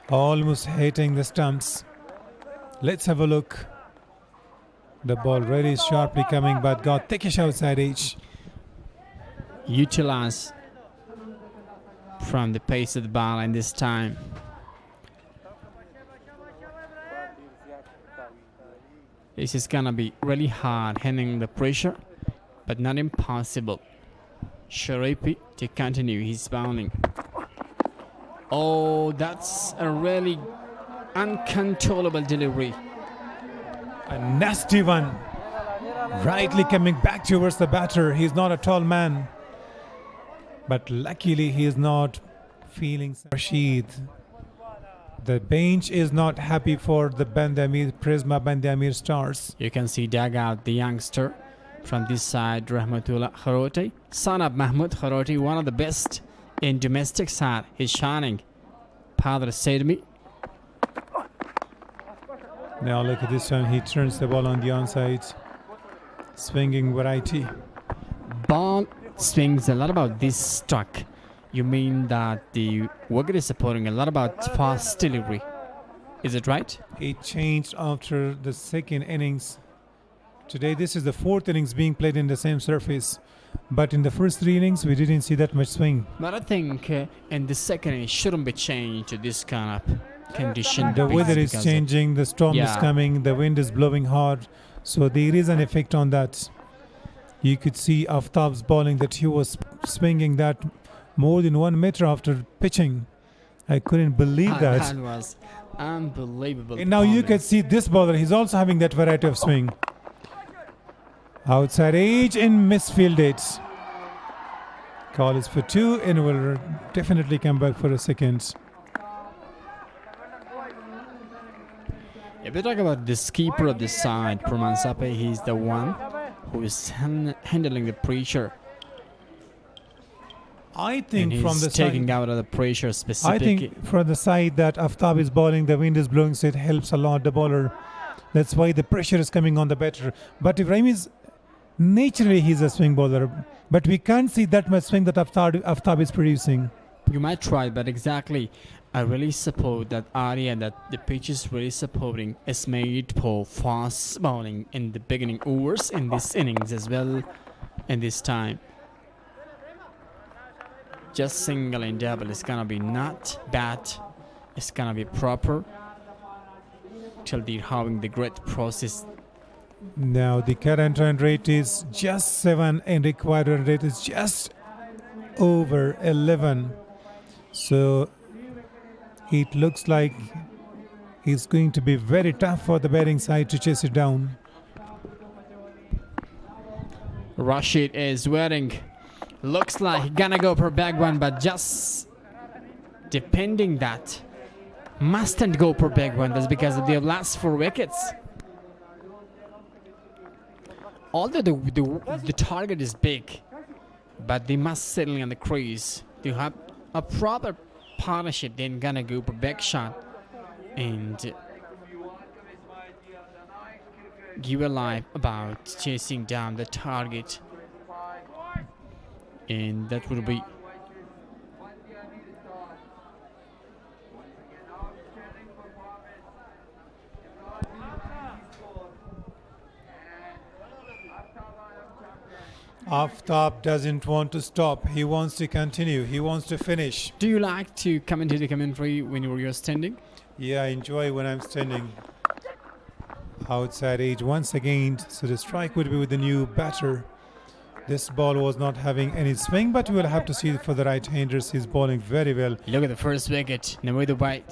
Almost hitting the stumps. Let's have a look. The ball really sharply coming, but got thickish outside edge. Utilize from the pace of the ball in this time. This is gonna be really hard handling the pressure, but not impossible. Sharifi to continue his bowling. Oh, that's a really uncontrollable delivery. A nasty one. Rightly coming back towards the batter. He's not a tall man. But luckily he is not feeling Rashid. The bench is not happy for the Bandamir Prisma Bandamir Stars. You can see dugout the youngster from this side, Rahmatullah Kharoti, son of Mahmoud Kharoti, one of the best in domestic side. He's shining. Padre said me. Now look at this one. He turns the ball on the onside. Swinging variety. Ball swings a lot about this struck. You mean that the wicket is supporting a lot about fast delivery. Is it right? It changed after the second innings. Today this is the fourth innings being played in the same surface. But in the first 3 innings we didn't see that much swing. But I think in the second it shouldn't be changed to this kind of condition. The weather is changing, the storm is coming, the wind is blowing hard. So there is an effect on that. You could see Aftab's bowling that he was swinging that more than 1 meter after pitching. I couldn't believe that. That was unbelievable. And now you can see this bowler, he's also having that variety of swing. Outside edge and misfielded. Call is for 2 and will definitely come back for a second. If we talk about the keeper of the side, Pramansape, he's the one who is handling the pressure. I think and from the taking side, out of the pressure specifically. I think from the side that Aftab is bowling, the wind is blowing, so it helps a lot the bowler. That's why the pressure is coming on the batter. But Ibrahim is naturally he's a swing bowler, but we can't see that much swing that Aftab is producing. You might try, but exactly, I really support that area that the pitch is really supporting is made for fast bowling in the beginning overs in this innings as well in this time. Just single and double is gonna be not bad it's gonna be proper till they're having the great process. Now the current run rate is just 7 and required run rate is just over 11. So it looks like it's going to be very tough for the batting side to chase it down. Rashid is waiting. Looks like he's gonna go for back one, but just depending that mustn't go for back one. That's because of their last 4 wickets. Although the target is big, but they must settle on the crease. They have a proper partnership, then gonna go for back shot and give a life about chasing down the target, and that will be Aftab doesn't want to stop. He wants to continue. He wants to finish. Do you like to come into the commentary when you're standing? Yeah, I enjoy when I'm standing outside age once again. So the strike would be with the new batter. This ball was not having any swing, but we will have to see for the right-handers. He's bowling very well. Look at the first wicket, the bite.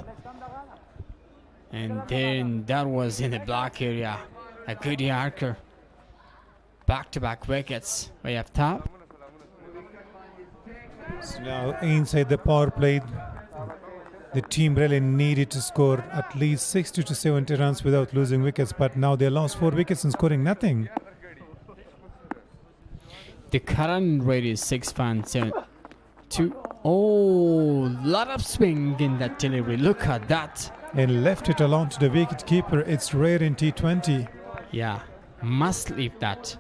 And then that was in the black area. A good Yorker. Back-to-back wickets way up top. So now inside the power play, the team really needed to score at least 60 to 70 runs without losing wickets, but now they lost 4 wickets and scoring nothing. The current rate is 6.72. Oh, lot of swing in that delivery. Look at that. And left it alone to the wicket keeper. It's rare in T20. Yeah, must leave that.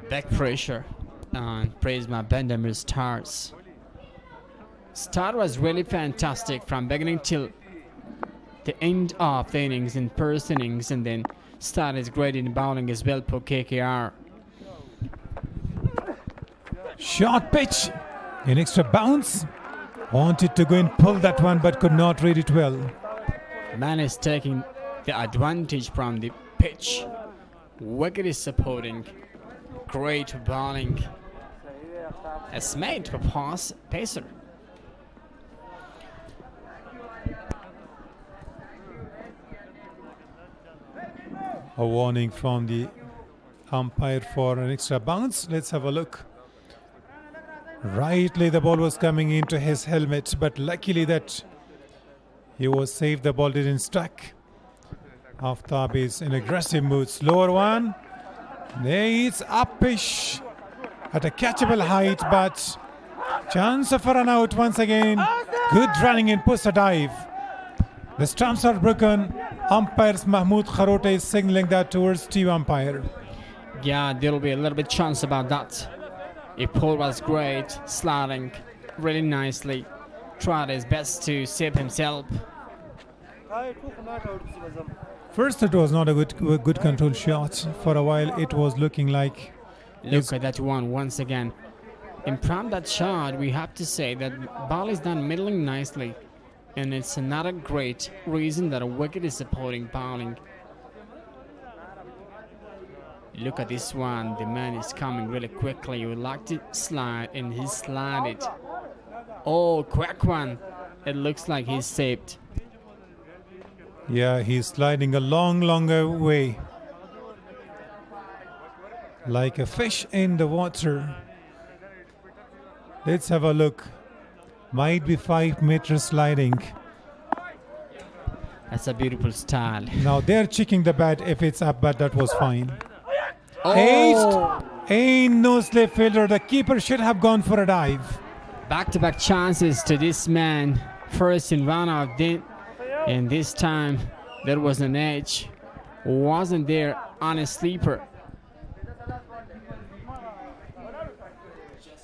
Back pressure and praise my Benjamin Stars. Star was really fantastic from beginning till the end of the innings in first innings, and then Star is great in bowling as well for KKR. Short pitch, an extra bounce. Wanted to go and pull that one, but could not read it well. Man is taking the advantage from the pitch. Wicket is supporting. Great bowling. As made for pass pacer. A warning from the umpire for an extra bounce. Let's have a look. Rightly, the ball was coming into his helmet, but luckily that he was safe. The ball didn't strike. Aftab is in aggressive mood. Slower one. It's uppish at a catchable height, but chance for an out once again. Good running in poster dive. The stumps are broken. Umpires Mahmoud Kharote is signaling that towards team umpire. Yeah, there'll be a little bit chance about that. Paul was great, sliding really nicely. Tried his best to save himself. First, it was not a good control shot. For a while, it was looking like. Look at that one once again. In from that shot, we have to say that ball is done middling nicely, and it's another great reason that a wicket is supporting bowling. Look at this one. The man is coming really quickly. You would like to slide, and he slided. Oh, quick one. It looks like he's saved. Yeah, he's sliding a longer way. Like a fish in the water. Let's have a look. Might be 5 meters sliding. That's a beautiful style. Now they're checking the bat if it's up, but that was fine. Oh. Aged. Ain't no slip fielder. The keeper should have gone for a dive. Back-to-back chances to this man. First in one of them. And this time there was an edge. Wasn't there on a sleeper.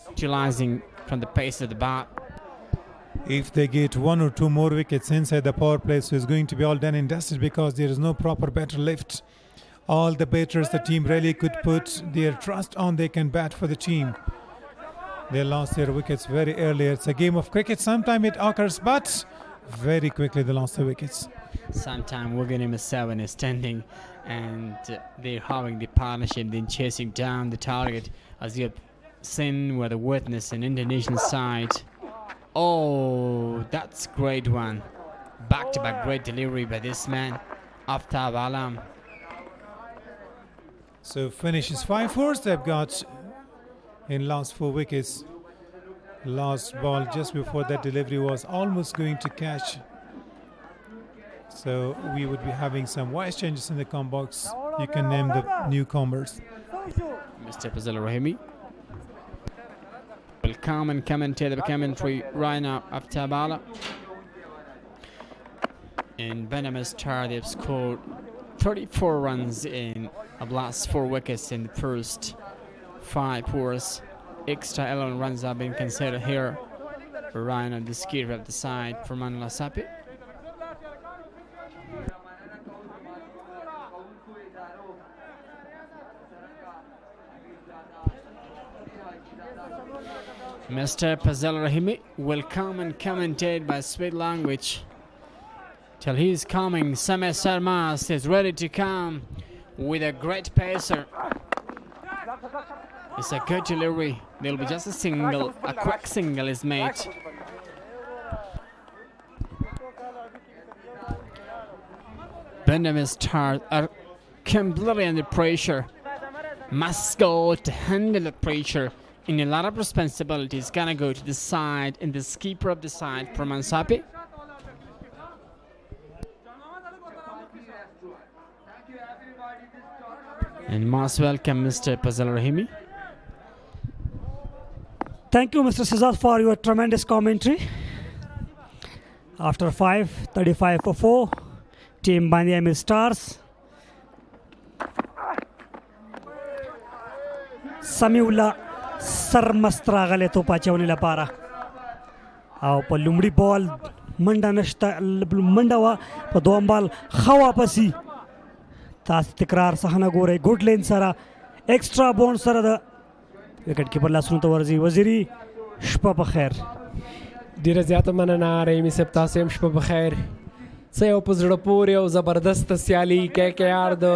Utilizing from the pace of the bat. If they get 1 or 2 more wickets inside the power play, so it's going to be all done and dusted because there is no proper batter left. All the batters the team really could put their trust on, they can bat for the team. They lost their wickets very early. It's a game of cricket. Sometimes it occurs, but very quickly they lost the wickets. Sometimes wicket number 7 is standing and they're having the partnership, then chasing down the target, as you have seen with the witness in Indonesian side. Oh, that's great one. Back-to-back great delivery by this man, Aftab Alam. So finish is 5-4. They've got in last 4 wickets. Last ball just before that delivery was almost going to catch. So we would be having some wise changes in the com box. You can name the newcomers. Mr. Fazal Rahimi will come and commentate the commentary right now after Bala. In Benham's Star, they've scored 34 runs in the last 4 wickets in the first 5 overs. Extra 11 runs have been considered here. Ryan on the skid of the side for Manila Sapi. Mr. Fazal Rahimi will come and commentate by sweet language. Till he's coming, Samir Sarmas is ready to come with a great pacer. It's a good delivery. There'll be just a single, a quick single is made. Benjamin Stars are completely under pressure. Must go to handle the pressure. In a lot of responsibilities, gonna go to the side and the skipper of the side from Ansapi. And most welcome Mr. Fazal Rahimi. Thank you, Mr. Sizat, for your tremendous commentary. After 5, 35 for 4, team Amir Stars. Samiullah سرمست راغلی تو پاچونې لپاره او په لومړي بال منډه نشته منډه وه په دوم بال ښه واپسي تاسو تکرار صحنه ګورئ ګوډ لین سره ایکسټرا بونډ سره د وکټ کیپر لاسونو ته ورځي وزیري شپه په خیر ډېره زیاته مننه رحیمي صاحب تاسو هم شپه په خیر څه یو په زړه پورې او زبردسته سیالي KKR د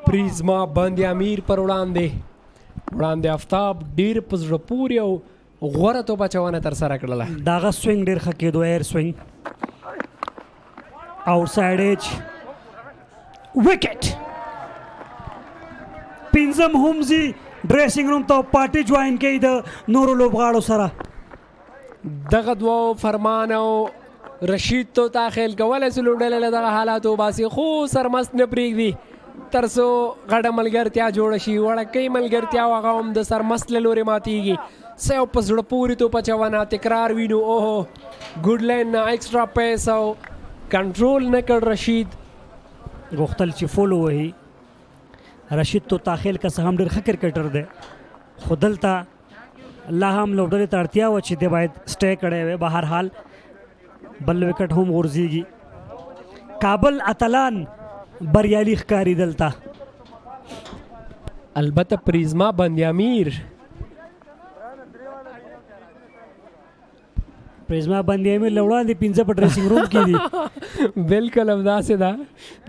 پریزما باندې امیر پر وړاندې آفتاب ډېر په زړه پورې او غوره توپ اچونه ترسره کړله د هغه سوینګ ډېر ښه کېدو ایر سوینګ آوټ سایډ ایج وکټ پنځم هم ځي ډریسنګ روم ته پارټي جوائن کوي د نورو لوبغاړو سره دغه دوو فرمان او رشید تو تاخیل کولی سو لوبډلې له دغه حالاتو وباسي خو سرمست نه پرېږدي تر څو غټه ملګرتیا جوړه شي وړکۍ ملګرتیا او هغه هم د سرمست له لورې ماتېږي څه یو په زړه پورې توپ اچونه تکرار وینو اوهو ګوډ لین نه ایکسټرا پیس او کنټرول نه کړ رشید غوښتل چې فولو وهي رشید تو تاخیل که څه هم ډېر ښه کرکټر دی خو دلته لا هم لوبډلې ته اړتیا وه چې دی باید سټی کړی وی به هر حال بل وکټ هم غورځېږي کابل اتلان بریالي ښکاري دلته البته پریزما باندې امیر پریزما باندې امیر له وړاندې 5 په ډریسنګ روم کې دي بالکل همداسې ده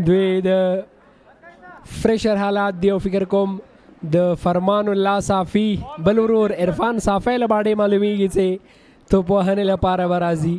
دوی د فرشر حالات دی او فکر کوم د فرمان الله صافي بل ورور عرفان صافي له باندې معلومیږي چې توپ وهنې لپاره به راځي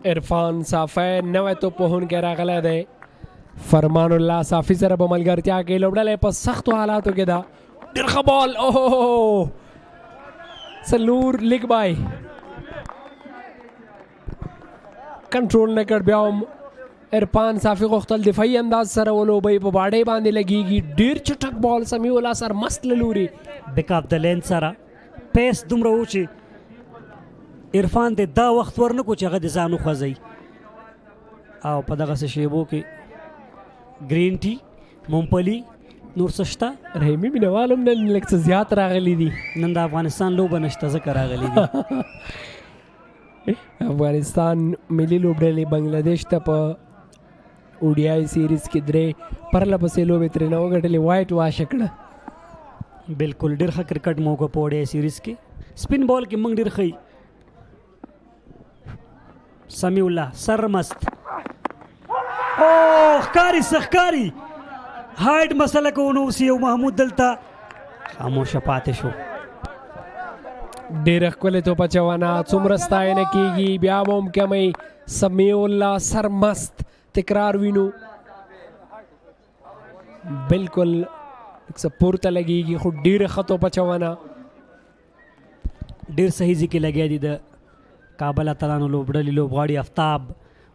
عرفان صافی نوی توپ وهونکی راغلی دی فرمان الله صافي سره په ملګرتیا کې لوبډلې په سختو حالاتو کې ده ډېر ښه بال اوه سلور لیګ بای کنټرول نه کړ بیا هم عرفان صافي غوښتل دفاعي انداز سره ولوبوي په باډۍ باندې لګېږي ډېر چټک بال سمیع الله سر مست له لوري بیک اف د لین سره پیس دومره و چې عرفان ته دا وخت ورنکو چې هغه د ځان وخوځوي او په دغسې شیبو کې ګرین ټي ممپلي نور څه شته رحیمي مینوال هم نن لږ څه زیات راغلي دي نن د افغانستان لوبه نشته ځکه راغلي دي افغانستان ملي لوبډلې بنګلادیش ته په اوډیای سیریز کې 3 پرله پسې لوبې ترېنه وګټلې وایټ واشه کړه بالکل ډېر ښه کرکټ مو وکړ په اوډیای سیریز کې سپین بال کې موږ ډېر ښه سمیع الله سرمست او ښکاري ښکاري هایډ مسله کوونو اوس یو محمود دلته خاموشه پاتې شو ډېره ښکلې توپه چونه څومره ستاینه کېږي بیا به هم کمی سمیع الله سرمست تکرار وینو بالکل څه پورته لګېږي خو ډېره ښه توپه چونه ډېر صحیح ځای کې لګیا دي د کابل اتلانو لوبډلې لوبغاړي افتاب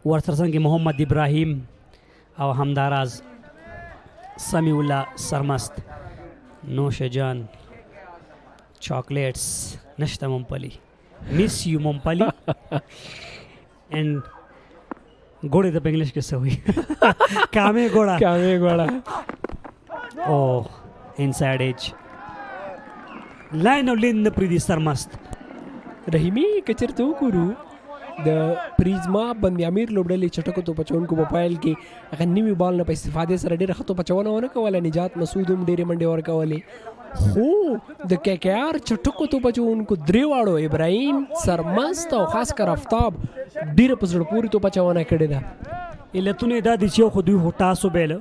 ورسره څنګه محمد ابراهیم او همداراز سمیع الله سرمست نوش جان چاکلیټس نشته ممپلی مس یو ممپلی اینڈ ګوړې د په انګلیش کې څه وایي کامې ګوړه او انسایډ ایج لاین او لین نه پرېږدي سرمست رحیمي که چېرته وګورو د پریزما بند امیر لوبډلې چټکو توپه چوونکو په پیل کې هغه نوي بال نه په استفادې سره ډېره ښه توپه چونه ونه کوله نجات مسعود هم ډېرې منډې ورکولې خو د KKR چټکو توپه چوونکو 3 واړو ابراهیم سرمست او خاص کر افتاب ډېره په زړه پورې توپه چونه کړې ده علتونه یې دا دي چې خو دوی ټاس وبایله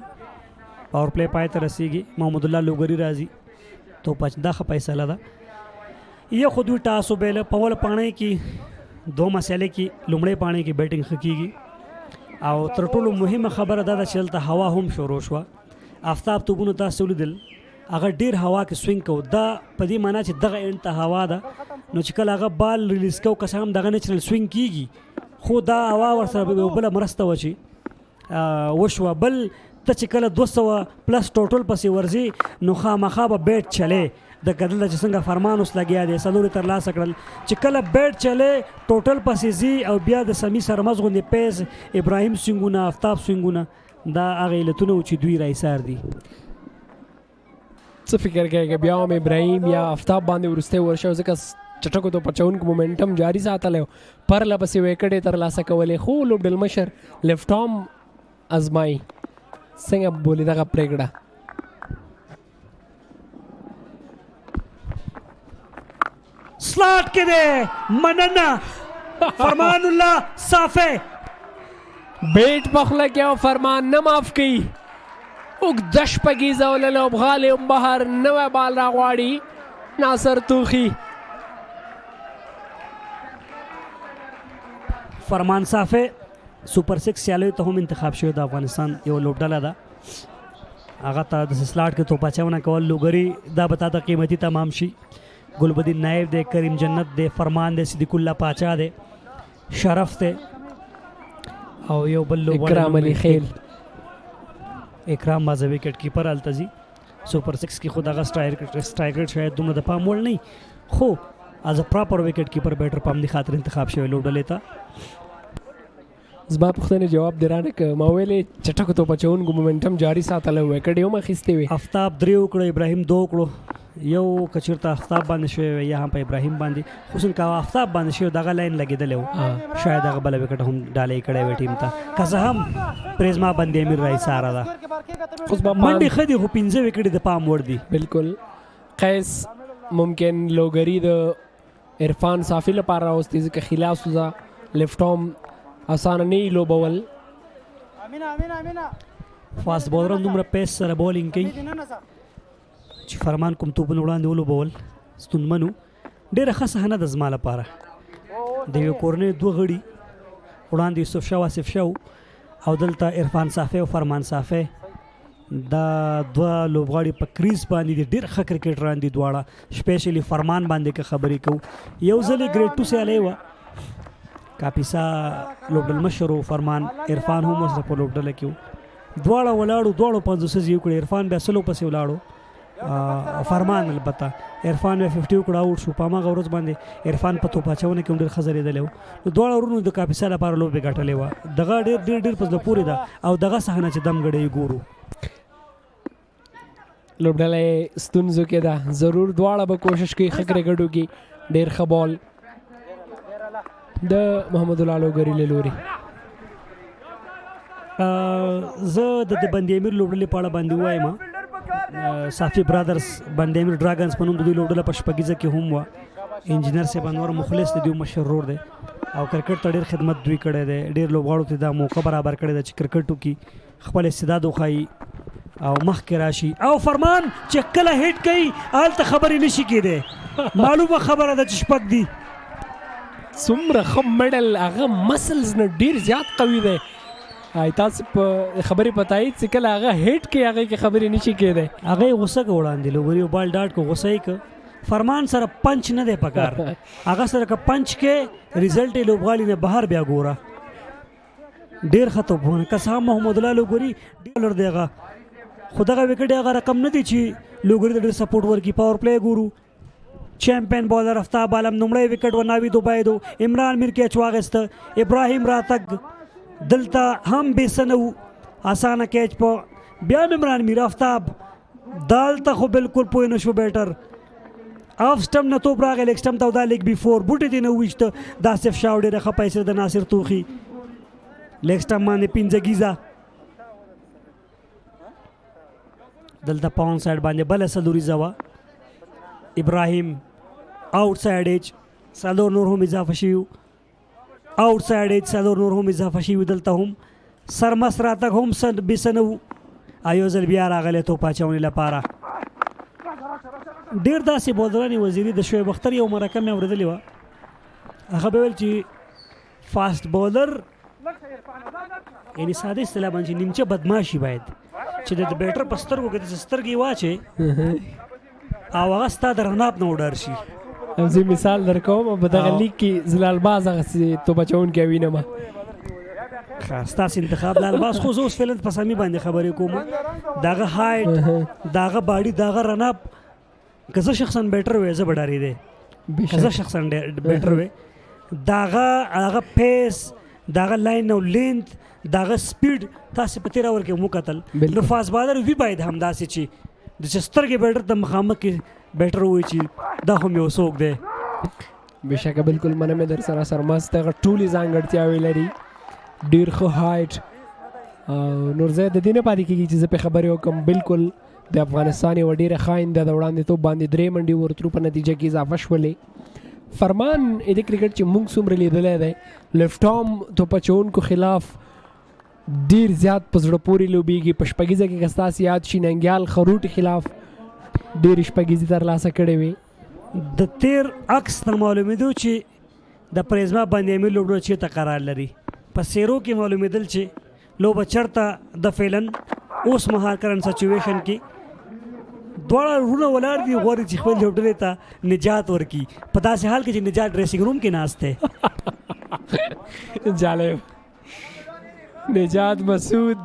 پاور پلی پای ته رسیږي محمد الله لوګري راځي توپه دا ښه فیصله ده یا خو دوی ټاس وبایله په اوله پاڼۍ کې 2 مسالې کې لومړۍ پاڼۍ کې بیټینګ ښه کېږي او تر ټولو مهمه خبره دا ده چې هلته هوا هم شروع شوه آفتاب توپونو تاسو ولیدل هغه ډېر هوا کې سوینګ کو دا په دې معنا چې دغه اینډ ته هوا ده نو چې کله هغه بال ریلیز کو که څه هم دغه نیچرل سوینګ کېږي خو دا هوا ورسره بله مرسته وشي وشوه بل ته چې کله 200 پلس ټوټل پسې ورځي نو خامخا به بیټ چلی د کدل چې څنګه فرمان اوس لګیا دی څلورې ترلاسه کړل چې کله بیټ چلی ټوټل پسې ځي او بیا د سمی سرمز غوندې پیس ابراهیم سوینګونه افتاب سوینګونه دا هغه علتونه و چې دوی رایسار دي څه فکر کوي که بیا هم ابراهیم یا افتاب باندې وروستی ورشو ځکه چټکو توپه چوونکو مومنټم جاري ساتلی پرله پسې ویکټې ترلاسه کولې خو لوبډل مشر لیفټ آرم ازمایي څنګه بولي دغه پرېکړه سلاټ کې دی مننه فرمان الله صافی بیټ په خوله کې او فرمان نه معاف کوي اوږده شپږیزه وله لوبغالی هم بهر نوی بال راغواړي ناصر توخي فرمان صافی سوپر 6 سیالیو ته هم انتخاب شوی د افغانستان یو لوبډله ده هغه ته د سلاټ کې توپه چونه کول لوګري دا به تا ته قیمتي تمام شي ګلبدین نایب دی کریم جنت دی فرمان دی صدیق الله پاچا دی شرف دی او یو بل اکرام علی خیل اکرام بازه وکټ کیپر هلته ځي سوپر 6 کې خو دغه سټرایکر شاید دومره د پام وړ نه خو از ا پراپر وکټ کیپر بیټر پام دی خاطر انتخاب شوی لوبډلې ته زما پوښتنې جواب دی رانه که ما ویلې چټکو توپه چوونکو مومنټم جاري ساتلی ویکټ یې هم اخیستې وې افتاب 3 وکړو ابراهیم 2 وکړو یو که چېرته افتاب باندې شوی وی یا هم په ابراهیم باندې خصوصا که افتاب باندې شوی دغه لاین لګېدلی و شاید هغه بله وکټ هم ډالۍ کړی وی ټیم ته که څه هم پریزما باندې امیر رایساره ده منډې ښه دي خو 15 وکټې د پام وړ دي بالکل قیس ممکن لوګري د عرفان صافي لپاره راوستي ځکه خلاف سوزه لیفټ آرم اسانه نه یې لوبول فاست بولران دومره پیس سره بولینګ کوي چې فرمان کوم توپونه وړاندې ولوبول ستونمنو ډېره ښه صحنه ده زما لپاره د یو کورنۍ 2 غړي وړاندې یوسف شاه واصف شاه او دلته عرفان صافی او فرمان صافی دا 2 لوبغاړي په کریز باندې دي ډېر ښه کرکټران دي دواړه سپیشلی فرمان باندې که خبرې کوو یو ځل یې ګریډ 2 سیالۍ وه کاپیسا لوبډل مشر و فرمان عرفان هم اوس په لوبډله کې و دواړه ولاړو دواړو 500 یې وکړې عرفان بیا سلو پسې ولاړو فرمان البته عرفان 50 وکړه اوټ شو په هغه ورځ باندې عرفان په توپ اچونه کې ډېر خزرې دلو نو دواړه ورونو د کاپیسا لپاره لوبې ګټلې و دغه ډېر په زړه پورې ده او دغه صحنه چې دم غړې ګورو لوبډله ستونزو کې ده ضرور دواړه به کوشش کوي ښه کرکټ وکړي ډېر ښه بال د محمد الله لوګري له لوري زه د بندي امیر لوبډلې په اړه باندې وایم صافي برادرز بندي امیر ډراګنز په نوم د دوی لوبډله په شپږیزه کې هم وه انجینر صاحب انور مخلص د دوی مشرور دی او کرکټ ته ډېر خدمت دوی کړی دی ډېر لوبغاړو ته دا موقع برابر کړی ده چې کرکټ وکړي خپل استعداد وښایي او مخکې راشي او فرمان چې کله هیټ کوي هلته خبرې نشي کېدی معلومه خبره ده چې شپږ دي څومره ښه میډل هغه مسلز نه ډېر زیات قوي دی تاسو په خبرې پتايي چې کله هغه هیټ کوي هغه کې خبرې نشي کېدی هغه یې غوسه که وړاندې لوګري بال ډاټ کو غوسه یې که فرمان سره پنچ نه دی پکار هغه سره که پنچ کې رزلټ یې لوبغاړي نه بهر بیا ګوره ډېر ښه توپونه که څه هم محمد الله لوګري ډالر دی هغه خو دغه وکټ هغه رقم نه دی چې لوګري ته ډېر سپورټ ورکړي پاور پلی ګورو چیمپئن بالر افتاب عالم لومړی وکټ وناوید وبایدو عمران میر کیچ واخیسته ابراهیم راتګ دلته هم بیسه نه و اسانه کیچ په بیا هم عمران میر افتاب دالته خو بالکل پوه نه شو بیټر آف سټم نه توپ راغی لیګ سټم ته او دا لیګ بیفور بوټې دې نه وویشته دا صف شاو ډېره ښه پیسې د ناصر توخي لیګ سټم باندې پنځه ګیزه دلته پاون سایډ باندې بله څلوریزه وه ابراهیم آؤٹ سایډ ایج څلور نور هم اضافه شوي آؤٹ سایډ ایج څلور نور هم اضافه شوي دلته هم سرمس راتګ هم بیسه نه و یو ځل بیا راغلی توپ اچونې لپاره ډېر داسې بولران وزیري د شعیب اختر یو مرکه مې اورېدلې وه هغه به ویل چې فاسټ بولر یعنې ساده اصطلاح باندې نیمچه بدماشي باید چې د بیټر په سترګو کې داسې سترګې واچې او هغه ستا د رناپ نه وډار شي زه مثال در کوم په دغه لیګ کې زلالباز هغسې توپ اچوونکی وینم ستاسې انتخاب لالباز خو زه اوس فعلا په سمي باندې خبرې کوم دغه هایټ دغه باډي دغه رناپ که زه شخصا بیټر وی زه به ډارېدی که زه شخصا بیټر وی دغه پیس دغه لاین او لینت دغه سپیډ تاسې په تېره ور کې مو کتل نو فاست بالر وي باید همداسې چې د چې سترګې بیټر ته مخامخ کې بیټر ووایي چې دا خو مې څوک دی بېشکه بلکل منم در سره سرمست هغه ټولې ځانګړتیاوې لري ډېر ښه هایټ نور زه د دې نه پاتې کېږي چې زه پې خبرې وکړم بلکل د افغانستان یوه ډېره ښه آینده د وړاندېتوب باندې 3 منډې ورتلو په نتیجه کې اضافه شولې فرمان د کرکټ چې موږ څومره لیدلی دی لیفټ آرم توپ اچوونکو خلاف ډېر زیات په زړه پورې لوبېږي په شپږیزه کې که ستاسې یاد شي ننګیال خروټ خلاف ډېرې شپږیزې ترلاسه کړې وې د تیر عکس نه معلومېدو چې د پریزما باندې امیر لوبډله چېرته قرار لري په سیرو کې معلومېدل چې لوبه چېرته د فعلا اوس مهال کرنټ سچویشن کې دواړه وروڼه ولاړ دي غواړي چې خپل لوبډلې ته نجات ورکړي په داسې حال کې چې نجات ډریسنګ روم کې ناست دی جالب نجات مسعود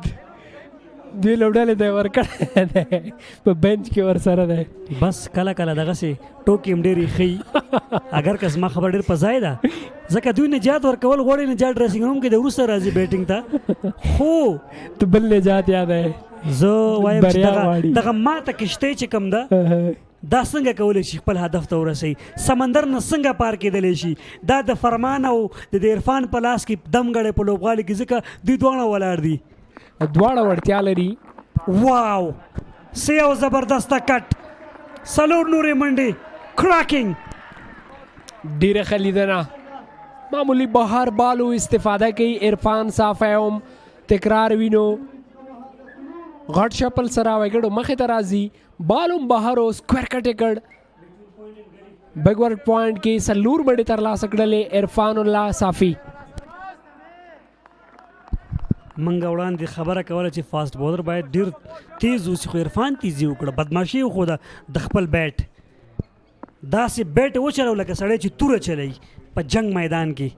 دوی لوبډلې ته یې ورکړی دی په بینچ کې ورسره دی بس کله کله دغسې ټوکې هم ډېرې ښیي اگر که زما خبر ډېر په ځای ده ځکه دوی نجات ورکول غواړي نجات ډریسنګ روم کې د وروسته راځي بیټینګ ته خو ته بل نجات یادوې زه وایم چې دغه ماته کشتۍ چې کوم ده دا څنګه کولی شي خپل هدف ته ورسوي سمندر نه څنګه پار کېدلی شي دا د فرمان او د عرفان په لاس کې دم ګړی په لوبغالي کې ځکه دوی دواړه ولاړ دي دواړه وړتیا لري واو څه یو زبردسته کټ څلور نورې منډې کراکینګ ډېره ښه لیدنه معمولی بهر بالو استفاده کوي عرفان صافی هم تکرار وینو غټ شپل سره وګړو مخې ته راځي بال هم بهر او سکویر کټ یې کړ بیکورډ پوینټ کې څلور منډې ترلاسه کړلې عرفان الله صافي منګه وړاندې خبره کوله چې فاست بولر باید ډېر تیز اوسي خو عرفان تیزي وکړه بدماشي وښوده د خپل بیټ داسې بیټ وچلو لکه سړی چې توره چلی په جنگ میدان کې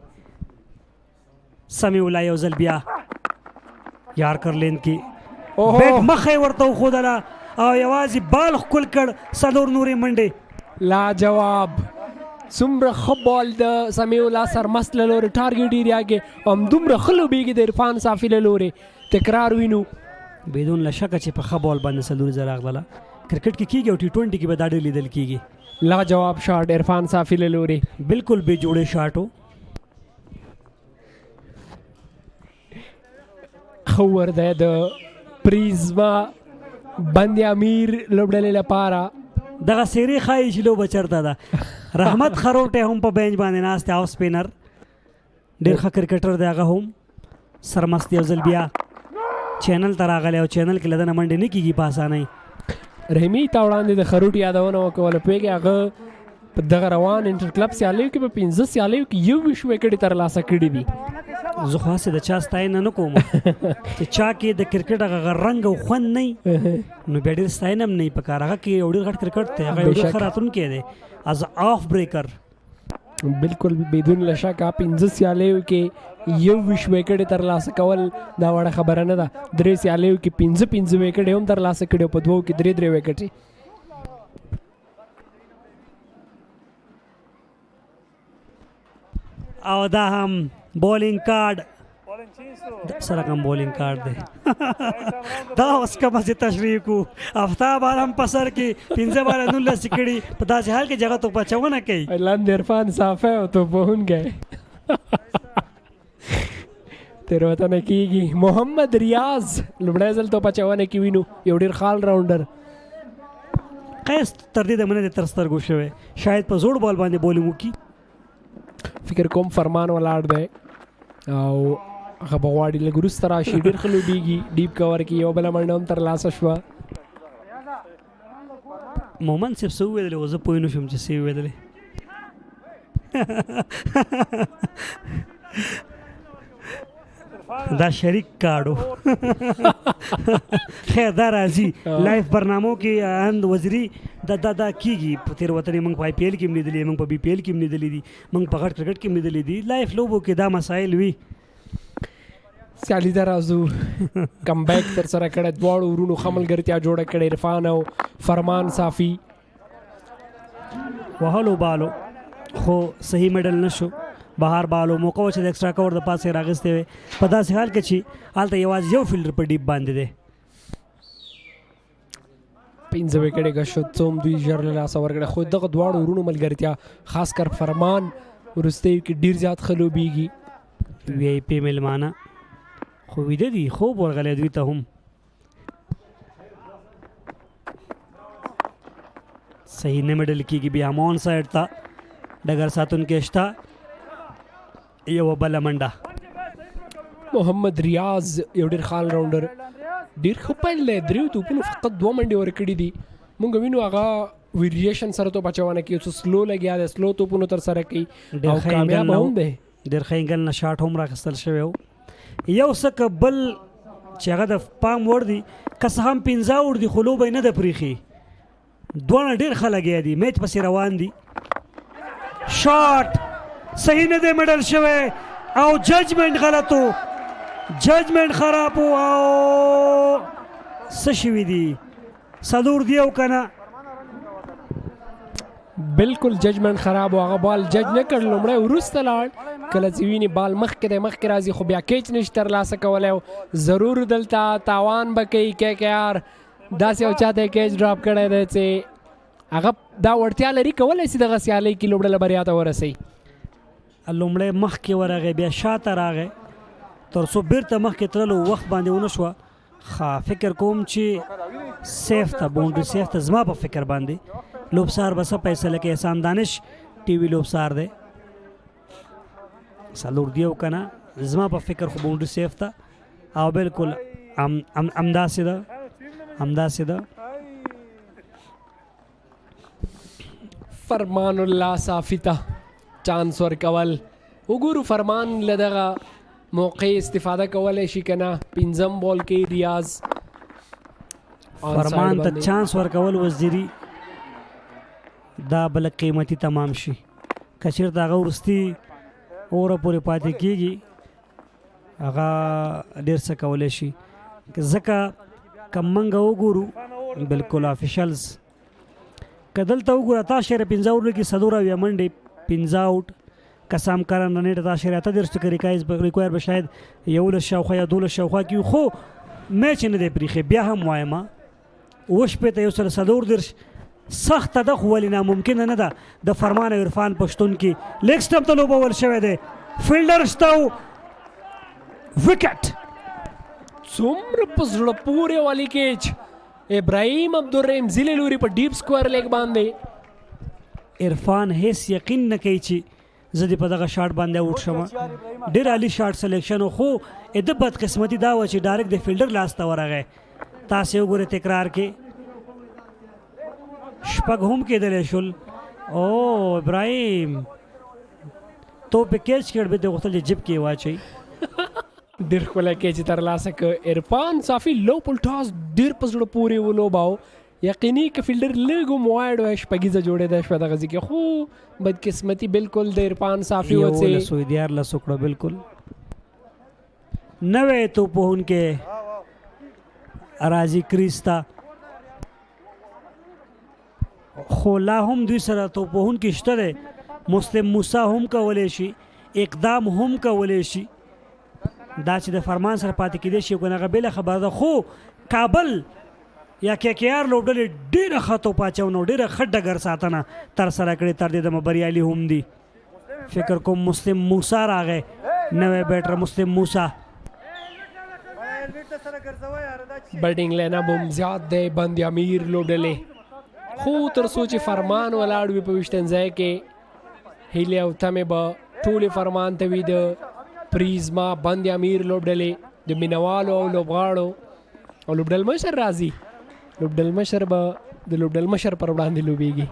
سمیع الله یو ځل بیا یارکر لین کې بیټ مخه یې ورته وښودله او یوازې بال ښکل کړ 4 نورې منډې. لاجواب څومره ښه بال د سمیع الله سرمست له لورې ټارګېټ ایریا کې همدومره ښه لوبېږي د عرفان صافي له لورې تکرار وینو. بدون له شکه چې په ښه بال باندې 4 زره راغله. کرکټ کې کېږي او T20 کې به دا ډېر لیدل کېږي. لاجواب شاټ عرفان صافي له لورې بالکل بې جوړې شاټ و. ښه ور دی د پریزما بند امیر لوبډلې لپاره. دغه سیرې ښایي چې لوبه چېرته ده. رحمت خروټی هم په بینچ باندې ناست دی او سپینر ډېر ښه کرکټر دی هغه هم سرمست یو ځل بیا چینل ته راغلی او چینل کې له دنه منډې نه کېږي په اسانۍ. رحمي ته وړاندې د خروټ یادونه وکوله پوهېږې هغه په دغه روان انټر کلب سیالیو کې په 15 سیالیو کې 21 وکټې ترلاسه کړي دي. زه خو هسې د چا ستاینه نه کوم چې چا کې د کرکټ هغه رنګ او خوند نه وي نو بیا ډېر ستاینه هم نه وي پکار. هغه کې یو ډېر غټ کرکټ دی هغه یو ډېر ښه راتلونکی دی از آف بریکر. بالکل بدون له شکه 15 سیالیو کې 21 وکټې ترلاسه کول دا وړه خبره نه ده. 3 سیالیو کې 15 وکټې هم ترلاسه کړي او په 2 کې 3 وکټې. او دا هم بولینګ کارډ سره کوم بولینګ کارډ دی دا اوس کوم څه تشریح کو افتاب هم په سر کې 15 بار 19 کړي په داسې حال کې جگہ ته پچونه کوي. لاندې عرفان صافه او تو بهون گئے تیر وطن کېږي. محمد ریاض لومړی ځل تو پچونه کې وینو یو ډېر خال راونډر قیس تر دې د مننه تر سترګو شوی شاید په زوړ بال باندې بولینګ وکړي. فکر کوم فرمان ولاړ دی او هغه به غواړي لږ وروسته راشي ډېر ښه لوبېږي ډیپ کور کې یو بله منډه هم ترلاسه شوه. مومن صاحب څه وویلې و زه پوه نه شوم چې څه یې وویلې. دا شریک کارډو خیر دا راځي لایف برنامو کې اند وزیري دا کېږي. په تېر وطن موږ په IPL کې هم لیدلي موږ په BPL کې هم لیدلي دي موږ په غټ کرکټ کې هم لیدلي دي. لایف لوبو کې دا مسایل وي. سیالي ته راځو کم بیک تر سره کړی دواړو ورونو ښه ملګرتیا جوړه کړې عرفان او فرمان صافي. وهلو بالو خو صحیح میډل نشو. بهر بالو موقع و چې د ایکسټرا کور د پاسه راغستې وي په داسې حال کې چې هلته یوازې یو فیلډر په ډیپ باندې دی. 15 وکټې ګشت څوم دوی ژر له لاسه ورکړه خو دغه دواړو ورونو ملګرتیا خاص کر فرمان وروستیو کې ډېر زیات ښه لوبېږي. VIP میلمانه خو ویده دي خوب ورغلی دوی ته هم. صحیح نه میډل کېږي بیا هم آن سایډ ته ډګر ساتونکی شته یوه بله منډه. محمد ریاض یو ډېر خال راونډر ډېر ښه پیل دی 3 توپونو فقط 2 منډې ورکړي دي. موږ وینو هغه ویریشن سره تو بچونه کوي څه سلو لګیا دی سلو توپونو تر سره کوي او کامیاب هم دی. ډېر ښه انګل نه شاټ هم راخیستل شوی و. یو څه که بل چې هغه د پام وړ دي که څه هم 15 وړ دي خو لوبه یې نه ده پرېښي. دواړه ډېر ښه لګیا دي میچ پسې روان دي. شاټ صحیح نه دی میډل شوی او ججمنټ غلط و ججمنټ خراب و او څه شوي دي 4 دی او که نه بالکل ججمنټ خراب و هغه بال جج نه کړ لومړی وروسته لاړ کله چې ویني بال مخکې دی مخکې راځي خو بیا کیچ نشي ترلاسه کولی او ضرور دلته تاوان به کوي KKR داسې یو چاته یې کیچ ډراپ کړی دی چې هغه دا وړتیا لري کولی شي دغه سیالۍ کې لوبډله بریا ته ورسوي. لومړی مخکې ورغی بیا شاته راغی تر څو بیرته مخکې تللو وخت باندې ونه شوه. فکر کوم چې سیف ته باونډري سیف ته زما په فکر باندې لوبسار به څه فیصله کوي. احسان دانش TV لوبسار دی 4 دی او که نه زما په فکر خو باونډري سیف ته او بالکل همداسې ده همداسې ده. فرمان الله صافي ته چانس ورکول وګورو فرمان له دغه موقع استفاده کولی شي که نه. 15 بال کې ریاض فرمان ته چانس ورکول وزیري دا بل قیمتي تمام شي که چېرته هغه وروستي اوره پورې پاتې کېږي هغه ډېر څه کولی شي. ځکه که موږ وګورو بالکل افیشلز که دلته وګوره تا شعر 15 اوورو کې څلور اویا منډې 15 آوټ کسام کارن رنې تا شعر 38 ټکي ریکوایر به شاید 11 شاوخوا یا 12 شاوخوا کې خو میچ نه دی پریښی بیا هم وایم اوس په ته یو سره څلور درش سخت ده خو ولې ناممکنه نه ده د فرمان او عرفان پښتون کې لیګ سټمپ ته لوبول شوی دی فیلډر شته وکټ څومره په زړه پورې والی کیچ ابراهیم عبدالرحیم ځلې لوري په ډیپ سکوयर لیګ باندې عرفان هیڅ یقین نه کوي چې زه دې په دغه شاټ باندې اوټ شم ډېر عالي شاټ سلیکشن خو د بدقسمتي دا و چې ډایرکټ د فیلډر لاس ته ورغی تاسې وګورئ تکرار کې شپږ هم کېدلی شول او ابراهیم تو په کیچ کړ به د غوښتل چې جب کې واچوي ډېر ښکلی کیچ یې ترلاسه کړ عرفان صافي لو پل ټاس ډېر په زړه پورې ولوباو یقیني که فیلډر لږ هم وایډ وای شپږیزه جوړېده شوه دغه ځای کې خو بدقسمتي بالکل د عرفان صافي وڅې 11 وکړه بالکل نوې توپوهونکی راځي کریز ته خو لا هم دوی سره توپوهونکی شته دی مسلم موسی هم کولی شي اقدام هم کولی شي دا چې د فرمان سره پاتې کېدی شي کنه هغه بېله خبره ده خو کابل یا KKR لوبډلې ډېره ښه توپ اچونه ډېره ښه ډګر ساتنه ترسره کړې تر دې دمه بریالي هم دي فکر کوم مسلم موسی راغی نوی بیټر مسلم موسی بیټینګ لاین اپ هم زیات دی بند امیر لوبډلې خو تر څو چې فرمان ولاړ وي په ویشتنځای کې هیلې او تمې به ټولې فرمان ته وي د پریزما بند امیر لوبډلې د مینوالو او لوبغاړو او لوبډل مشر راځي لوبډل مشر به د لوبډل مشر پر وړاندې لوبېږي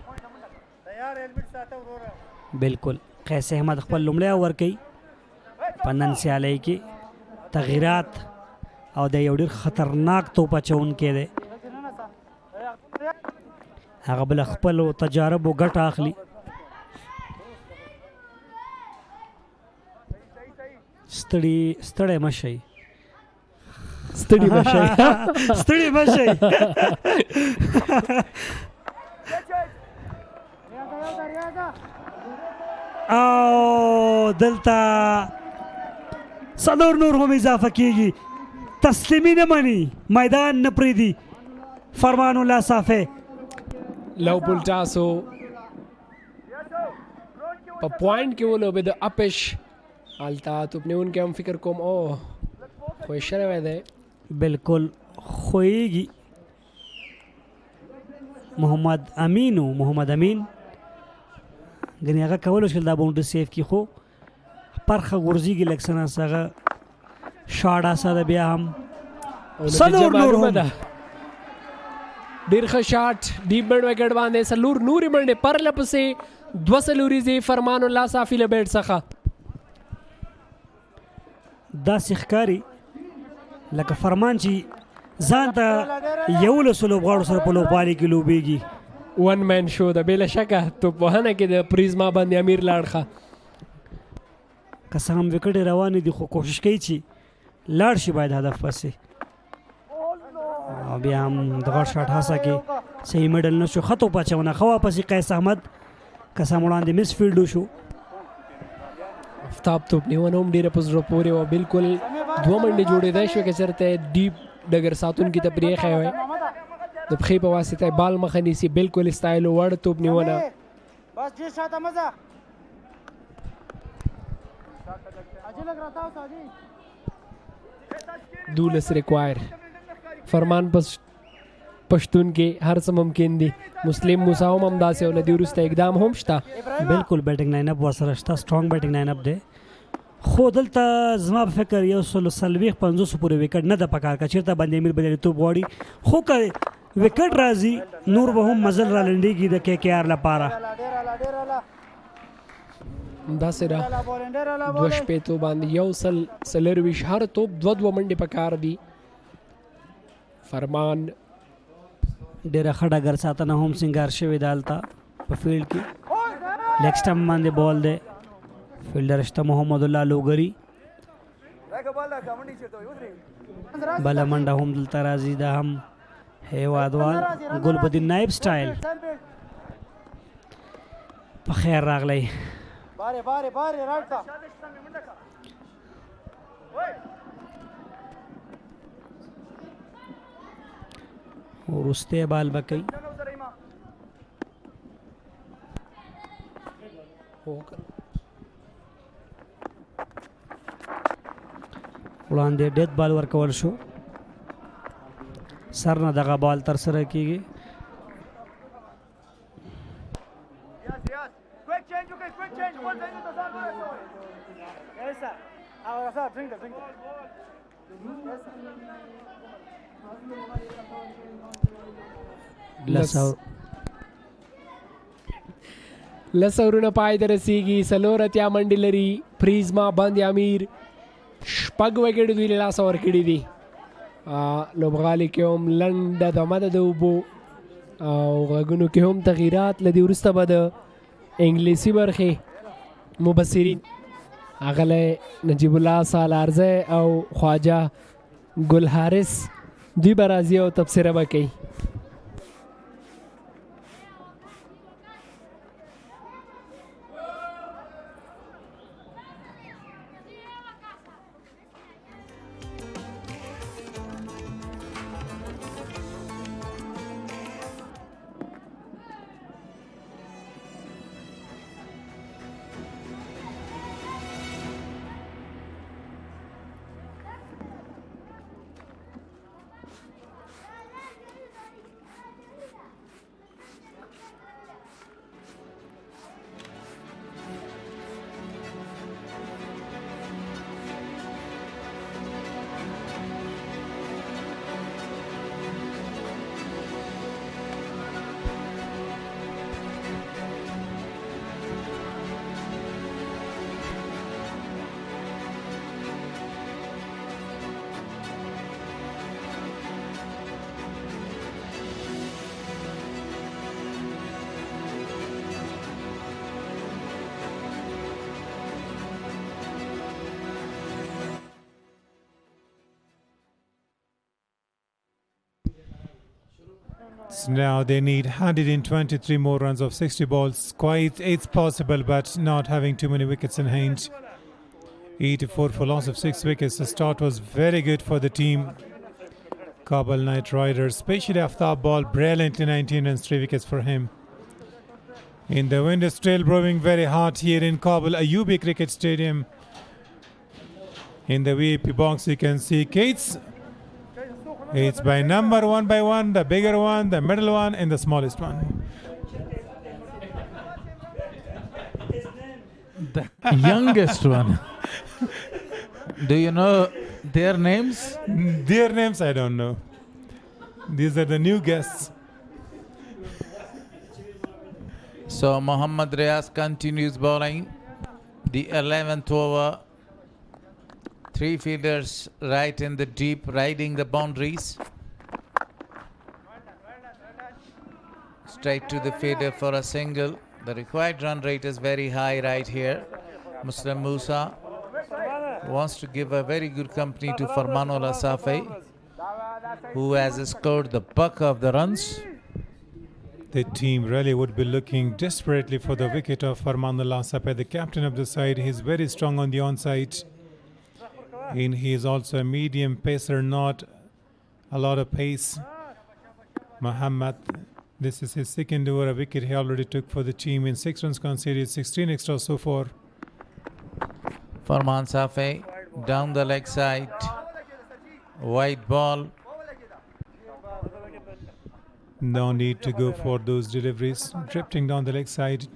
بالکل قیس احمد خپل لومړی اوور کوي په نن سیالۍ کې تغیرات او د یو ډېر خطرناک توپ اچوونکی دی هغه بل خپلو تجاربو ګټه اخلي ستړی مه شئ ستړي مشئ ستړي مشئ او دلته څلور نور هم اضافه کیږي تسلیمي نه مني میدان نه پرېږدي فرمان الله صافی لو پلټاسو په پوینټ کې ولوبې د اپش هلته توپنیونکی هم فکر کوم او خوښ شوی دی بالکل خویږي محمد امین ګنې هغه کولی شول دا باونډري سیف کړي خو پرخه غورځېږي لږ څه ناڅه هغه شاټ اسه ده بیا هم څلور نور هم ډېر ښه شاټ ډیپ بډ وکټ باندې څلور نورې منډې پرله پسې دوه څلوریزې فرمان الله صافي له بیټ څخه داسې ښکاري لکه فرمان چې ځان ته 11 لوبغاړو سره په لوبوالي کې لوبېږي ون مین شو ده بې له شکه توپوهنه کې د پریزما باندې امیر لاړ ښه که څه هم وکټې روانې دي خو کوشش کوي چې لاړ شي باید هدف پسې او بیا هم دغه شاټ هڅه کې صحیح میډل نه شو ښه توپ اچونه ښه واپسې قیس احمد کسان وړاندې مس فیلډ وشو افتاب توپنیونه هم ډېره په زړه پورې وه بالکل دوه منډې جوړېدی شوې که چېرته ډیپ ډګر ساتونکي ته پرېښی وی د پښې په واسطه بال مخه نیسي بالکل ستایلو وړ توپنیونه 12 ریکوایر فرمان پښتون کې هر څه ممکن دي مسلم موسی هم همداسې او له دې وروسته اقدام هم شته بالکل بیټنګ لاین اپ ورسره شته سټرانګ بیټنګ لاین اپ دی خو دلته زما په فکر 140-50 پورې وکټ نه ده پکار که چېرته باندې امیر بریالیتوب غواړي خو که وکټ راځي نور به هم مزل را لنډېږي د KKR لپاره داسې ده 2 شپېتو باندې 140 هر توپ 2 منډې پکار دي فرمان ډېره ښه ډګر ساتنه هم سینګار شوې ده هلته په فیلډ کې لیګ سټمپ باندې بال دی فیلډر شته محمد الله لوګري بله منډه هم دلته راځي دا هم هیوادوال ګلبدین نایب سټایل په خیر راغلی باره باره باره راځه ورسته بال بکی وړاندې ډیت بال ورکول شو سر نه دغه بال تر سره کیږي لس اورونه پای ته رسیږي څلور اتیا منډې لري پریزما باندې امیر شپږ وکټ دوی له لاسه ورکړي دي لوبغالي کې هم لنډه دمه ده د اوبو او غږونو کې هم تغییرات له دې وروسته به د انګلیسي برخې مبصرین اغله نجیب الله سالارزه او خواجه ګل حارث دوی به راځي او تبصره به کوي So now they need 123 more runs of 60 balls. It's possible, but not having too many wickets in hand. 84 for loss of 6 wickets. The start was very good for the team. Kabul Night Riders, especially Aftab ball brilliantly, 19 runs, 3 wickets for him. In the wind is still blowing very hard here in Kabul, Ayubi Cricket Stadium. In the VIP box you can see Kates. It's by number one by one, the bigger one, the middle one, and the smallest one. The youngest one. Do you know their names? Their names I don't know. These are the new guests. So Mohammad Riyaz continues bowling. The 11th over. 3 fielders right in the deep, riding the boundaries. Straight to the fielder for a single. The required run rate is very high right here. Muslim Musa wants to give a very good company to Farmanullah Safei, who has scored the bulk of the runs. The team really would be looking desperately for the wicket of Farmanullah Safei, the captain of the side. He's very strong on the onside. And he is also a medium pacer, not a lot of pace. Muhammad, this is his second over, a wicket he already took for the team in 6 runs conceded, 16 extra so far. Farman Safei down the leg side, wide ball. No need to go for those deliveries. Drifting down the leg side,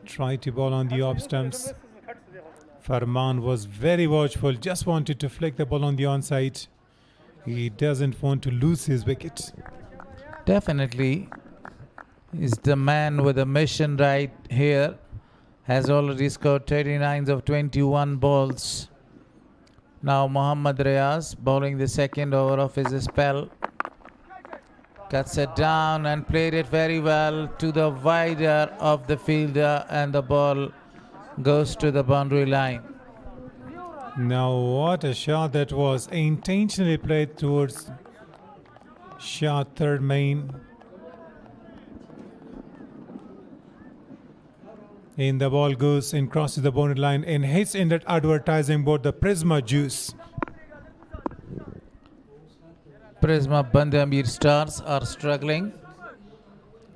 try to ball on the off stumps. Farman was very watchful, just wanted to flick the ball on the onside. He doesn't want to lose his wicket. Definitely is the man with a mission right here. Has already scored 39 of 21 balls. Now Mohammad Riyaz bowling the second over of his spell. Cuts it down and played it very well to the wider of the fielder, and the ball goes to the boundary line. Now what a shot that was, intentionally played towards Shot third main. In the ball goes and crosses the boundary line and hits in that advertising board, the Prisma juice. Prisma Amir Stars are struggling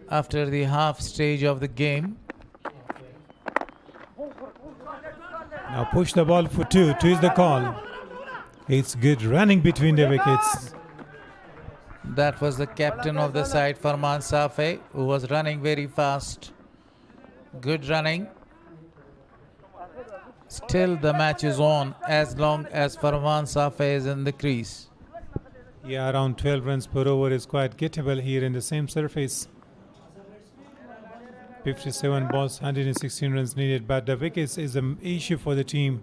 after the half stage of the game. Now push the ball for two. Two is the call. It's good running between the wickets. That was the captain of the side, Farman Safei, who was running very fast. Good running. Still the match is on as long as Farman Safei is in the crease. Yeah, around 12 runs per over is quite gettable here in the same surface. 57 balls, 116 runs needed, but the wickets is an issue for the team.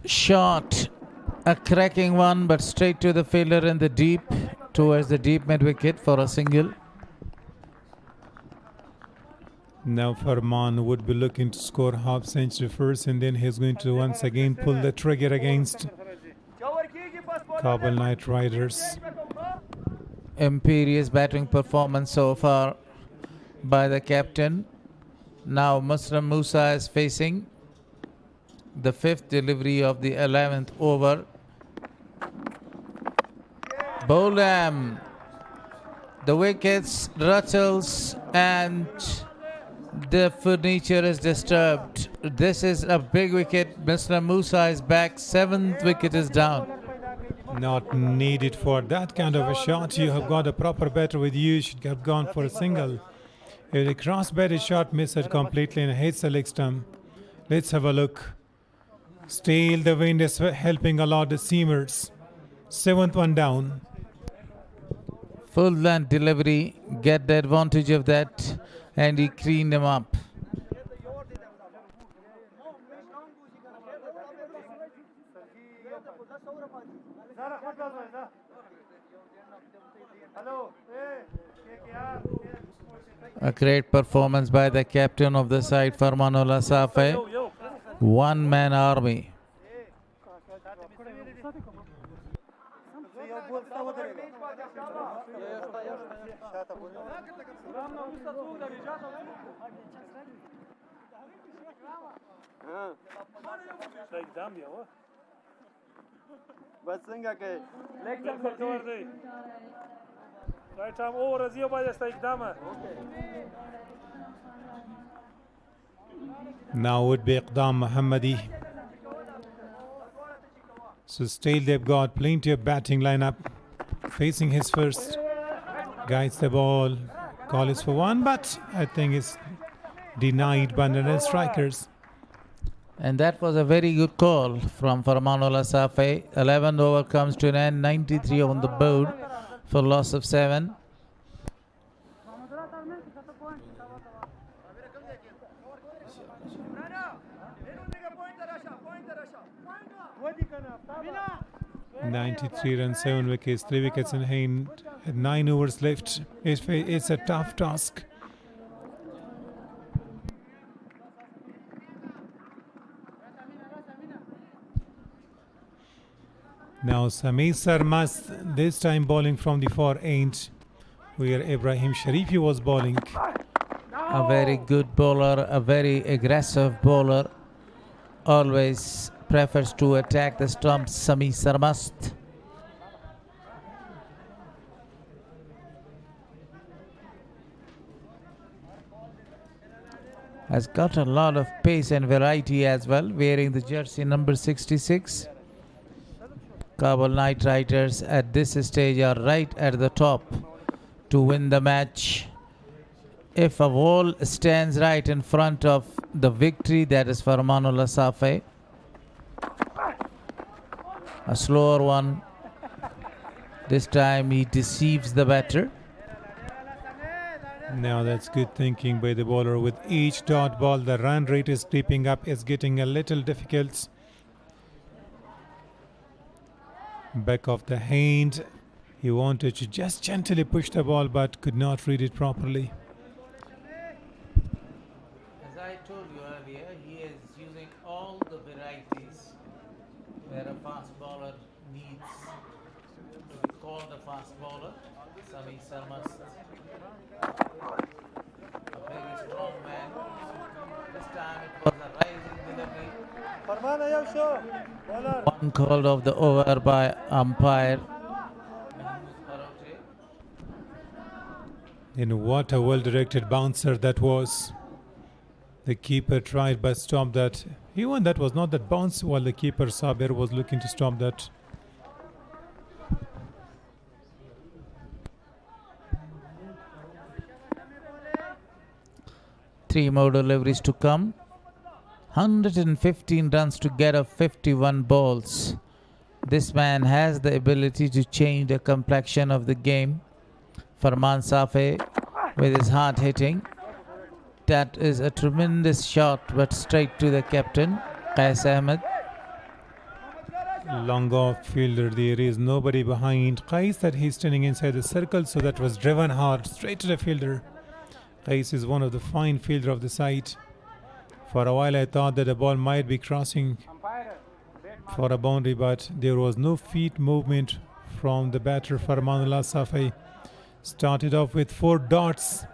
Shot, a cracking one, but straight to the fielder in the deep, towards the deep mid wicket for a single. Now Farman would be looking to score half century first, and then he's going to once again pull the trigger against Kabul Knight Riders. Imperious batting performance so far by the captain. Now Muslim Musa is facing the fifth delivery of the 11th over. Bowlam, the wickets rattles and the furniture is disturbed. This is a big wicket. Mr. Musa is back. 7th wicket is down. Not needed for that kind of a shot. You have got a proper batter with you. You should have gone for a single. If the cross-batted shot missed it completely and hits the leg stump. Let's have a look. Still the wind is helping a lot the seamers. 7th one down. Full length delivery. Get the advantage of that. And he cleaned him up. A great performance by the captain of the side, Farmanullah Safei. One-man army. بس څنګه کې لیک څنګه ورته دی رائټ ارم اوور ازیو باید است اقدامه Now would be Iqdam Mohammadi. So still they've got plenty of batting lineup. Facing his first. Guides the ball. Call is for one, but I think it's denied by the strikers. And that was a very good call from Farmanullah Safei. 11th over comes to an end. 93 on the board for loss of 7. (93 runs, 7 wickets, 3 wickets in hand, 9 overs left. It's a tough task. Now Samir Sarmas, this time bowling from the far end, where Ibrahim Sharifi was bowling. A very good bowler, a very aggressive bowler. Always prefers to attack the stumps, Samir Sarmas. Has got a lot of pace and variety as well, wearing the jersey number 66. Kabul Knight Riders at this stage are right at the top to win the match. If a wall stands right in front of the victory, that is Farmanullah Safei. A slower one. This time he deceives the batter. Now that's good thinking by the bowler. With each dot ball, the run rate is creeping up. It's getting a little difficult. Back of the hand. He wanted to just gently push the ball, but could not read it properly. As I told you earlier, he is using all the varieties where a fast bowler needs to be called a fast bowler. Sami Sarmas, a very strong man. This time it was a rising delivery. One called off the over by umpire. And what a well-directed bouncer that was. The keeper tried but stopped that. Even that was not that bounce while the keeper Sabir was looking to stop that. Three more deliveries to come. 115 runs to get off 51 balls. This man has the ability to change the complexion of the game. Farman Safi with his hard hitting. That is a tremendous shot, but straight to the captain, Qais Ahmed. Long off fielder, there is nobody behind Qais, that he's standing inside the circle, so that was driven hard straight to the fielder. Qais is one of the fine fielder of the side. For a while I thought that the ball might be crossing for a boundary, but there was no feet movement from the batter. Farmanullah Safi started off with 4 dots.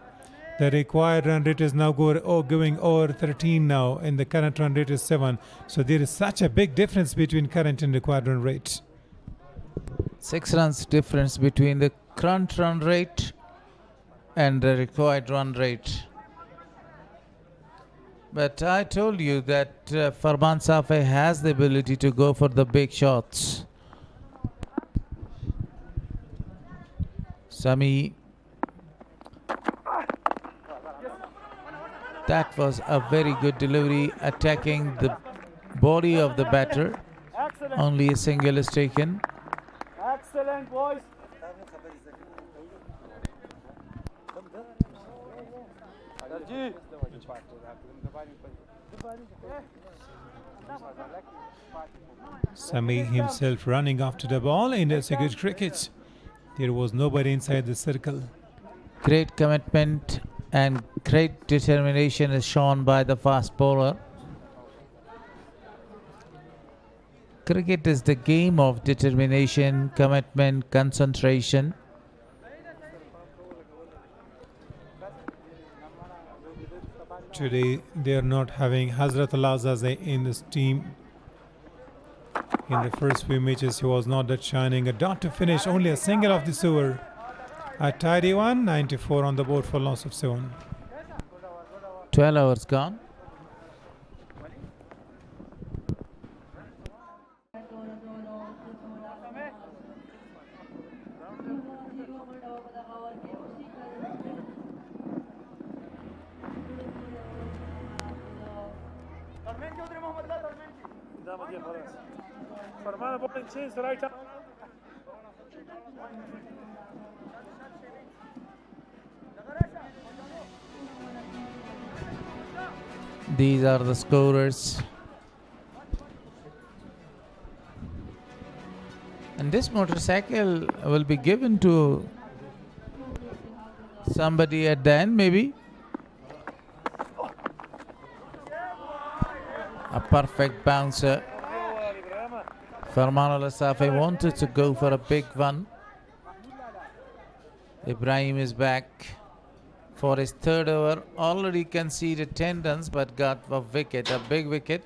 The required run rate is now going over 13 now, and the current run rate is 7. So there is such a big difference between current and required run rate. 6 runs difference between the current run rate and the required run rate. But I told you that Farman Safi has the ability to go for the big shots. Sami. That was a very good delivery, attacking the body of the batter. Excellent. Only a single is taken. Excellent, boys. Sami himself running after the ball, and that's a good cricket. There was nobody inside the circle. Great commitment and great determination is shown by the fast bowler. Cricket is the game of determination, commitment, concentration. Today they are not having Hazrat Al-Azaze in this team. In the first few matches he was not that shining. A dot to finish, only a single of this over. A tidy one, 94 on the board for loss of 7. 12 hours gone. These are the scorers. And this motorcycle will be given to somebody at the end, maybe. A perfect bouncer. Farmanullah Safi wanted to go for a big one. Ibrahim is back for his third over. Already conceded 10 runs, but got a wicket, a big wicket.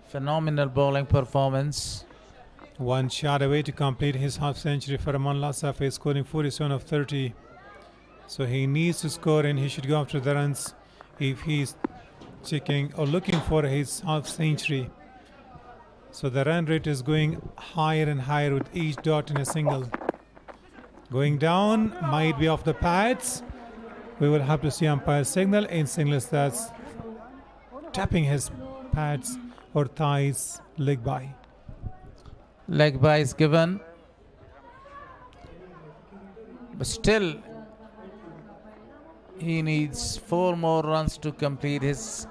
Phenomenal bowling performance. One shot away to complete his half century. Farmanullah Safi scoring 47 of 30. So he needs to score, and he should go after the runs if he's checking or looking for his half century. So the run rate is going higher and higher with each dot in a single. Going down, might be off the pads. We will have to see umpire signal. In signals that's tapping his pads or thighs, leg by. Leg by is given. But still, he needs 4 more runs to complete his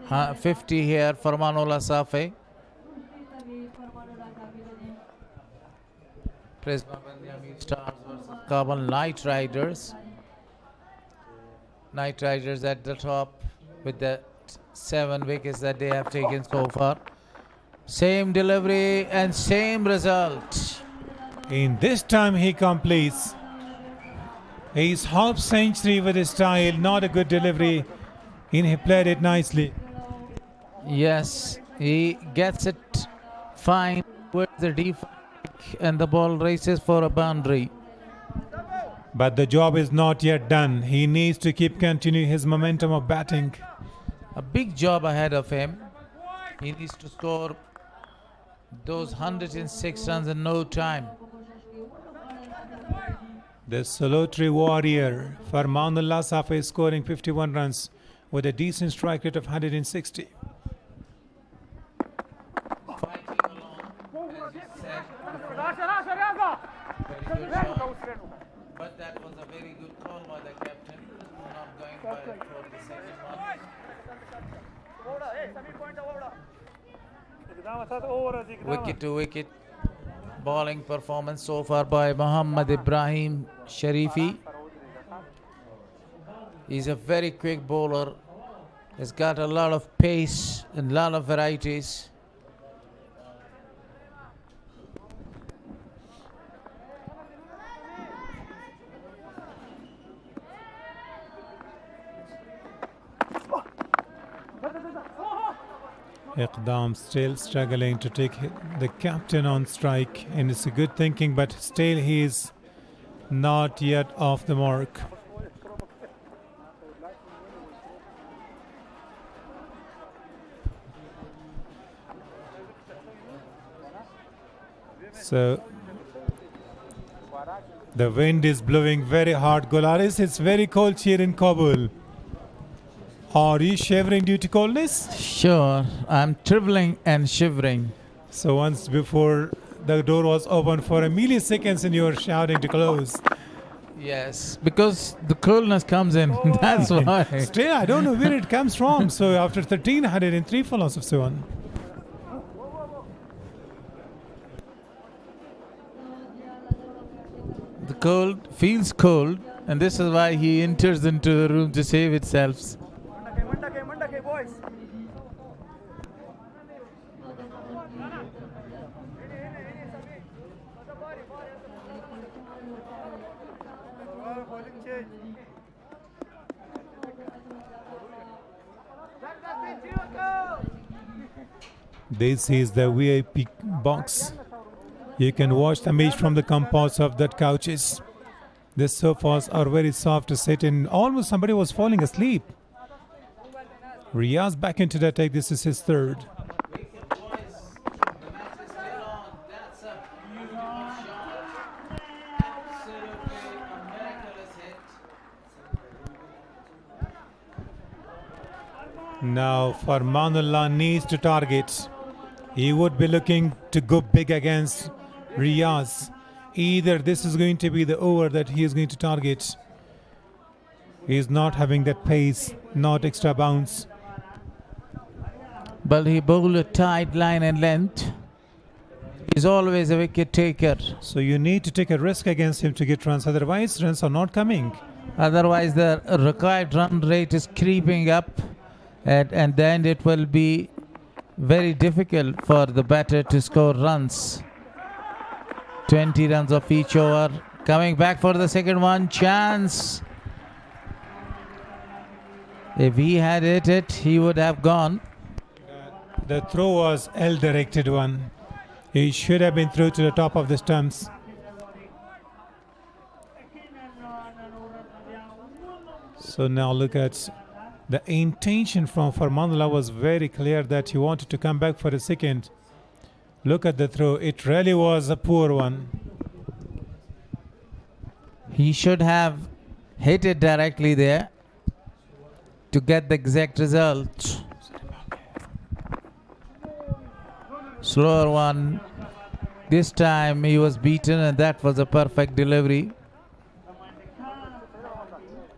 50 here for Farmanullah Safi. Stars versus Kabul Night Riders. Night Riders at the top with the 7 wickets that they have taken so far. Same delivery and same result. In this time he completes. His half century with his style, not a good delivery. And he played it nicely. Yes, he gets it fine with the deep and the ball races for a boundary. But the job is not yet done. He needs to keep continuing his momentum of batting. A big job ahead of him. He needs to score those 106 runs in no time. The solitary warrior, Farmanullah Safa, is scoring 51 runs with a decent strike rate of 160. But that was a very good call by the captain, not going for the second one. Wicket to wicket bowling performance so far by Muhammad Ibrahim Sharifi. He's a very quick bowler. He's got a lot of pace and a lot of varieties. Iqdam still struggling to take the captain on strike, and it's a good thinking, but still he is not yet off the mark. So the wind is blowing very hard. Gularis, it's very cold here in Kabul. Are you shivering due to coldness? Sure, I'm trembling and shivering. So once before the door was open for a milliseconds and you were shouting to close. Yes, because the coolness comes in, that's why. Still, I don't know where it comes from. So after 1303 follows of Suwan. The cold feels cold, and this is why he enters into the room to save itself. This is the VIP box. You can watch the match from the comforts of that couches. The sofas are very soft to sit in. Almost somebody was falling asleep. Riyaz back into the attack. This is his third. Now Farmanullah needs to target. He would be looking to go big against Riyaz. Either this is going to be the over that he is going to target. He is not having that pace, not extra bounce. But he bowled a tight line and length. He's always a wicket taker. So you need to take a risk against him to get runs. Otherwise, runs are not coming. Otherwise, the required run rate is creeping up. And then it will be very difficult for the batter to score runs. 20 runs of each over. Coming back for the second one. Chance. If he had hit it, he would have gone. The throw was L-directed one. He should have been through to the top of the stumps. So now look at the intention from Farmanullah was very clear that he wanted to come back for a second. Look at the throw. It really was a poor one. He should have hit it directly there to get the exact result. Slower one. This time he was beaten, and that was a perfect delivery.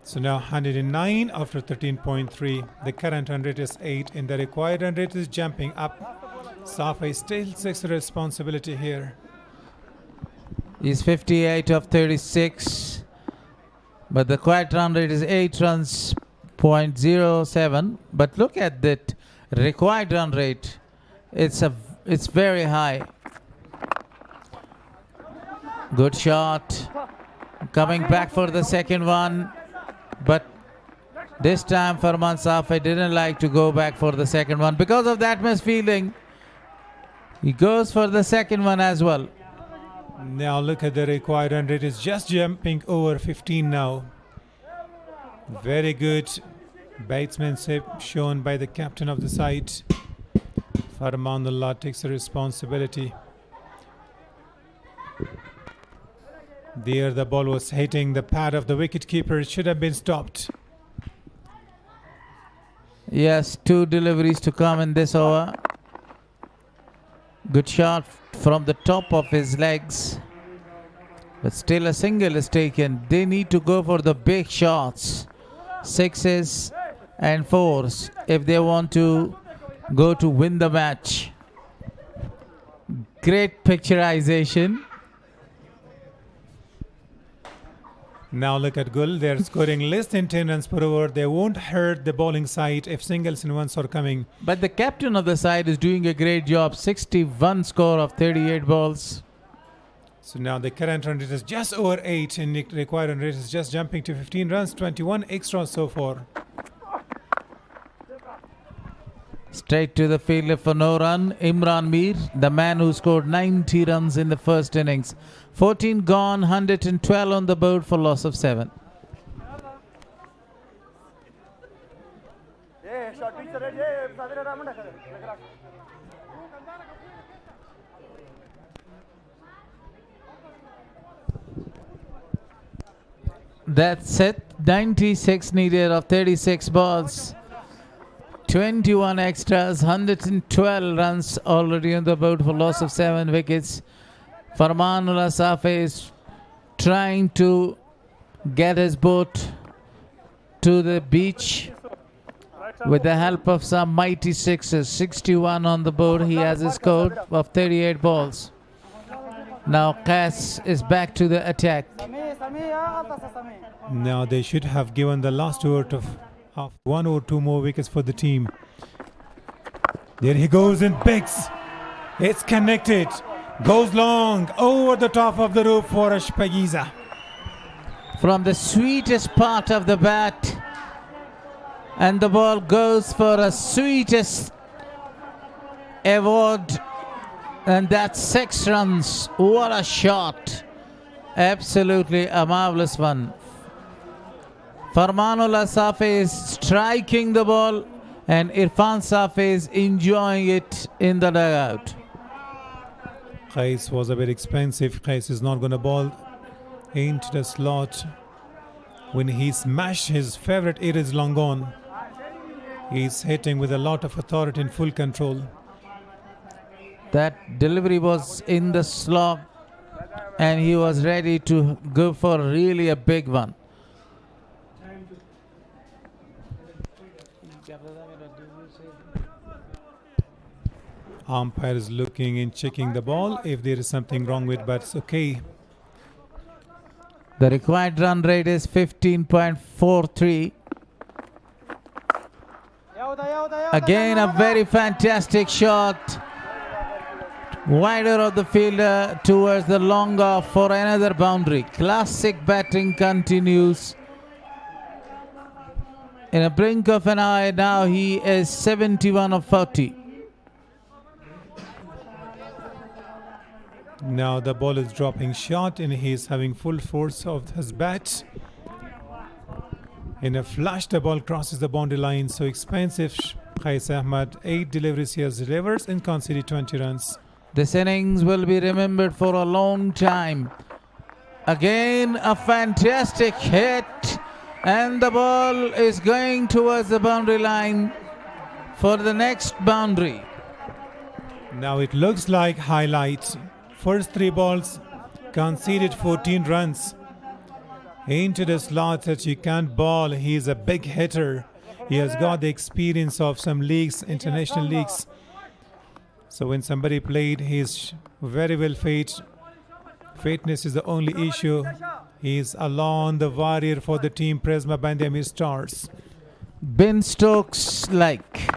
So now 109 after 13.3. The current run rate is 8 and the required run rate is jumping up. Safa still takes responsibility here. He's 58 of 36. But the quiet run rate is 8 runs 0.07. But look at that required run rate. It's very high. Good shot. Coming back for the second one. But this time Farman Safi didn't like to go back for the second one. Because of that misfielding, he goes for the second one as well. Now look at the required run rate. It's just jumping over 15 now. Very good batesmanship shown by the captain of the side. Farmanullah takes the responsibility. There the ball was hitting the pad of the wicketkeeper. It should have been stopped. Yes, 2 deliveries to come in this over. Good shot from the top of his legs. But still a single is taken. They need to go for the big shots. 6s and 4s if they want to go to win the match. Great picturization. Now look at Gul. They're scoring less than 10 runs per over. They won't hurt the bowling side if singles and ones are coming. But the captain of the side is doing a great job. 61 score of 38 balls. So now the current run rate is just over 8 and the required run rate is just jumping to 15 runs, 21 extra so far. Straight to the fielder for no run. Imran Mir, the man who scored 90 runs in the first innings. 14 gone, 112 on the board for loss of 7. That's it. 96 needed of 36 balls. 21 extras, 112 runs already on the board for loss of 7 wickets. Farmanullah Safi is trying to get his boat to the beach with the help of some mighty sixes. 61 on the board. He has a score of 38 balls. Now Qais is back to the attack. Now they should have given the last over of 1 or 2 more wickets for the team. There he goes and picks. It's connected. Goes long over the top of the roof for Ashpagiza. From the sweetest part of the bat. And the ball goes for a sweetest award. And that's 6 runs. What a shot. Absolutely a marvelous one. Farmanullah Safi is striking the ball and Irfan Safi is enjoying it in the dugout. Qais was a bit expensive. Qais is not going to ball into the slot. When he smashed his favorite, it is long gone. He's hitting with a lot of authority and full control. That delivery was in the slot and he was ready to go for really a big one. Umpire is looking and checking the ball if there is something wrong with, but it's okay. The required run rate is 15.43. Again a very fantastic shot. Wider of the fielder towards the long off for another boundary. Classic batting continues. In a blink of an eye now he is 71 of 40. Now the ball is dropping short and he is having full force of his bat. In a flash the ball crosses the boundary line. So expensive. Qais Ahmed 8 deliveries he has delivered and conceded 20 runs. This innings will be remembered for a long time. Again a fantastic hit and the ball is going towards the boundary line for the next boundary. Now it looks like highlight. First 3 balls conceded 14 runs. Into the slot that you can't ball. He is a big hitter. He has got the experience of some leagues, international leagues. So when somebody played, he is very well fit. Fitness is the only issue. He is alone the warrior for the team Prisma by the Amir Stars. Ben Stokes like.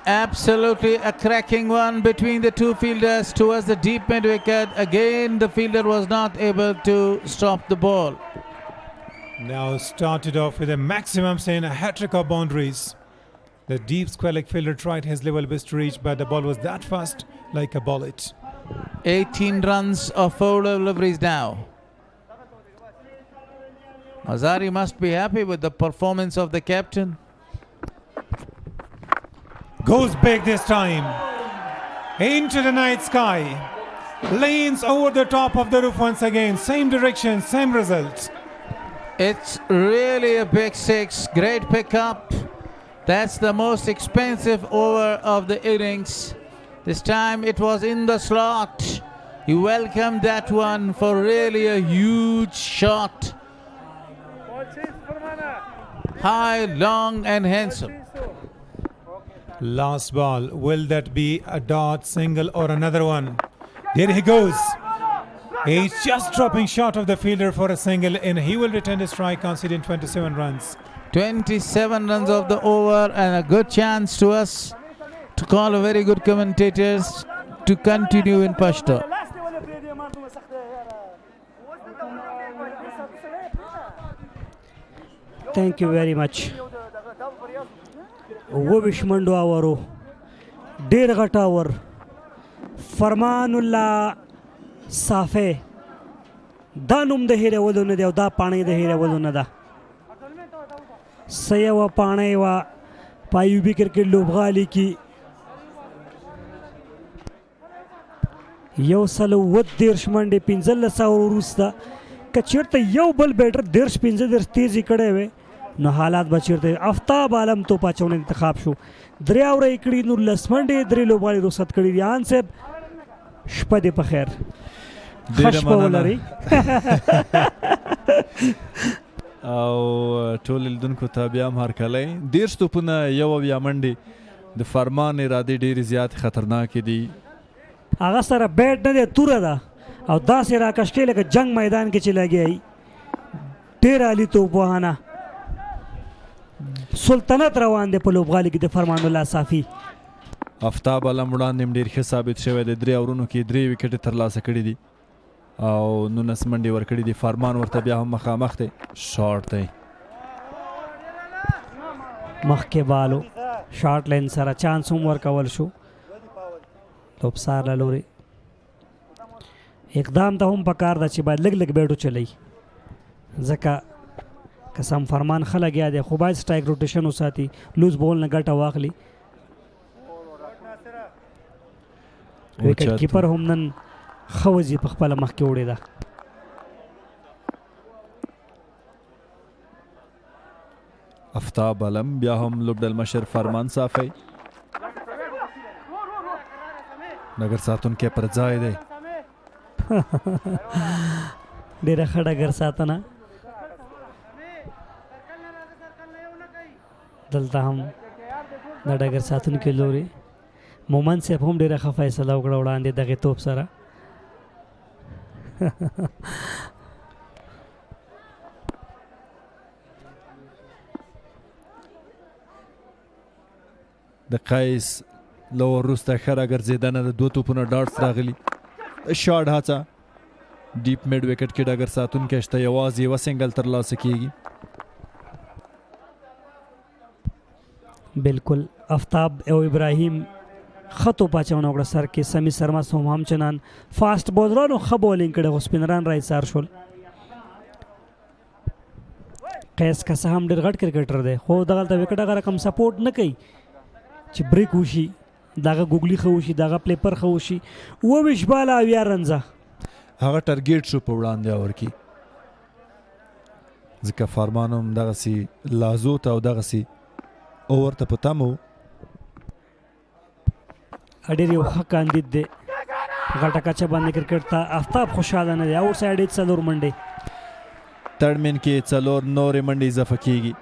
Absolutely a cracking one between the two fielders towards the deep mid wicket. Again, the fielder was not able to stop the ball. Now started off with a maximum, say, a hat-trick of boundaries. The deep square leg fielder tried his level best to reach, but the ball was that fast, like a bullet. 18 runs of 4 deliveries now. Azari must be happy with the performance of the captain. Goes big this time. Into the night sky. Lanes over the top of the roof once again. Same direction, same result. It's really a big six. Great pickup. That's the most expensive over of the innings. This time it was in the slot. He welcomed that one for really a huge shot. High, long and handsome. Last ball. Will that be a dot, single or another one? There he goes. He's just dropping short of the fielder for a single and he will return his strike conceding 27 runs. 27 runs of the over and a good chance to us to call a very good commentators to continue in Pashto. Thank you very much. وویش منډو اورو ډیر غټ اور فرمان الله صافی دا نوم د هیرولو نه دی او دا پاڼۍ د هیرولو نه ده څه یوه پاڼۍ وه په ایوبي کرکټ لوبغالي کې 130 منډې 15 اوور وروسته که چېرته یو بل بیټر 15 تیزې کړی وی نو حالات به چېرته آفتاب عالم تو پاچونه انتخاب شو 3 اوره یې کړي 19 منډې 3 لوبغاړي رخصت کړي دي آن صاحب شپه دې په خیر ښه شپه ولرئ او ټول لیدونکو ته بیا هم هرکلی 30 توپونه یو اویا منډې د فرمان ارادې ډېرې زیاتې خطرناکې دي هغه سره بیټ نه دی توره ده او داسې راکش کوي لکه جنگ میدان کې چې لګیا وي ډېر عالي توپ وهانه سلطنت روان دی په لوبغالي کې د فرمان الله صافي آفتاب علم وړاندې هم ډېر ښه ثابت شوی دی 3 اورونو کې 3 وکټې ترلاسه کړي دي او 19 منډې ورکړي دي فرمان ورته بیا هم مخامخ دی شارټ دی مخکې بالو شارټ لین سره چانس هم ورکول شو توپسار له لورې اقدام ته هم پکار ده چې باید لږ لږ بیټو چلی ځکه قسم فرمان ښه لګیا دی خو باید سټرایک روټیشن وساتي لوز بول نه ګټه واخلي وکټ کیپر هم نن ښه وځي په خپله مخکې وړې ده آفتاب علم بیا هم لوبډل مشر فرمان صافی نګر ساتونکی پر ځای دی ډېره ښه ډګر ساتنه دلته هم د ډګر ساتونکي لوري مومن صاحب هم ډېره ښه فیصله وکړه وړاندې دغې توپ سره د قیس له وروسته ښه راګرځېدنه د 2 توپونو ډاټس راغلي شارټ هڅه ډیپ میډ وکټ کې ډګر ساتونکی شته یوازې یوه سنګل ترلاسه کیږي بالکل آفتاب او ابراهیم ښه توپ اچونه وکړه سر کې سمی سرمست هم همچنان فاسټ بولرانو ښه بولینګ کړی خو سپینران را ایسار شول قیس که څه هم ډېر غټ کرکټر دی خو دغلته وکټ هغه رقم سپورټ نه کوي چې بریک وشي دغه ګوګلي ښه وشي دغه پلیپر ښه وشي 22 باله 80 رنزه هغه ټارګیټ شو په وړاندې اور کې ځکه فرمان هم دغسې لازو ته او دغسې اور ته په تم و ډېر یو ښه کاندید دی غټه کچه باندې کرکټ ته آفتاب خوشحاله نه دی آوټ سایډ یې 4 منډې تړ مین کې 4 نورې منډې اضافه کیږي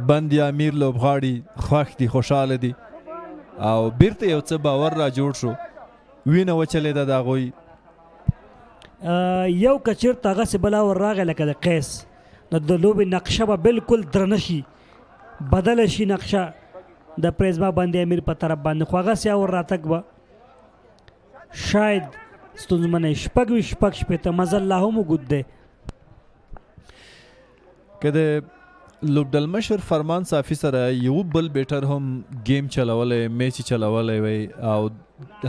بند یا امیر لوبغاړي خوښ دي خوشحاله دي او بیرته یو څه باور را جوړ شو وینه وچلېده د هغوی یو که چېرته هغسې بلا ور راغی لکه د قیس نو د لوبې نقشه به بلکل درنه شي بدله شي نقشه د پریزما باندې امیر په طرف باندې خو هغسې اور راتګ به شاید ستونزمنه شپږ شپېته مزل لا هم وګود دی که د لوبډلمشر فرمان صافي سره یو بل بیټر هم گیم چلولی میچ چلولی وی او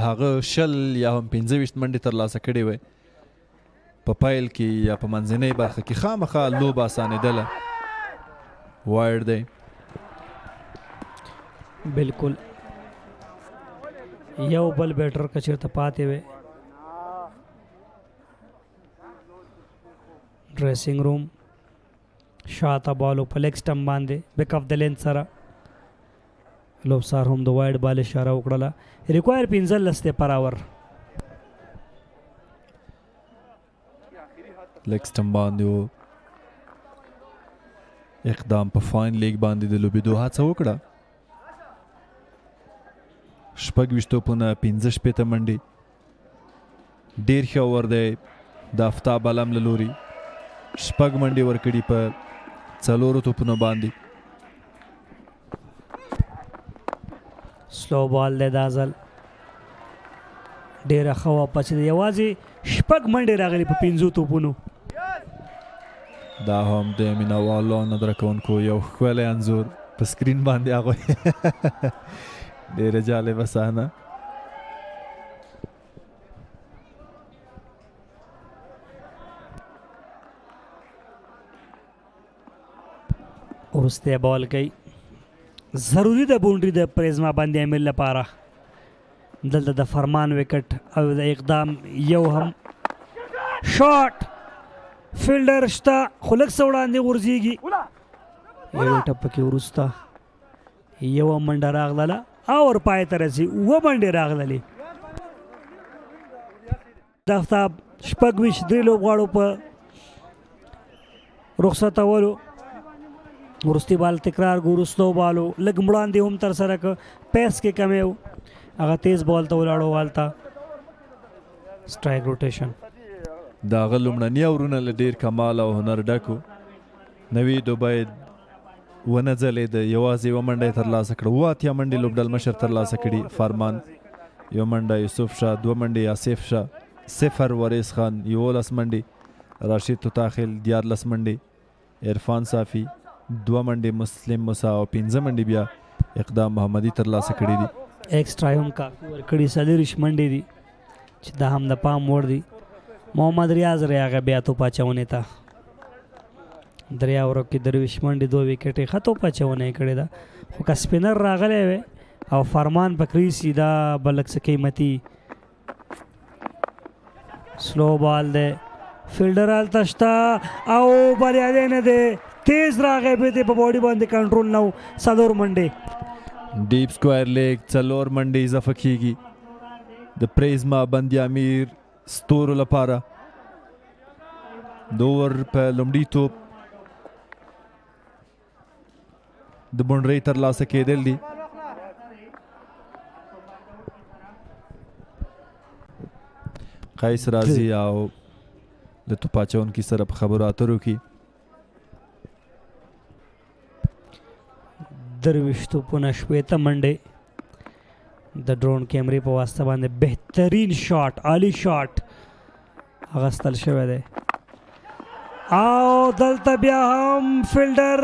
هغه 20 یا هم 25 منډې ترلاسه کړې وی په پایل کې یا په منځنۍ برخه کې خامخا لوب اسانېدله وایډ دی بالکل یو بل بیټر که چېرته پاتې وی ډریسنګ روم شاته بالو په لیګ سټم باندې بیک اف د لین سره لوبسار هم د وایډ بال اشاره وکړله ریکوایر 15 دی پر اور لیګ سټم باندې اقدام په فاین لیګ باندې د لوبېدو هڅه وکړه 26 توپونه 15 شپېته منډې ډېر ښه اور دی د افتاب علم له لوري 6 منډې ورکړي په 4 توپونو باندې سلو بال دی دا ځل ډېره ښه واپس دی یوازې 6 منډې راغلي په 15 توپونو دا هم د مینوالو نظر کوونکو یو ښکلی انځور په سکرین باندې هغوی ډېره جالبه صحنه وروستی بال کوي ضروري ده باونډري د پریزما باندې امیر لپاره دلته د فرمان وکټ او د اقدام یو هم شاټ فیلډر شته خو لږ څه وړاندې غورځېږي یو ټپه کې وروسته یوه منډه راغلله او ور پای ته رسي 2 منډې راغللې د افتاب 26 درې لوبغاړو په رخصتولو وروستي بال تکرار ګورو سلو بالو لږ وړاندې هم ترسره که پیس کې کمی و هغه تیز بال ته ولاړو والته سټرایک روټیشن د هغه لومړني اورونه له ډېر کمال او هنر ډکو نوي دوبۍ ونه ځلېده یوازې یوه منډه یې ترلاسه کړه 8 منډې لوبډلمشر ترلاسه کړي فرمان یو منډه یوسف شاه 2 منډې آصف شاه 0 وریس خان 11 منډې راشد توتاخل 14 منډې عرفان صافي 2 منډې مسلم موسی او 15 منډې بیا اقدام محمدي ترلاسه کړي دي ایکسټرا هم کافي ورکړي 40 منډې دي چې دا هم د پام وړ دي محمد ریاض راغی بیا توپ اچونې ته دریا ورو کې 23 منډې 2 وکټې ښه توپ اچونه یې کړې ده خو که سپینر راغلی وی او فرمان په کریسي دا به لږ څه قیمتي سلو بال دی فیلډر هلته شته او بریالی نه دی تیز راغی بیا دی په باډي باندې کنټرول نه و 4 منډې ډیپ سکوائر لیګ 4 منډې اضافه کیږي د پریزما باندې امیر ستورو لپاره د اوور په لومړي توپ د بونډرۍ ترلاسه کېدل دي قیس راځي او د توپ اچونکي سره په خبرو اترو کې 23 توپونه 18 منډې د ډرون کیمرې په واسطه باندې بهترین شاټ عالی شاټ اغستل شوی دی او دلته بیا هم فیلډر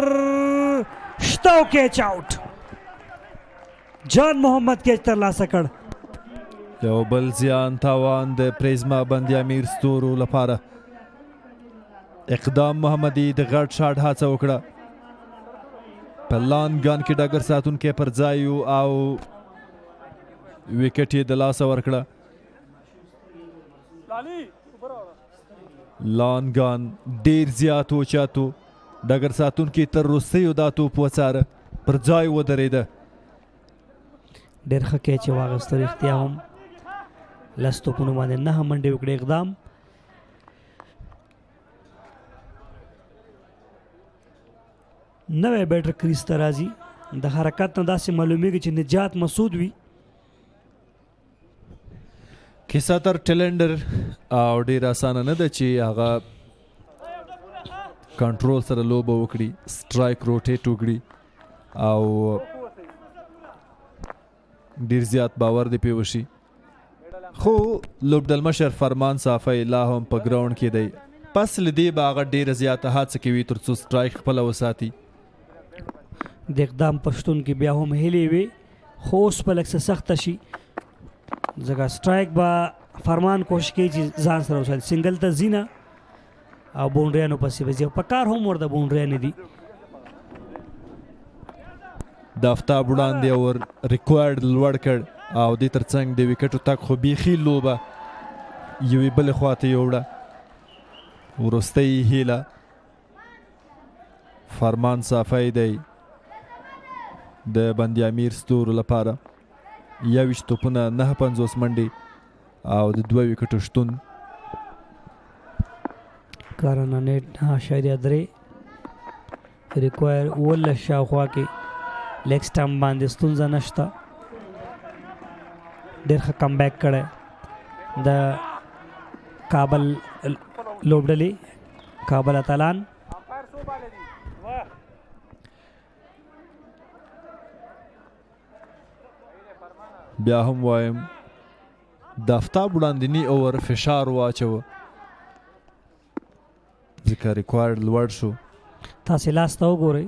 شته او کیچ آوټ جان محمد کیچ ترلاسه کړ یو بل زیان تاوان د پریزما باندې امیر ستورو لپاره اقدام محمدي د غټ شاټ هڅه وکړه په لان ګان کې ډګر ساتونکی پر ځای او وکټ یې د لاسه ورکړه لان ګان ډیر زیات اوچاتو ډګر ساتونکي تر وروستیو دا توپ وڅاره پر ځای ودرېده ډېر ښه کیچ یې واخیسته رښتیا هم 10 توپونو باندې 9 منډې وکړې اقدام نوی بیټر کریس ته راځي د حرکت نه داسې معلومیږي چې نجات مسعود وي کیسه تر ټلنډر او ډیر اسانه نه ده چې هغه کنټرول سره لوبه وکړي سټرایک روټیټ وکړي او ډیر زیات باور دی پې وشي. خو لوبډلمشر فرمان صافی لا هم په ګراوند کې دی. پس له دې به هغه ډیره زیاته هڅه کوي تر څو سټرایک خپله وساتي. د اقدام پښتون کې بیا هم هیلې وي خو اوس به لږ څه سخته شي ځکه سټرایک به فرمان کوشش کوي چې ځان سره وساتي. سنګل ته ځي نه او باونډریانو پسې به ځي او په کار هم ورته باونډریانې دي. د افتاب وړاندې اور ریکوایرډ لوړ کړ او دې تر څنګ د وکټو تک خو بیخي لوبه یوې بلې خواته یوړه. وروستۍ هیله فرمان صافی دی د بند امیر ستورو لپاره. 21 توپونه 59 منډې او د 2 وکټو شتون. کارانه نیټ 9.3 ریکوایر 19 شاوخوا کې لیګ سټمپ باندې ستونزه نشته. ډېر ښه کم بیک کړی د کابل لوبډلې کابل اتلان. بیا هم وایم د افتاب وړاندینی اوور فشار واچوه ځکه ریکوایرډ لوړ شو. تاسې لاس ته وګورئ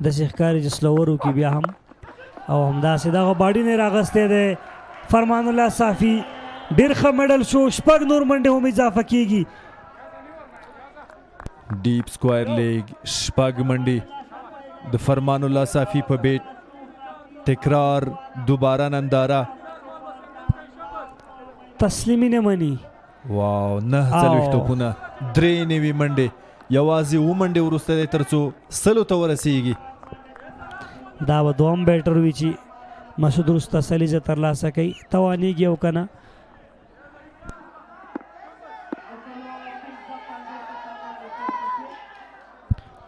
داسې ښکاري چې سلوورو کې بیا هم او همداسې دغه باډي نه راغستی دی فرمان الله صافي. ډېر ښه میډل شو 6 نور منډې هم اضافه کیږي. ډیپ سکوایر لیگ 6 منډې د فرمان الله صافي په بیٹ. تکرار دوباره ننداره تسلیمي نه مني. واو 9 توپونه 3 نوي منډې یوازې 2 منډې وروسته دی تر څو 100 ته ورسیږي. دا به دوم بیټر وي چې مسعود وروسته سلیزه ترلاسه کوي توانیږي او که نه.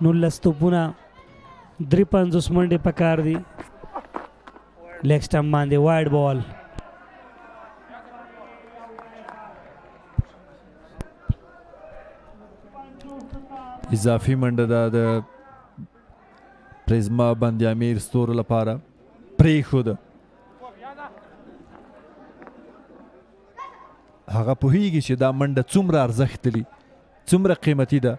نولس توپونه 53 منډې پکار دي. لیګ سټمپ باندې وایډ بال. اضافي منډه ده د پریزما بند امیر ستورو لپاره پرېښوده. هغه پوهیږي چې دا منډه څومره ارزښت لري څومره قیمتي ده.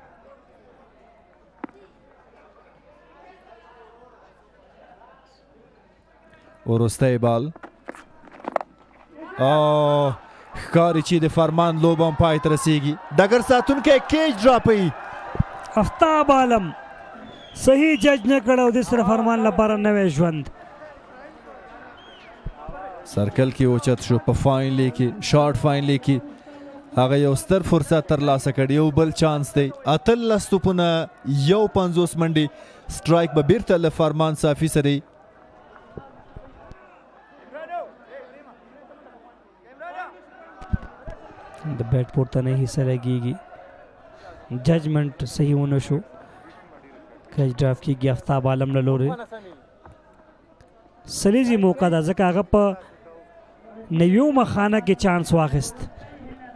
وروستی بال ښکاري چې د فرمان لوبه هم پای ته رسیږي. ډګر ساتونکی کیچ ډراپوي. افتاب عالم صحیح جج نه کړ او د سره فرمان لپاره نوی ژوند. سرکل کې اوچت شو په فاینلي کې شارټ فاینلي کې هغه یو ستر فرصت ترلاسه کړ. یو بل چانس دی 18 توپونه 51 منډې. سټرایک به بیرته له فرمان صافي سره د بیټ پورته نه حصه لګیږي. ججمنټ صحیح ونه شو. کچ ډراف کېږي افتاب عالم له لورې. سلیزي موقع ده ځکه هغه په نویومه خانه کې چانس واخیست.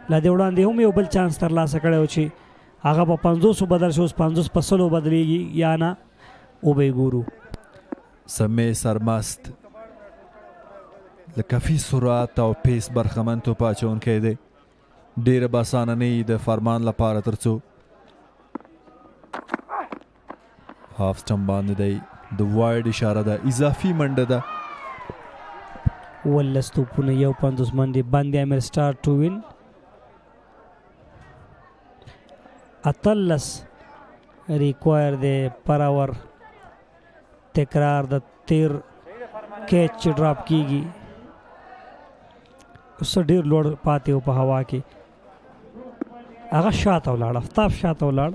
له دې وړاندې هم یو بل چانس ترلاسه کړی و چې هغه په 50 بدل شو. 50 په 100 بدلیږي یا نه وبه یې ګورو. سمې سرمست له کافي سرعت او پیس برخمن توپ اچونکی دی. ډیره به اسانه نه وي د فرمان لپاره تر څو هاف سټمپ باندې دی. د وایډ اشاره ده. اضافي منډه ده. 19 توپونه 51 منډې. باندې امیر سټارټ ټو وین. 18 ریکوایر دی پر اور. تکرار د 13 کیچ چې ډراپ کیږي اوس ډېر لوړ پاتې و په هوا کې. هغه شاته ولاړ. افتاب شاته ولاړ.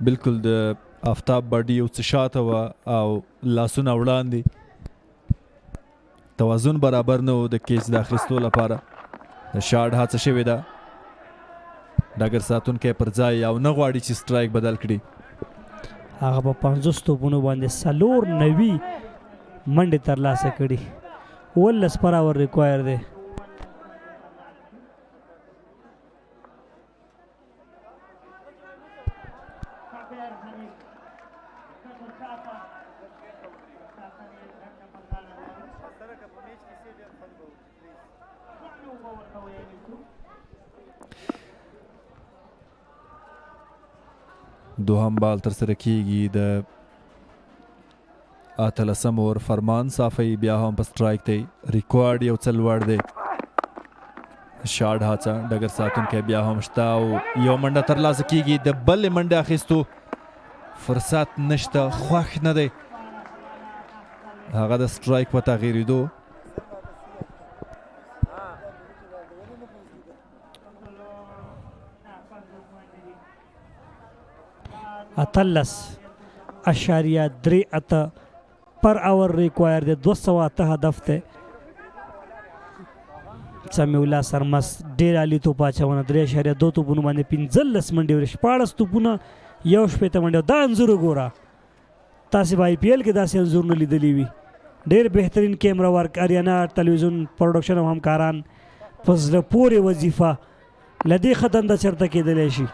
بالکل د افتاب باډي یو څه شاته وه او لاسونه وړاندې. توازن برابر نه و د کیچ د اخیستو لپاره. د شاټ هڅه شوې ده. ډګر ساتونکی پر ځای او نه غواړي چې سټرایک بدل کړي. هغه په 50 توپونو باندې 4 منډې ترلاسه کړي. 19 پر اور ریکوایر دی. دوهم بال تر سره کیږي د اتلسم اور فرمان صافی بیا هم په سټرایک دی ریکارډ یو څه لوړ دی شاډ هڅه ډګر ساتونکی بیا هم شته او یو منډه ترلاسه کیږي د بلې منډې اخیستو فرصت نشته خوښ نه دی هغه د سټرایک په تغییرېدو اتلس اشاریه درې اته پر اور ریکوایر دی 208 هدف دی سمیع الله سرمس ډېر عالي توپ اچونه 3.2 توپونو باندې 15 منډې ورې 14 توپونه یو شپېته منډې دا انځور وګوره تاسې به IPL کې داسې انځورونه لیدلي وي ډېر بهترین کیمرا ورک اریانا ټلویزیون پروډکشن او همکاران په زړه پورې وظیفه له دې ښه دنده چېرته کېدلی شي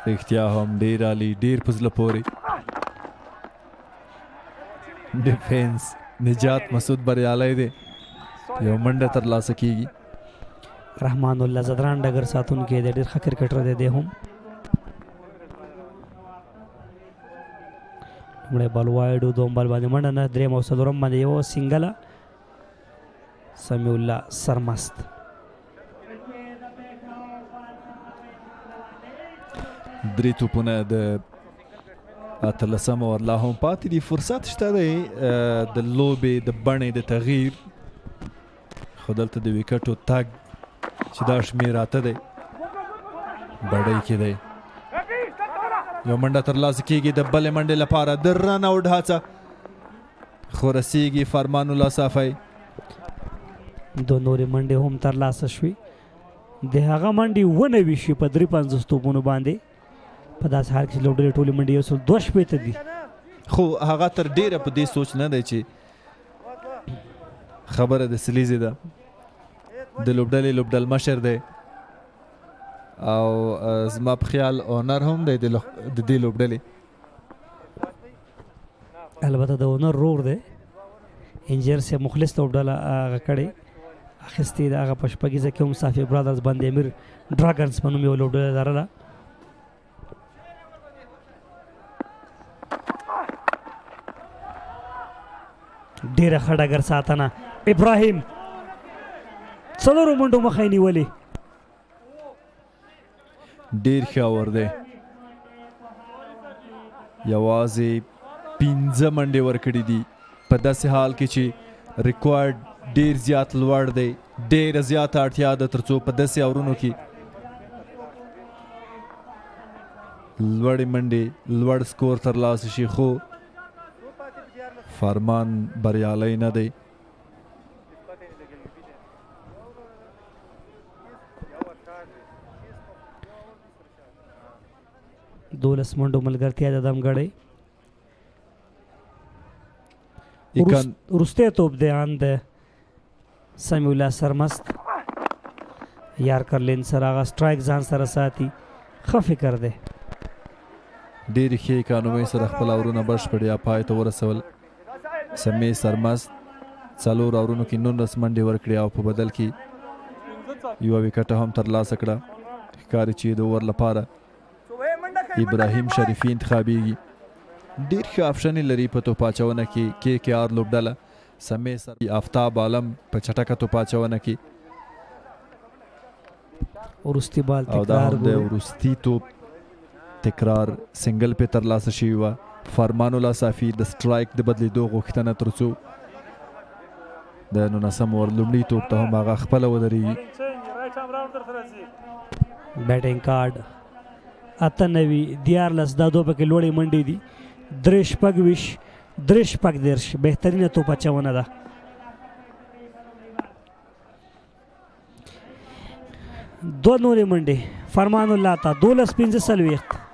رښتیا هم ډېر عالي ډېر په زړه پورې ډیفینس نجات مسعود بریالی دی یو منډه ترلاسه کیږي رحمان الله زدران ډګر ساتونکی دی ډېر ښه کرکټر دی دی هم لومړی بال وایډ و دوم بال باندې منډه نه درېیم او څلورم باندې یو سینګله سمیع الله سرمست درې توپونه د اتلسم اور لا هم پاتې دي فرصت شته دی د لوبې د بڼې د تغییر خو دلته د ویکټو تګ چې دا شمېر اته دی بډۍ کې دی یو منډه ترلاسه کیږي د بلې منډې لپاره د رن آوټ هڅه خو رسیږي فرمان الله صافی دو نورې منډې هم ترلاسه شوې د هغه منډې 19 په 53 توپونو باندې په داسې حال کې چې لوبډلې ټولې منډې یو سل 2 شپېته دي خو هغه تر ډیره په دې سوچ نه دی چې خبره د سلیزې ده د لوبډلې لوبډل مشر دی او زما په خیال اونر هم دی د دې لوبډلې البته د اونر رور دی انجر سے مخلص لوبډله هغه کړې اخیستې د هغه په شپږیزه کې هم صافي برادرز باندې امیر ډراګنز په نوم یو لوبډله لرله ډېره ښه ډګر ساتنه ابراهیم څلورو منډو مخه یې نیولې ډېر ښه اور دی یوازې 15 منډې ورکړي دي په داسې حال کې چې ریکارډ ډېر زیات لوړ دی ډېره زیاته اړتیا ده تر څو په داسې اورونو کې لوړې منډې لوړ سکور ترلاسه شي خو فرمان بریالی نه دی دولس منډو ملګرتیا د دمګړۍ وروستی توپ دی ان د سمیع الله سرمست یارکر لین سره هغه سټرایک ځان سره ساتي ښه فکر دی ډېرې ښې اکانومۍ سره خپل اورونه بشپړ یا پای ته ورسول سمیع سرمست څلور اورونو کې 19 منډې ورکړې او په بدل کې یوه وکټه هم ترلاسه کړه ښکاري چې د اوور لپاره ابراهیم شریفي انتخابیږي ډېر ښه آپشن لري په توپ اچونه کې KKR لوبډله سمیع سر آفتاب عالم په چټکه توپ اچونه کې وروستي بال او دا هم د وروستي توپ تکرار سنگل په ترلاسه شوی وه فرمان الله صافي د سټرایک د بدلیدو غوښتنه تر څو د 19 اور لومړي توپ ته هم هغه خپله ودرېږي بیټینګ کارډ 98 14 دا دوه پکې لوړې منډې دي 23 23 بهترینه توپ اچونه ده دوه نورې منډې فرمان الله ته 12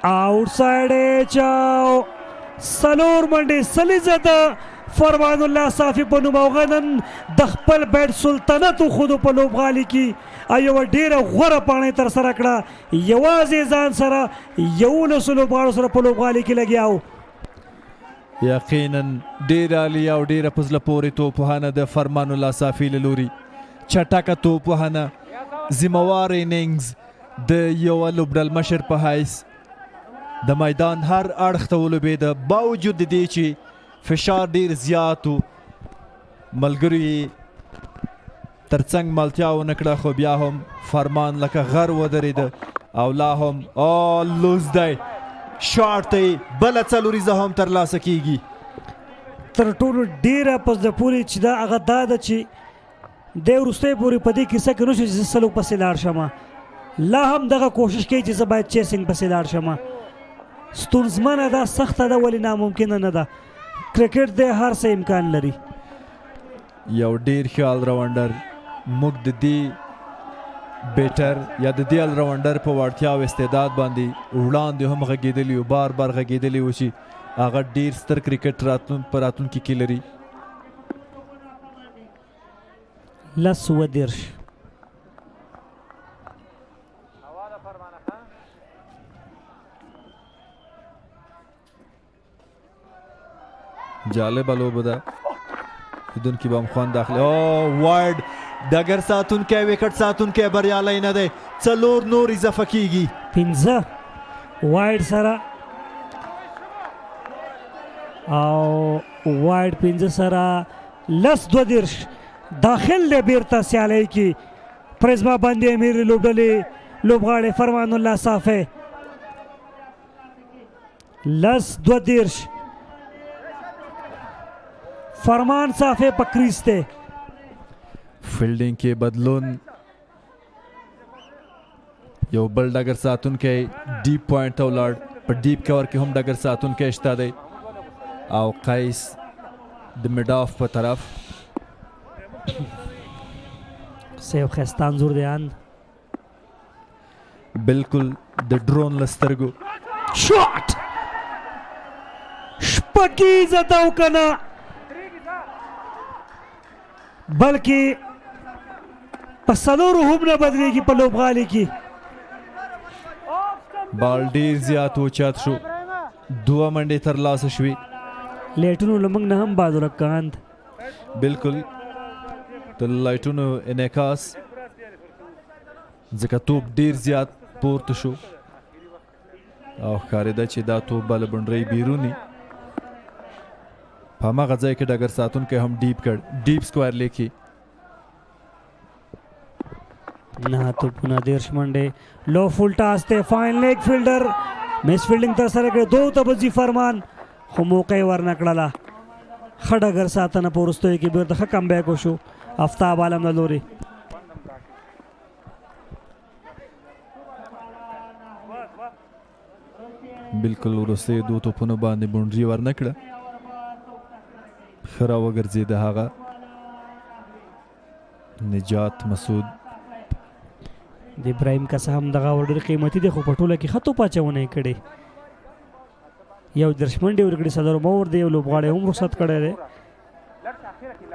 آؤٹ سائڈ چاو سلور منډې سلیزه ده فرمان الله صافي په نوم هغه نن د خپل بیټ سلطنت وښودو په لوبغالي کې یوه ډېره غوره پاڼۍ ترسره کړه یوازې ځان سره 11 لوبغاړو سره په لوبغالي کې لګیا و یقینا ډېر عالي او ډېره په زړه پورې توپوهنه د فرمان الله صافي له لوري چټکه توپوهنه ذمهوار اننګز د یوه لوبډل مشر په حیث د میدان هر اړخ ته ولوبېده باوجود د دې چې فشار ډېر زیات و ملګرو یې تر څنګ ملتیا ونه کړه خو بیا هم فرمان لکه غر ودرېده او لا هم لوز دی شاټ ته یې بله څلوریزه هم ترلاسه کیږي تر ټولو ډېره په زړه پورې چې دا هغه دا ده چې دی وروستی پورې په دې کیسه کې نه شو چې زه سلو پسې لاړ شم لا هم دغه کوشش کوي چې زه باید چیسنګ پسې لاړ شم ستونزمنه ده سخته ده ولې ناممکنه نه ده کرکټ دی هر څه امکان لري یو ډیر ښه آلراونډر موږ د دې بیټر یا د دې آلراونډر په وړتیا او استعداد باندې وړاندې هم غږېدلي وو بار بار غږېدلي وو چې هغه ډیر ستر کرکټ په راتلونکي کې لري 10 جالبه لوبه ده لیدونکي به هم خوند اخلي وایډ ډګر ساتونکی وکټ ساتونکی بریالی نه دی 4 نور اضافه کیږي 15 وایډ سره او وایډ 15 سره 10 داخل دی بیرته سیالۍ کې پرزما باندې امیر لوبډلې لوبغاړی فرمان الله صافی 10 فرمان صافی په کریز دی فیلډینګ کې بدلون یو بل ډګر ساتونکی ډیپ پوینټ ته ولاړ په ډیپ کور کې هم ډګر ساتونکی شته دی او قیس د میډ آف په طرف سیو ښایسته انځور دی ان بالکل د ډرون له سترګو شاټ شپږیزه ده او که نه بلکې په څلورو هم نه بدلېږي په لوبغالي کې بال ډېر زیات اوچت شو 2 منډې ترلاسه شوې لایټونو له موږ نه هم باد ورکاند بالکل د لایټونو انعکاس ځکه توپ ډېر زیات پورته شو او ښکارېده چې دا توپ به له بڼرۍ بیروني په هماغه ځای کې ډګر ساتونکی هم ډیپ کړ ډیپ سکوائر لیکي 9 توپونه 10 منډې لو فول ټاس دی فاین لیگ فیلډر میس فیلډینګ ترسره کړې 2 ته بځي فرمان خو موقع یې ورنه کړله ښه ډګر ساتنه په وروستیو کې بیرته ښه کم بیک وشو آفتاب عالم له لورې بالکل وروستیو 2 توپونو باندې بونډري ورنه کړه ښه راوګرځېده هغه نجات مسعود د ابراهیم کسه هم دغه ډېر قیمتي دی خو په ټوله کې ښه توپ اچونه یې کړې یو 10 منډې ورکړې صدر مور دی یو لوبغاړی هم رخصت کړی دی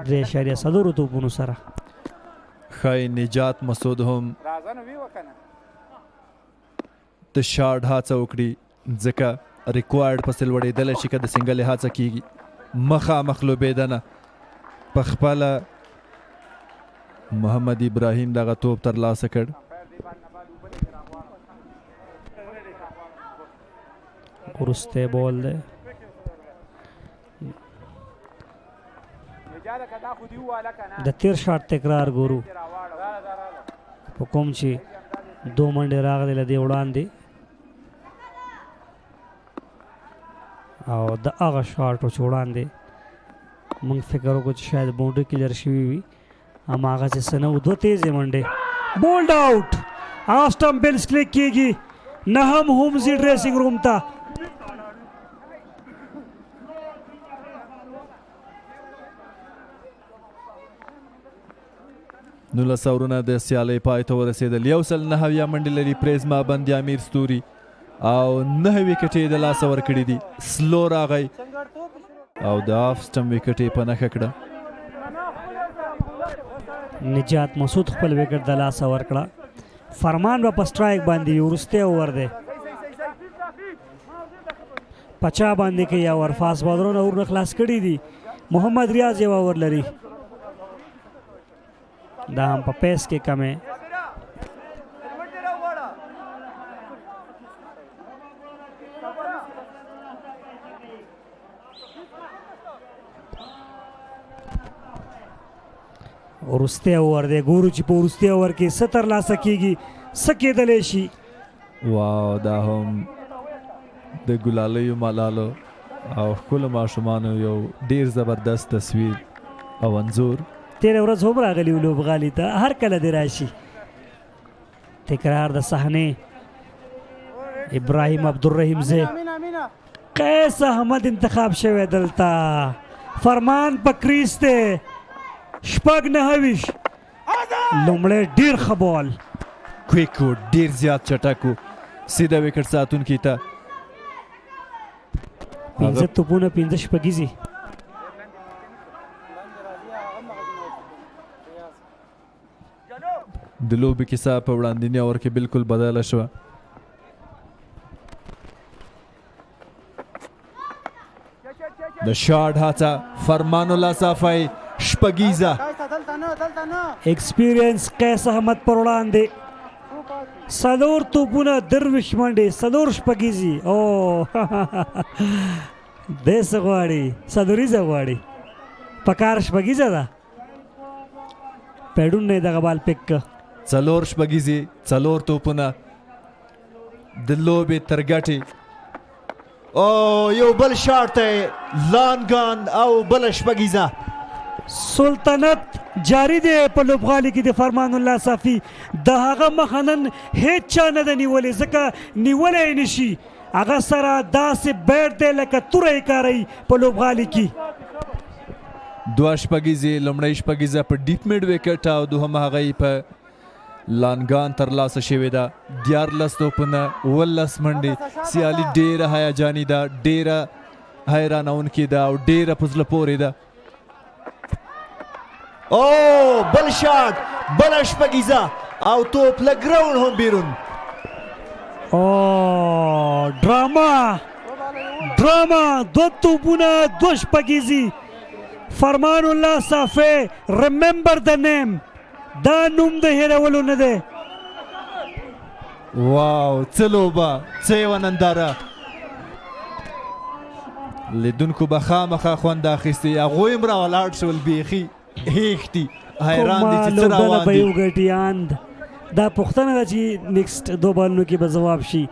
3.0 توپونو سره ښایي نجات مسعود هم د شاټ هڅه وکړي ځکه ریکوایرډ پسې لوړېدلی شي که د سنګلې هڅه کیږي مخامخ لوبېدنه په خپله محمد ابراهیم دغه توپ ترلاسه کړ وروستی بول دی د تیر شاټ تکرار ګورو په کوم چې 2 منډې راغلې له دې وړاندې او د هغه شاټو چې وړاندې موږ فکر وکړو چې شاید باونډري کلیر شوي وي هماغسې څه نه و 2 تیزې منډې بولډ آوټ هغه سټمپ بیلز کلیک کېږي نه هم ځي ډریسنګ روم ته نولس اورونه د سیالۍ پای ته ورسېدل 109 منډې لري پریزما باندې امیر ستوري او 9 وکټې د لاسه ورکړي دي سلو راغی او د آف سټم وکټ یې په نښه کړه نجات مسعود خپل وکټ د لاسه ورکړه فرمان به په سټرایک باندې وروستی اوور دی پچا باندې کوي اور فاست بالرونه اور خلاص کړي دي. محمد ریاض یو اور لري دا هم په پیس کې کم ہے. ورسته اور دی ګورو چې په ورسته اور کې 70 لاسه کېږي سکېدلی شي. واو دا هم د ګلالیو ملالو او ښکلو ماشومانو یو ډیر زبردست تصویر او انځور. تیره ورځ هم راغلی و لوبغالي ته هر کله دې راشي. تکرار د صحنې ابراهیم عبدالرحیم زی قیس احمد انتخاب شوی دلته. فرمان په کریس دی 9 لومړی ډیر ښه بال کویک و ډیر زیات چټک و سیده وکټ ساتونکي ته 15 توپونه 15 شپږیزې. د لوبې کیسه په وړاندیني اور کې بالکل بدله شوه. د شاټ هڅه فرمان الله صافی شپږیزه. ایکسپیرینس قیس احمد پر وړاندې 4 توپونه 23 منډې 4 شپږیزې. او دې څه غواړي 4 غواړي په کار شپږیزه ده پیډون نه دغه بال پک 4 شپږیزې 4 توپونه د لوبې تر ګټې. او یو بل شاټ دی لانګان او بل شپږیزه. سلطنت جاری دی په لوبغالي کې د فرمان الله صافي. د هغه مخه نن هیڅ چا نه ده نیولې ځکه نیولی نشي. هغه سره داسې بیټ دی لکه توره یې کاروي په لوبغالي کې. 2 شپږیزې لومړی شپږیزه په ډیپ میډ وکټ او دوهم هغه یې په لانګان ترلاسه شوې ده. 14 توپونه 19 منډې. سیالي ډیره هیجاني ده ډیره حیرانونکې ده او ډیره په زړه پورې ده. او بل شاټ بل شپږیزه او توپ له ګراوند هم بیرون. او ډراما 2 توپونه 2 شپږیزې. فرمان الله صافی ریممبر د نیم دا نوم د هیرولو نه دی. واو څه لوبه څه یوه ننداره. لیدونکو به خامخا خوند اخیستی. هغوی هم راولاړ شول بیخي هیښتي حیران دي چې څه روان دي. وګټي اند دا پوښتنه ده چې نیکسټ 2 بالونو کې به ځواب شي.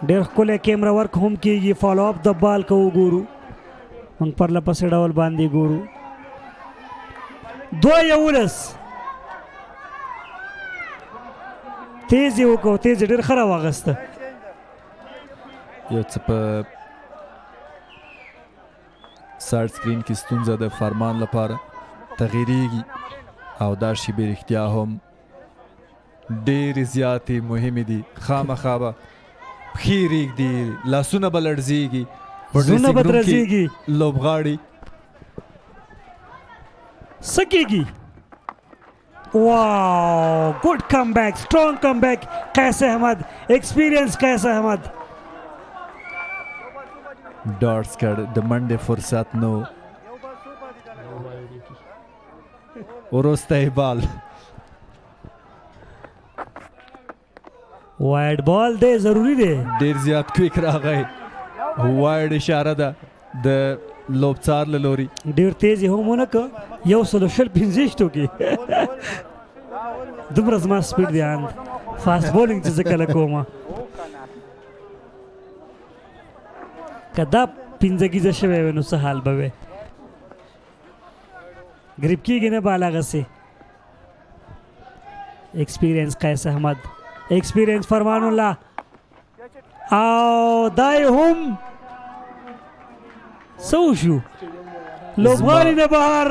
ډېر ښکلی کیمرا ورک هم کېږي. فالو اپ د بال که وګورو موږ پرله پسې ډول باندې ګورو. 2-11 تیز یې وکړو تیز یې ډېر ښه راواغسته. یو څه په ساړ سکرین کې ستونزه د فرمان لپاره تغییریږي او دا شیبې رښتیا هم ډېرې زیاتې مهمې دي. خامخا به پښې ریږدي لاسونه به لړزیږي زړونه به درزیږي لوبغاړي څه کېږي. واو ګوډ کم بیک سټرانګ کم بیک قیس احمد ایکسپیرینس قیس احمد. ډاټس کړ د منډې فرصت نو وروستی بال وایډ بال دی ضروری دی. ډېر زیات کویک راغی. وایډ اشاره ده د لوبڅار له لوري. ډېر تیز یې هم ونه کړه 125 کې دومره زما سپیډ دی اند فاست بولینګ چې زه کله کومه. که دا 15 ګیزه شوی وی نو څه حال به وی. ګریپ کېږي نه بال هغسې. ایکسپیرینس قیس احمد ایکسپیرینس فرمان الله او دا یې هم څه وشو لوبغالي نه بهر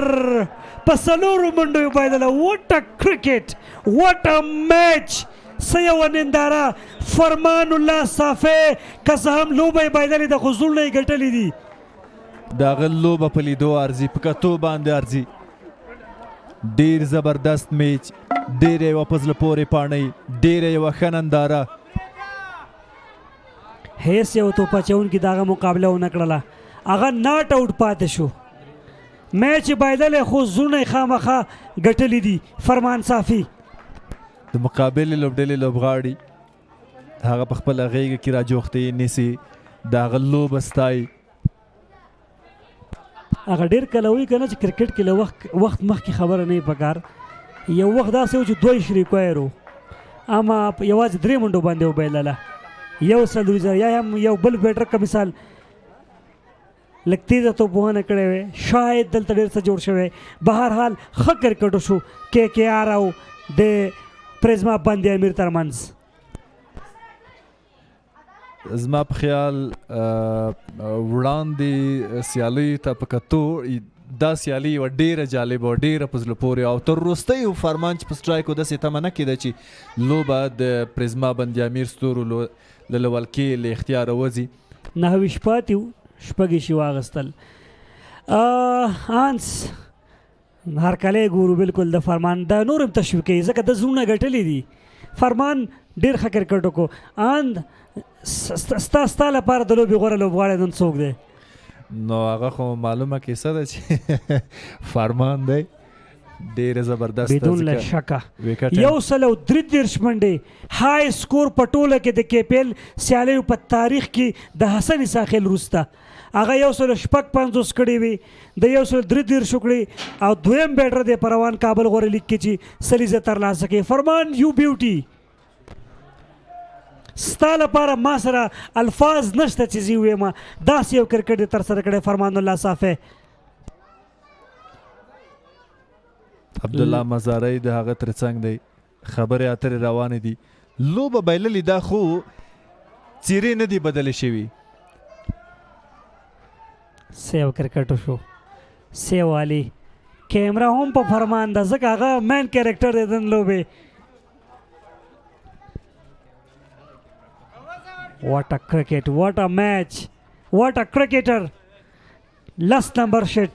په 4 منډو یې بایدله. واټ ا کرکټ واټ ا میچ څه یوه ننداره. فرمان الله صافی که څه هم لوبه یې بایدلې ده خو زړونه یې ګټلي دي. د هغه لوبه په لیدو ارزي په کتو باندې ارزي. ډېر زبردست میچ ډېره یوه په زړه پورې پاڼۍ ډېره یوه ښه ننداره. هیڅ یو توپ اچونکي د هغه مقابله ونه کړله، هغه ناټ آوټ پاتې شو. میچ یې بایللی خو زړونه یې خامخا ګټلي دي. فرمان صافي د مقابلې لوبډلې لوبغاړي هغه په خپله غېږه کې راجوختې نیسي، د هغه لوبه ستایي. هغه ډېر کله وایي که نه چې کرکټ کې له وخت مخکې خبره نه وي پکار. یو وخت داسې و چې دوی شریکویر و، اما یوازې 3 منډو باندې وبایلله. یو څلوریزه یا هم یو بل بیټر که مثال لږ تیزه توپوهنه کړې وی، شاید دلته ډېر څه جوړ شوی. بهرحال ښه کرکټ شو KKR او د پریزما بندي امیر ترمنځ. زما په خیال وړاندې سیالیو ته په کتو دا سیالي یوه ډېره جالبه او ډېره په زړه پورې او تر وروستیو فرمان چې په سټرایکو داسې تمه نه کېده چې لوبه د پریزما بندي امیر ستورو له لولکې له اختیاره وځي. 9 پاتې وو، 6 شي واغستل. آنس هرکلی ګورو بالکل د فرمان د نور هم تشویق کوي ځکه د زړونه ګټلي دي. فرمان ډېر ښه کرکټ وکړو. اند ستا لپاره د لوبې غوره لوبغاړی نن څوک دی؟ نو هغه خو معلومه کیسه ده چې فرمان دی ډېره زبردست بدون له شکه 133 منډې های سکور په ټوله کې د KPL سیالیو په تاریخ کې د حسن ساخیل وروسته هغه 156 کړې وي، د 133 کړې او دویم بیټر دی په روان کابل غوره لیګ کې چې سلیزه ترلاسه کوي. فرمان یو بیوټي، ستا لپاره ما سره الفاظ نشته چې زه ووایم داسې یو کرکټ یې ترسره کړی فرمان الله صافی. عبدالله مزاری د هغه تر څنګ دی، خبرې اترې روانې دي، لوبه بایللې ده خو څیرې نه دي بدلې شوي. سیو کرکټ شو، سیو والی کیمرا هم په فرمان ده ځکه هغه مین کیریکټر دی د لوبې. What a cricket, what a match, what a cricketer. Last number shot.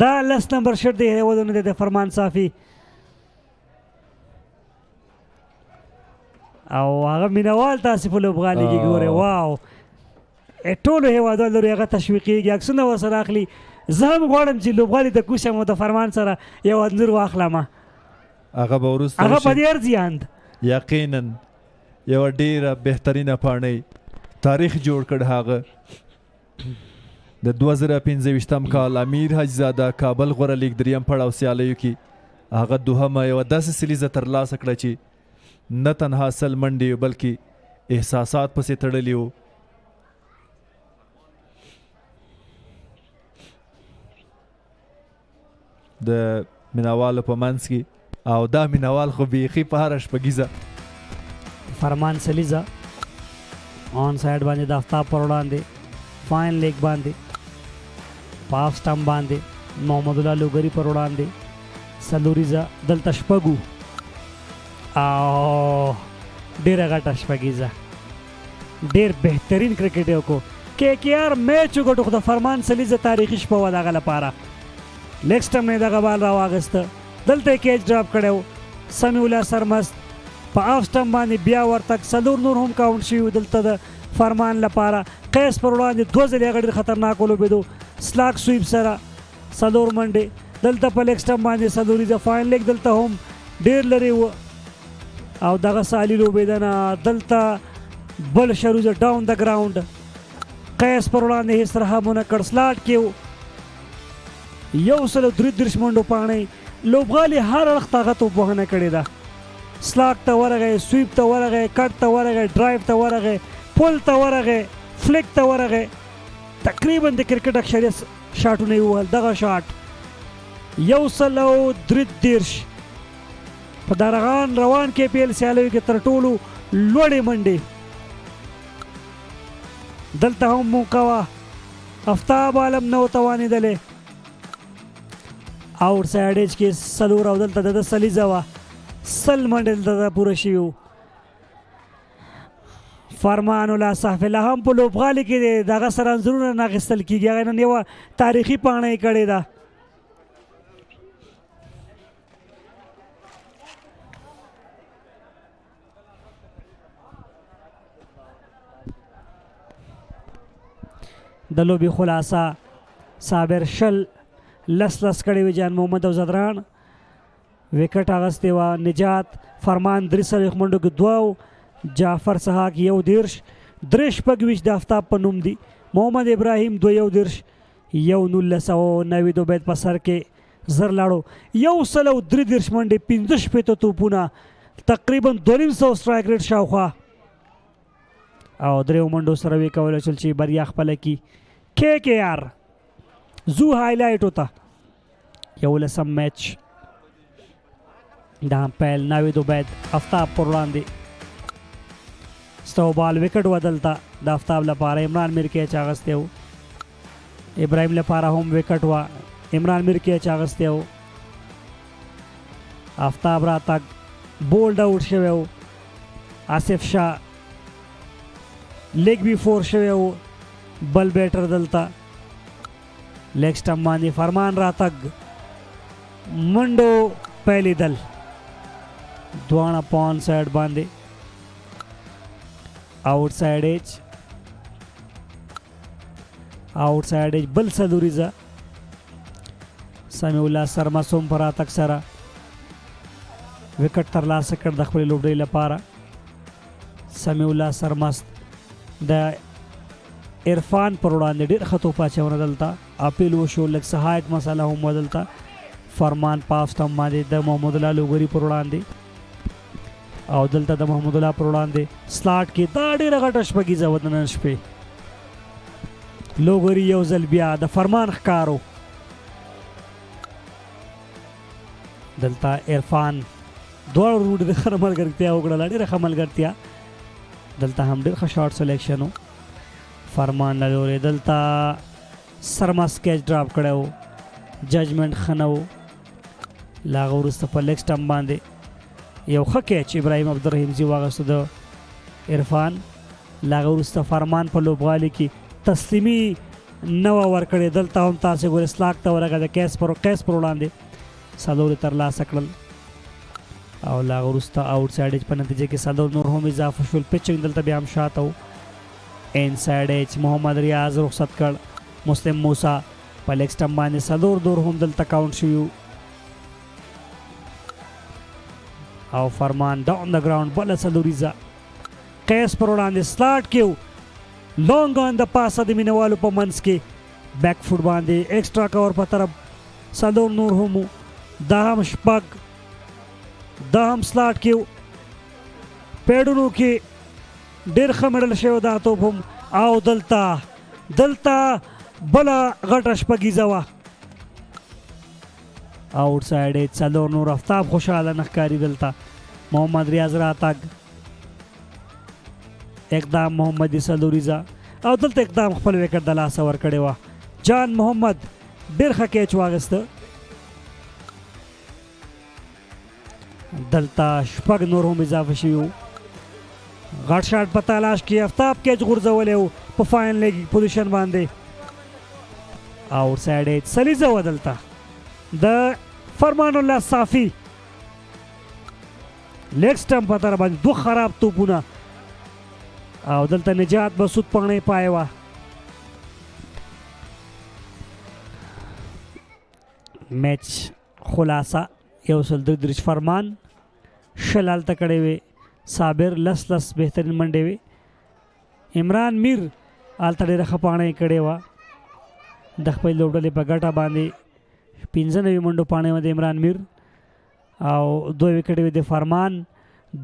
دا last number shot دی هیوادونه دی د فرمان صافي او هغه مینوال تاسې په لوبغالي کې ګورئ. واو ټولو هیوادوالو لري هغه تشویقېږي، عکسونه ورسره اخلي. زه هم غواړم چې لوبغالي ته کوشم او د فرمان سره یو انځور واخلم. هغه به وروسته هغه په دې ارزي اند یقینا یو ډیره بهترینه پاڼۍ تاریخ جوړ کړ. هغه د 2015 کال امیر حجیزاده کابل غوره لیګ 3 پړاو سیالیو کې هغه دوهمه یوه داسې سلیزه ترلاسه کړه چې نه تنها سل منډې بلکې احساسات پسې تړلي وو. د مینوالو په منځ کې او دا مینوال خو بیخي په هره شپږیزه فرمان سلیزه آن سایډ باندې د آفتاب پر وړاندې فاین لیګ باندې په آف سټمپ باندې محمد الله لوګري پر وړاندې سلوریزه دلته شپږو او ډېره غټه شپږیزه ډېر بهترین کرکټ یې وکړو. KKR میچ وګټو خو د فرمان سلیزه تاریخي شپه وه د هغه لپاره. لیګ سټمپ نه یې دغه بال راواخیسته، دلته یې کیچ ډراپ کړی و، سمیع الله سرمست په آف سټمپ باندې بیا ورتګ څلور نور هم کاونټ شوي و دلته د فرمان لپاره. قیس پر وړاندې 2 ځلې هغه ډېر خطرناک ولوبېدو سلاک سویپ سره 4 منډې. دلته په لیګ سټمپ باندې سلوریزه فاین لیګ دلته هم ډېر لرې و او دغه سالي لوبېدنه دلته بل شروزه ډاون د ګراوند. قیس پر وړاندې هېڅ رحم ونه کړ، سلاټ کې 133 منډو پاڼۍ. لوبغالي هر اړخ ته هغه توپوهنه کړې ده، سلاک ته ورغی، سویپ ته ورغی، کټ ته ورغی، ډرایو ته ورغی، پل ته ورغی، فلیک ته ورغی. تقریبا د کرکټ اکثریت شاټونه یې ووهل. دغه شاټ 133 په روان KPL سیالیو کې تر ټولو لوړې منډې. دلته هم موقع وه، افتاب عالم نه و توانېدلی. آوټ سایډ ایج کې 4 او دلته د سلیزه وه 100 منډې دلته پوره شوي وو. فرمان الله صافی لا هم په لوبغالي کې دی، د هغه سره انځورونه نه اخیستل کېږي. هغه نن یوه تاریخي پاڼه یې کړې ده. د لوبې خلاصه صابر شل لس کړی وي جان محمد او زدران وکټ اغستې وه نجات فرمان 3 منډو کې 2 جعفر سحاق 1 13 شپږویشت د آفتاب په نوم دی محمد ابراهیم 2 19 19 عبید په سر کې زر لاړو 133 منډې 15 شپېته توپونه تقریبا 200 سټرایک ریټ شاوخوا او 3 منډو سره وی کولی شول چې بریا خپله کي KKR زو هایلایټ وته 11 میچ د امپایل ناوید عبید آفتاب پر وړاندې ستو بال وکټ ودلته د آفتاب لپاره عمران میر کیچ اغستی و ابراهیم لپاره هم وکټ و عمران میر کیچ اغستی و آفتاب راتګ بولډ آوټ شوی و آصف شاه لیگ بی 4 شوی و بل بیټر دلته لیگ سټمپ باندې فرمان راتګ منډو پیلیدل دواړه پون سایډ باندې آؤٹ سایډ ایج بل صدوریزه سمیع الله سرمسوم پر راتګ سره وکټ ترلاسه کړ د خپلې لوبډلې لپاره سمیع الله سرمست د عرفان پر وړاندې ډېر ښه توپ اچونه دلته اپیل وشو لږ سهایک مسله هم ودلته فرمان پاف سټمپ باندې د محمد الله لوګري پر وړاندې او دلته د محمد الله پر وړاندې سلاټ کې دا ډېره غټه شپږیزه وه د نن شپې لوګري یو ځل بیا د فرمان ښکارو دلته عرفان دواړو روډ د ښه ملګرتیا وکړله ډېره ښه ملګرتیا دلته هم ډېر ښه شارټ سلیکشن و فرمان له لورې دلته سرمست کیچ ډراپ کړی و ججمنټ ښه نه و له هغه وروسته په لیګ سټمپ باندې یو ښه کیچ ابراهیم عبدالرحیمزي واغستو د عرفان له هغه وروسته فرمان په لوبغالي کې تسلیمي نه وه ورکړې دلته هم تاسې ګورې سلاک ته ورغه د قیس پر وړاندې څلور یې ترلاسه کړل او له هغه وروسته آوټ سایډ ایج په نتیجه کې څلور نور هم اضافه شول پچنګ دلته بیا هم شاته و ان سایډ ایج محمد ریاض رخصت کړ مسلم موسی په لیګ سټمپ باندې څلور دور هم دلته کاونټ شوي او فرمان ډاون د ګراوند بله څلوریزه قیس پر وړاندې سلاټ کې لونګ آن د پاسه د مینوالو په منځ کې بیک فوټ باندې ایکسټرا کور په طرف څلور نور هم دا هم شپږ دا هم سلاټ کې پیډونو کې ډېر ښه مډل شوی دا توپ هم او دلته بله غټه شپږیزه وه آؤٹ سایډ ایج څلور نور آفتاب خوشحاله نه ښکاري دلته محمد ریاض راتګ اقدام محمدي څلوریزه او دلته اقدام خپل وکټ د لاسه ورکړې وه جان محمد ډېر ښه کیچ واخیسته دلته شپږ نور هم اضافه شوي وو غټ شاټ په تلاش کې آفتاب کیچ غورځولی و په فاین لیګ پوزیشن باندې آؤٹ سایډ ایج سلیزه وه دلته د فرمان الله صافي لیګ سټمپ په طرف باندې دوه خراب توپونه او دلته نجات مسعود پاڼۍ پای وه میچ خلاصه 133 فرمان شل هلته کړی وې صابر لس بهترین منډې وې عمران میر هلته ډېره ښه پاڼۍ کړې وه د خپلې لوبډلې په ګټه باندې 95 منډو پاڼۍ وه د عمران میر او 2 وکټې وې د فرمان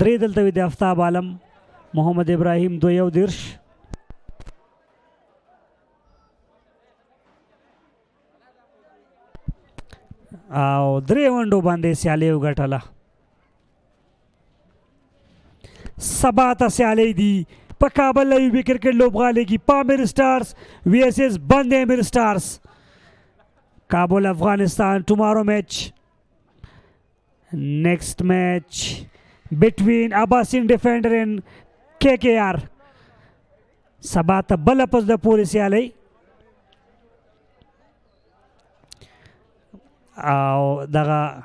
3 دلته وې د آفتاب عالم محمد ابراهیم 2 19 او 3 منډو باندې سیالي وګټله سبا ته سیالۍ دي په کابل ایوبي کرکټ لوبغالي کې پامیر سټارز VSS بندې امیر سټارز Kabul, Afghanistan. Tomorrow match. Next match between Abbasin defender and KKR. Sabata balapos the police yale. Daga